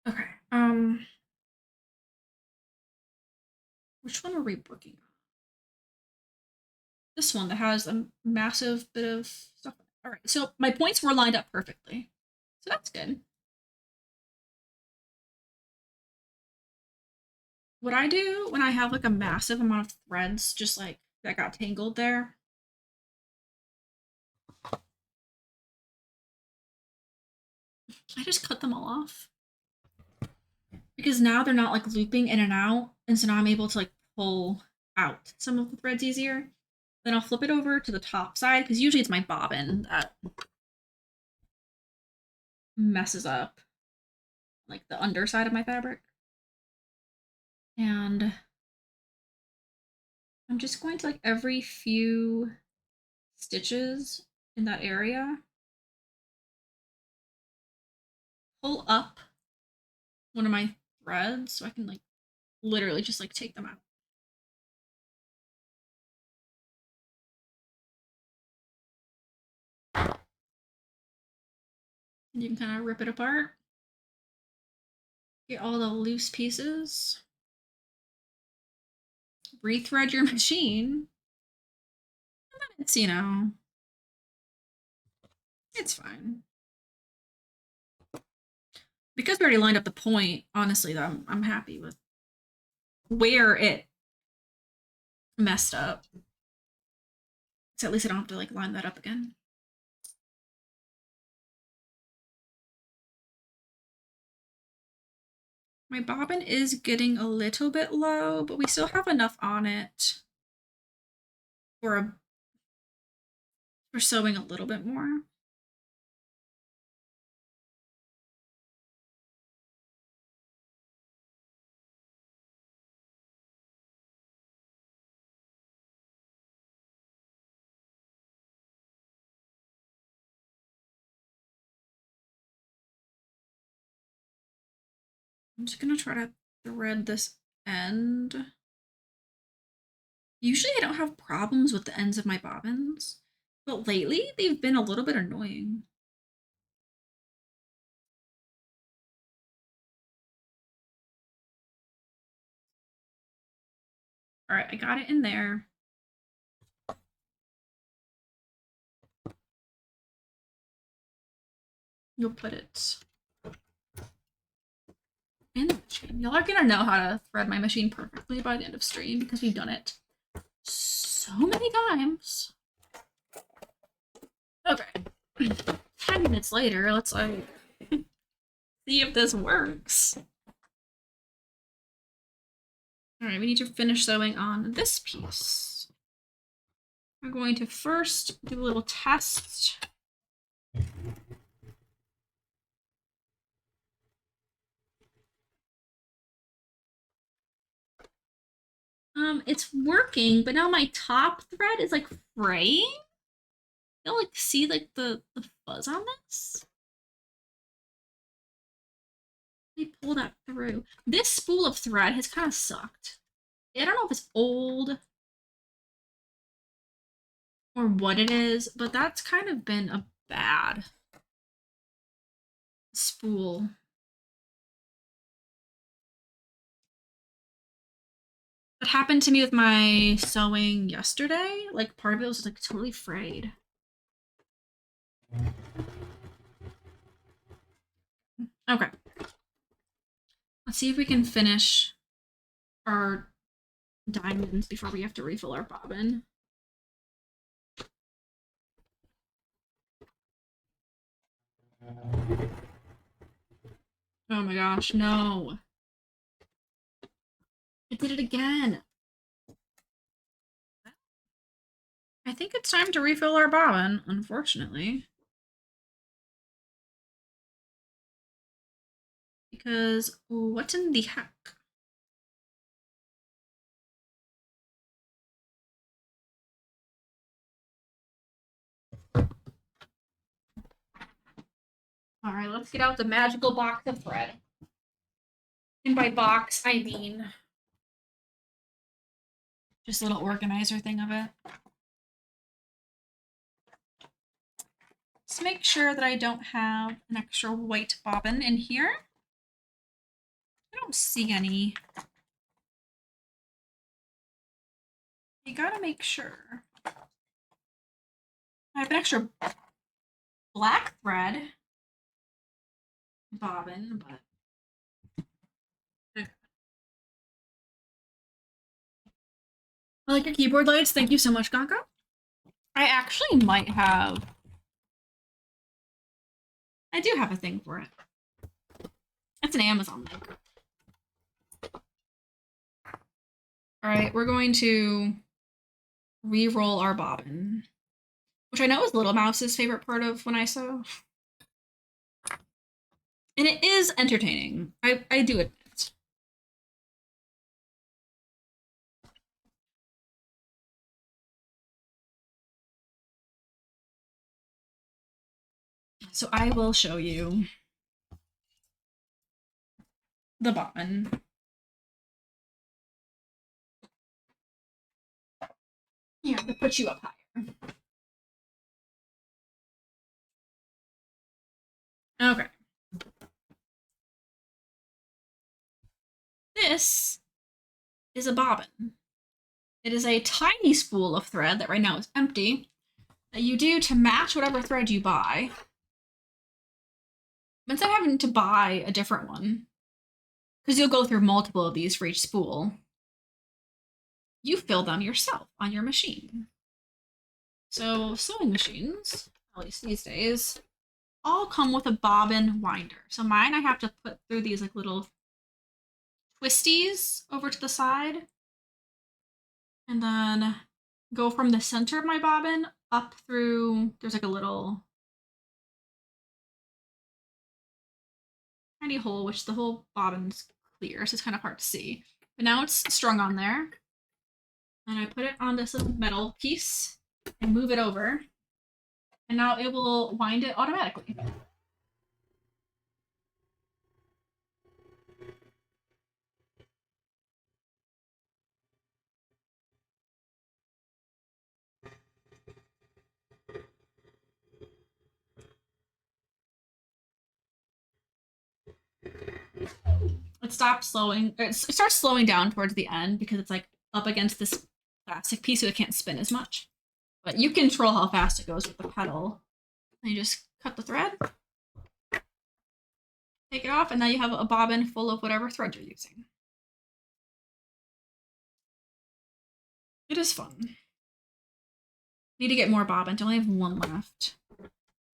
S1: Okay. Which one were we working on? This one that has a massive bit of stuff. All right. So my points were lined up perfectly. So that's good. What I do when I have like a massive amount of threads just like that got tangled there, I just cut them all off. Because now they're not like looping in and out, and so now I'm able to like pull out some of the threads easier. Then I'll flip it over to the top side, because usually it's my bobbin that messes up like the underside of my fabric. And I'm just going to like every few stitches in that area pull up one of my threads so I can like literally just like take them out. And you can kind of rip it apart. Get all the loose pieces. Rethread your machine. And then it's, it's fine. Because we already lined up the point, honestly, I'm happy with where it messed up. So at least I don't have to like line that up again. My bobbin is getting a little bit low, but we still have enough on it for sewing a little bit more. I'm just gonna try to thread this end. Usually I don't have problems with the ends of my bobbins, but lately they've been a little bit annoying. All right, I got it in there. You'll put it in the machine. Y'all are gonna know how to thread my machine perfectly by the end of stream because we've done it so many times. Okay. 10 minutes later, let's like see if this works. All right, we need to finish sewing on this piece. We're going to first do a little test. It's working, but now my top thread is like fraying. You'll like see like the fuzz on this. Let me pull that through. This spool of thread has kind of sucked. I don't know if it's old or what it is, but that's kind of been a bad spool. That happened to me with my sewing yesterday. Like part of it was like totally frayed. Okay. Let's see if we can finish our diamonds before we have to refill our bobbin. Oh my gosh, no. I did it again. I think it's time to refill our bobbin, unfortunately. Because what in the heck? All right, let's get out the magical box of thread. And by box, I mean just a little organizer thing of it. Let's make sure that I don't have an extra white bobbin in here. I don't see any. You gotta make sure. I have an extra black thread bobbin, but okay. I like your keyboard lights. Thank you so much, Gaka. I actually might have. I do have a thing for it. It's an Amazon link. All right, we're going to re-roll our bobbin, which I know is Little Mouse's favorite part of when I sew. And it is entertaining. I do admit. So I will show you the bobbin. Yeah, to put you up higher. Okay. This is a bobbin. It is a tiny spool of thread that right now is empty that you do to match whatever thread you buy. But instead of having to buy a different one, because you'll go through multiple of these for each spool, you fill them yourself on your machine. So sewing machines, at least these days, all come with a bobbin winder. So mine I have to put through these like little twisties over to the side and then go from the center of my bobbin up through, there's like a little tiny hole, which the whole bobbin's clear, so it's kind of hard to see. But now it's strung on there. And I put it on this little metal piece and move it over. And now it will wind it automatically. It stops slowing. It starts slowing down towards the end because it's like up against this plastic piece, so it can't spin as much. But you control how fast it goes with the pedal. And you just cut the thread, take it off, and now you have a bobbin full of whatever thread you're using. It is fun. Need to get more bobbins. I only have one left.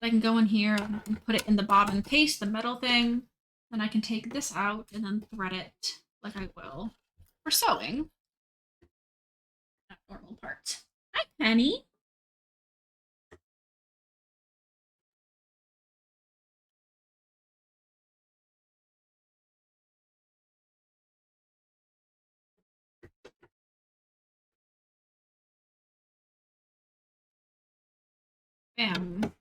S1: I can go in here and put it in the bobbin paste, the metal thing. Then I can take this out and then thread it like I will for sewing. That normal part. Hi, Penny. Bam.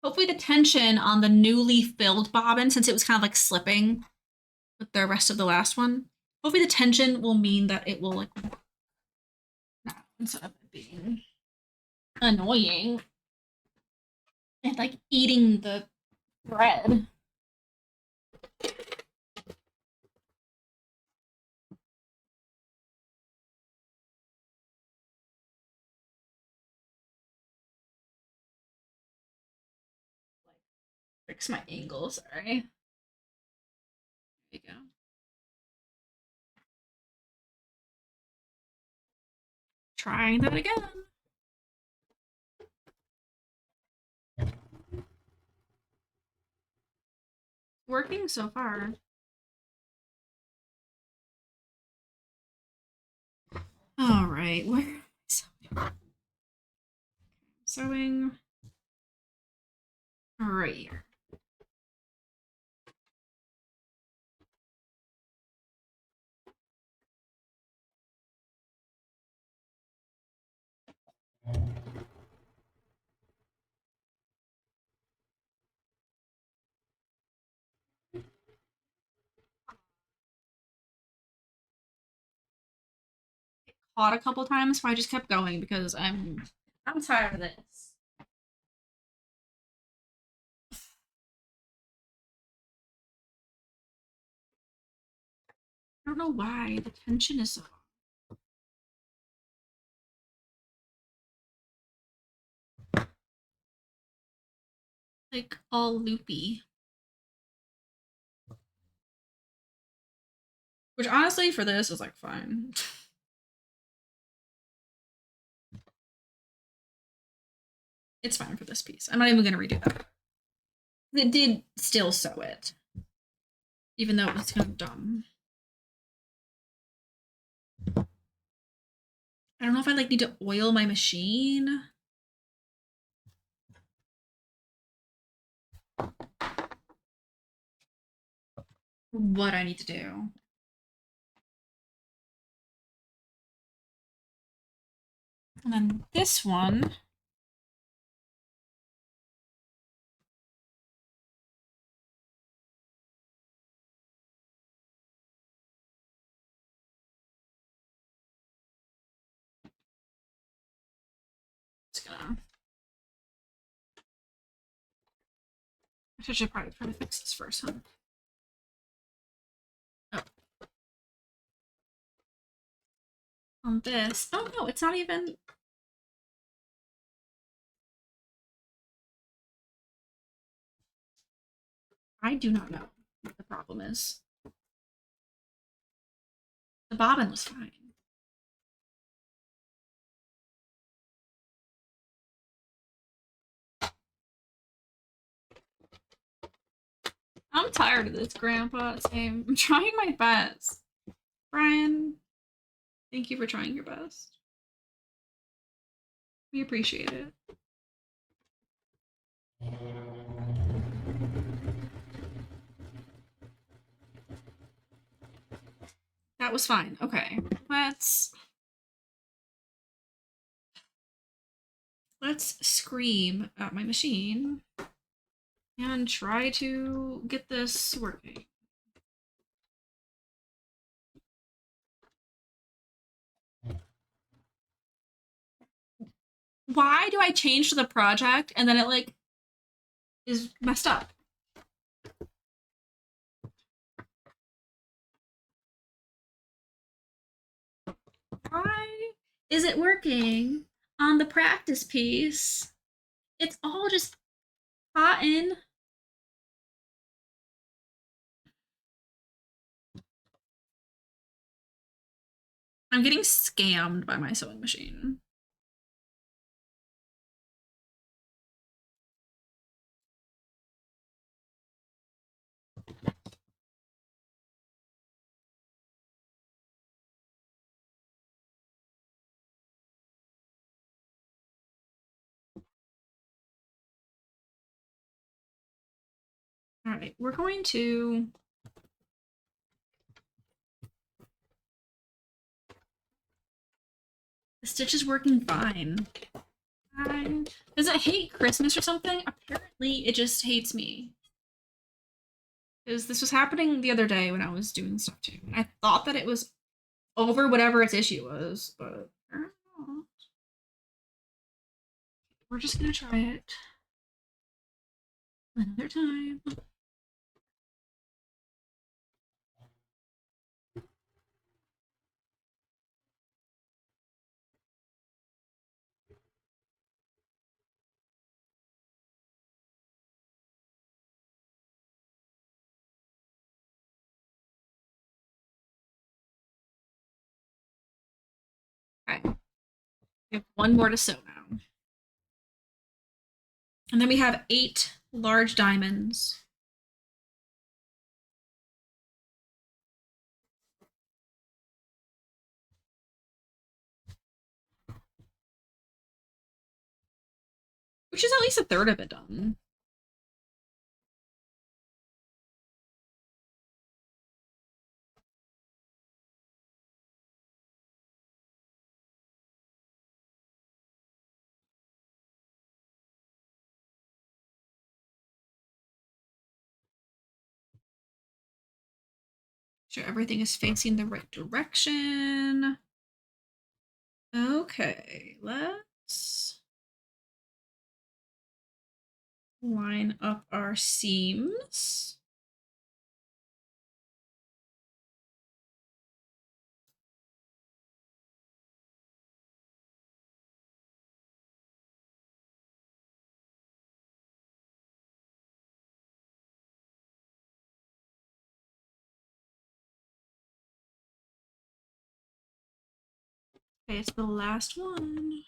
S1: Hopefully the tension on the newly filled bobbin, since it was kind of like slipping with the rest of the last one, hopefully the tension will mean that it will like instead of it being annoying and like eating the thread. Fix my angle, sorry. There you go. Trying that again. Working so far. All right, where am I sewing? Right here. Caught a couple times, so I just kept going because I'm tired of this. I don't know why the tension is so like all loopy. Which honestly for this is like fine. It's fine for this piece. I'm not even gonna redo that. It did still sew it. Even though it was kind of dumb. I don't know if I like need to oil my machine. What I need to do. And then this one. Just gonna. I should probably try to fix this first, huh? Oh. On this. Oh no, it's not even. I do not know what the problem is. The bobbin was fine. I'm tired of this, Grandpa. Same. I'm trying my best. Brian, thank you for trying your best. We appreciate it. That was fine. Okay. Let's scream at my machine and try to get this working. Why do I change to the project and then it like is messed up? Why is it working on the practice piece? It's all just cotton. I'm getting scammed by my sewing machine. All right, we're going to the stitch is working fine. Does it hate Christmas or something? Apparently, it just hates me. Because this was happening the other day when I was doing stuff too. And I thought that it was over whatever its issue was, but we're just gonna try it another time. Okay. We have one more to sew now. And then we have 8 large diamonds. Which is at least a third of it done. Sure everything is facing the right direction. Okay, let's line up our seams. Okay, it's the last one.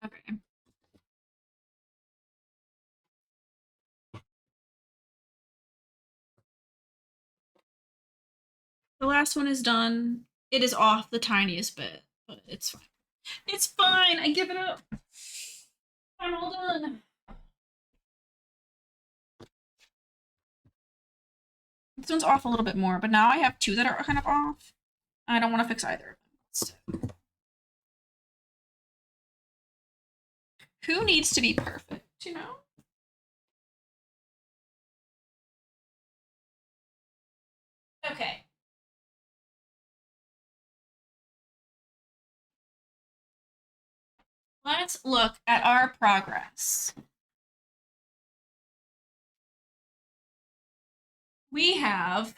S1: Okay. The last one is done. It is off the tiniest bit, but it's fine. It's fine. I give it up. I'm all done. This one's off a little bit more, but now I have two that are kind of off. I don't want to fix either of them. Who needs to be perfect, you know? Okay. Let's look at our progress. We have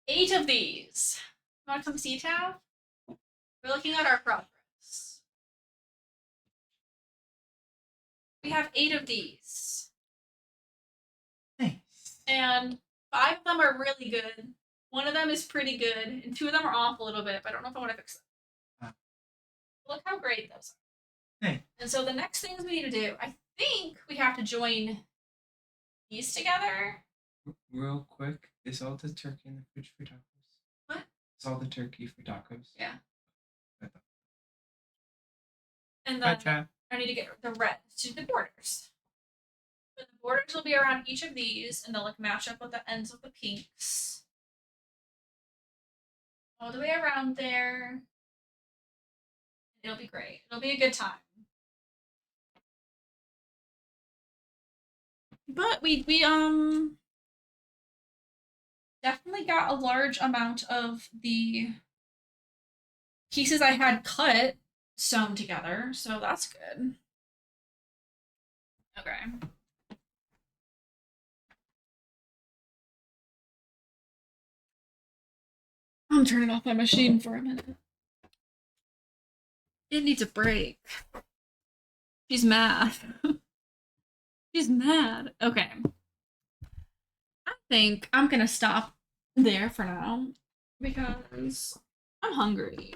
S1: eight of these. You want to come see, Tab? We're looking at our progress. We have eight of these.
S4: Nice.
S1: And five of them are really good. One of them is pretty good, and two of them are off a little bit, but I don't know if I want to fix them. Look how great those are.
S4: Hey.
S1: And so the next things we need to do, I think we have to join these together.
S4: Real quick, is all the turkey in the fridge for tacos?
S1: What?
S4: Is all the turkey for tacos?
S1: Yeah.
S4: I thought-
S1: And
S4: Bye,
S1: then
S4: Tab.
S1: I need to get the red to the borders. But the borders will be around each of these, and they'll like match up with the ends of the pinks. All the way around there. It'll be great. It'll be a good time. But we definitely got a large amount of the pieces I had cut sewn together, so that's good. Okay. I'm turning off my machine for a minute. It needs a break. She's mad. She's mad. Okay. I think I'm gonna stop there for now because I'm hungry.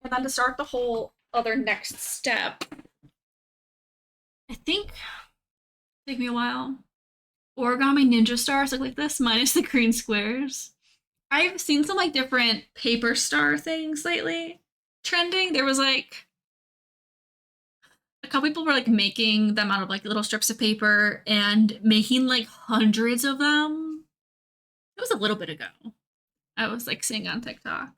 S1: And then to start the whole other next step, I think take me a while. Origami ninja stars look like this, minus the green squares. I've seen some like different paper star things lately trending. There was like a couple people were like making them out of like little strips of paper and making like hundreds of them. It was a little bit ago. I was like seeing on TikTok.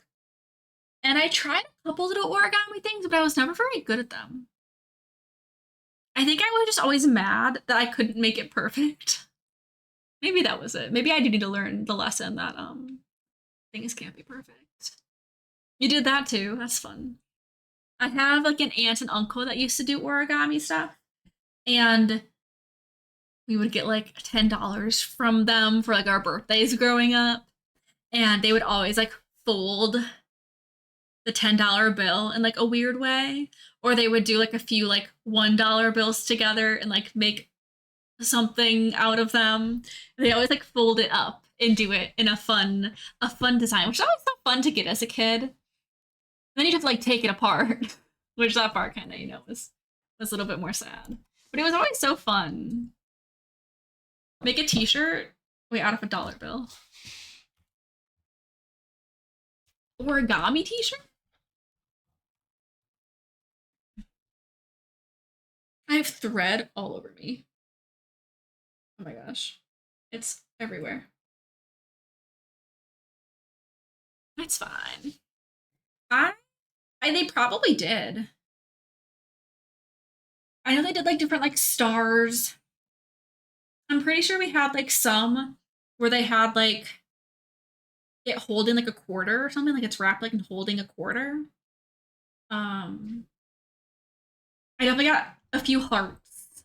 S1: And I tried a couple little origami things, but I was never very good at them. I think I was just always mad that I couldn't make it perfect. Maybe that was it. Maybe I do need to learn the lesson that things can't be perfect. You did that too. That's fun. I have like an aunt and uncle that used to do origami stuff, and we would get like $10 from them for like our birthdays growing up, and they would always like fold the $10 bill in like a weird way, or they would do like a few like $1 bills together and like make something out of them. They always like fold it up and do it in a fun design, which is always so fun to get as a kid. Then you have to like take it apart, which that part kind of was a little bit more sad. But it was always so fun. Make a T-shirt way out of $1 bill. Origami T-shirt. I have thread all over me. Oh my gosh, it's everywhere. That's fine. They probably did. I know they did like different like stars. I'm pretty sure we had like some where they had like it holding like a quarter or something, like it's wrapped like and holding a quarter. I definitely got a few hearts.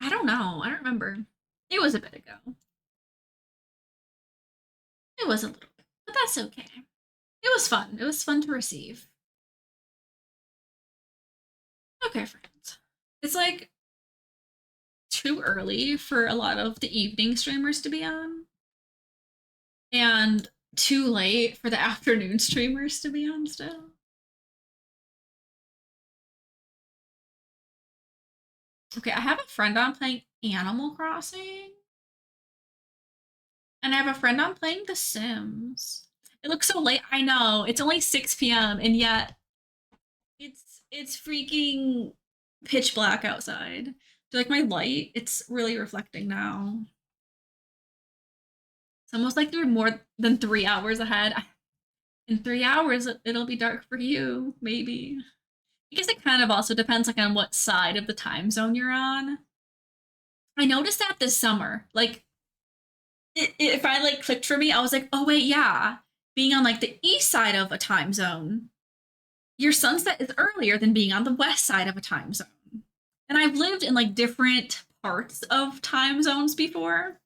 S1: I don't know. I don't remember. It was a bit ago. It was a little bit, but that's okay. It was fun. It was fun to receive. Okay, friends. It's like too early for a lot of the evening streamers to be on, and too late for the afternoon streamers to be on still. Okay, I have a friend on playing Animal Crossing. And I have a friend on playing The Sims. It looks so late. I know. It's only 6 p.m. and yet it's freaking pitch black outside. Do you like my light? It's really reflecting now. It's almost like they're more than 3 hours ahead. In 3 hours, it'll be dark for you, maybe. I guess it kind of also depends like on what side of the time zone you're on. I noticed that this summer, like it finally like, clicked for me. I was like, oh wait, yeah, being on like the east side of a time zone, your sunset is earlier than being on the west side of a time zone. And I've lived in like different parts of time zones before.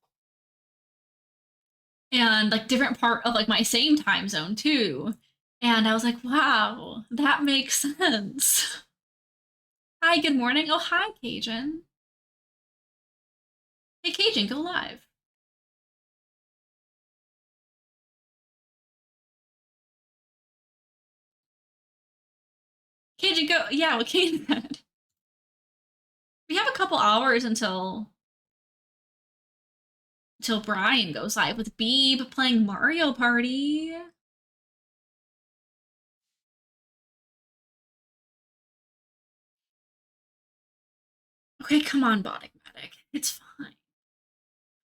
S1: And like different part of like my same time zone too. And I was like, wow, that makes sense. Hi, good morning. Oh, hi, Cajun. Hey, Cajun, go live. Cajun, go. Yeah, what Cajun said. We have a couple hours until Brian goes live with Beeb playing Mario Party. Okay, come on, Boticmatic. It's fine.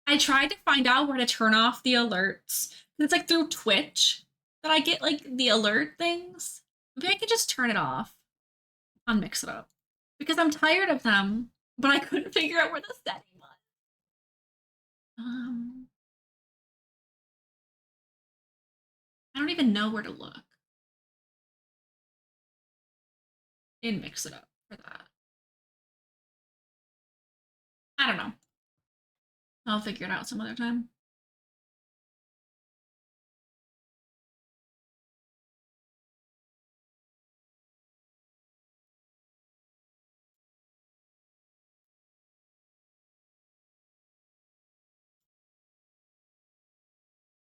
S1: I tried to find out where to turn off the alerts. It's like through Twitch that I get like the alert things. Maybe I could just turn it off on Mix It Up because I'm tired of them, but I couldn't figure out where the setting was. I don't even know where to look in Mix It Up for that. I don't know. I'll figure it out some other time.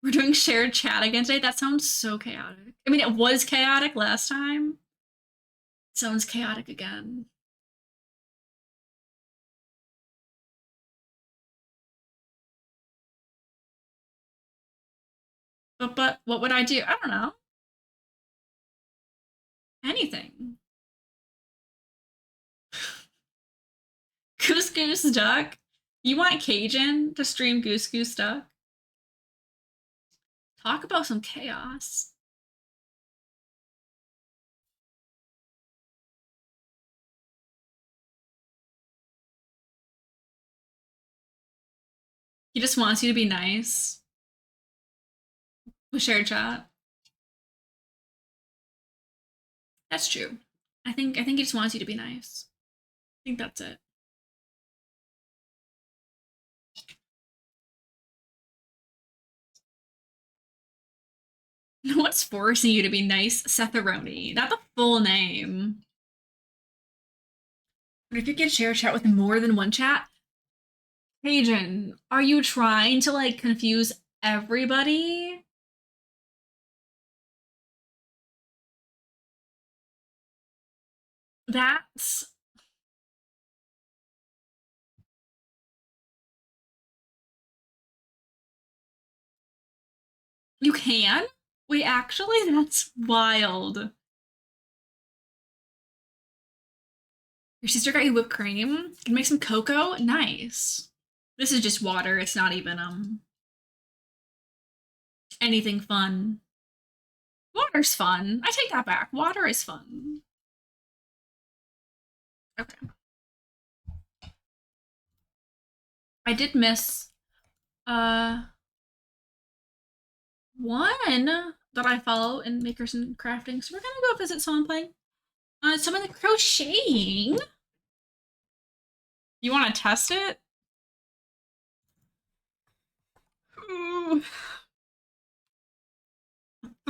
S1: We're doing shared chat again today. That sounds so chaotic. I mean, it was chaotic last time. It sounds chaotic again. But what would I do? I don't know. Anything. Goose Goose Duck. You want Cajun to stream Goose Goose Duck? Talk about some chaos. He just wants you to be nice. With shared chat. That's true. I think he just wants you to be nice. I think that's it. What's forcing you to be nice, Setheroni? Not the full name. But if you can share chat with more than one chat, Cajun, are you trying to like confuse everybody? That's you can? Wait, actually, that's wild. Your sister got you whipped cream? Can make some cocoa? Nice. This is just water. It's not even anything fun. Water's fun. I take that back. Water is fun. Okay. I did miss one that I follow in Makers and Crafting. So we're gonna go visit someone playing some of the crocheting. You want to test it? Ooh.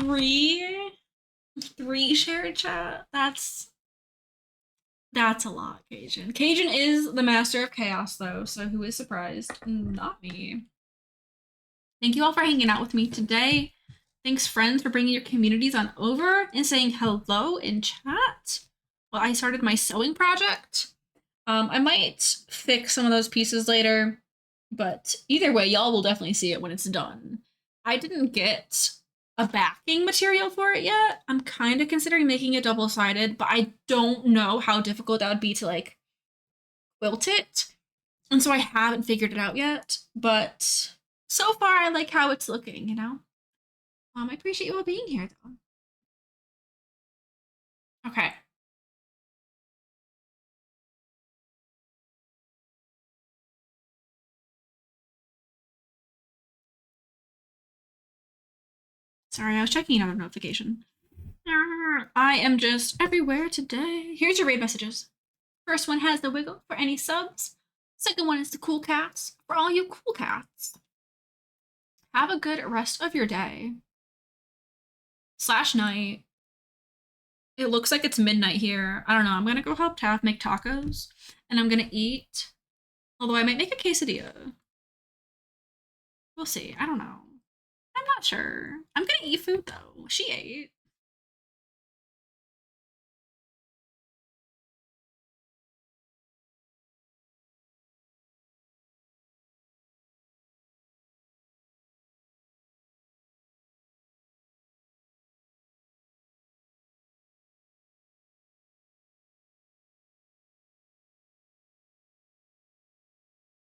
S1: Three, three shared chat. That's a lot, Cajun. Cajun is the master of chaos, though, so who is surprised? Not me. Thank you all for hanging out with me today. Thanks, friends, for bringing your communities on over and saying hello in chat. Well, I started my sewing project. I might fix some of those pieces later, but either way, y'all will definitely see it when it's done. I didn't get a backing material for it yet. I'm kind of considering making it double-sided, but I don't know how difficult that would be to like quilt it. And so I haven't figured it out yet, but so far I like how it's looking, you know? I appreciate you all being here though. Okay. Sorry, I was checking another notification. I am just everywhere today. Here's your raid messages. First one has the wiggle for any subs. Second one is the cool cats for all you cool cats. Have a good rest of your day. Slash night. It looks like it's midnight here. I don't know. I'm gonna go help Taff make tacos and I'm gonna eat. Although I might make a quesadilla. We'll see. I don't know. I'm not sure. I'm gonna eat food though. She ate.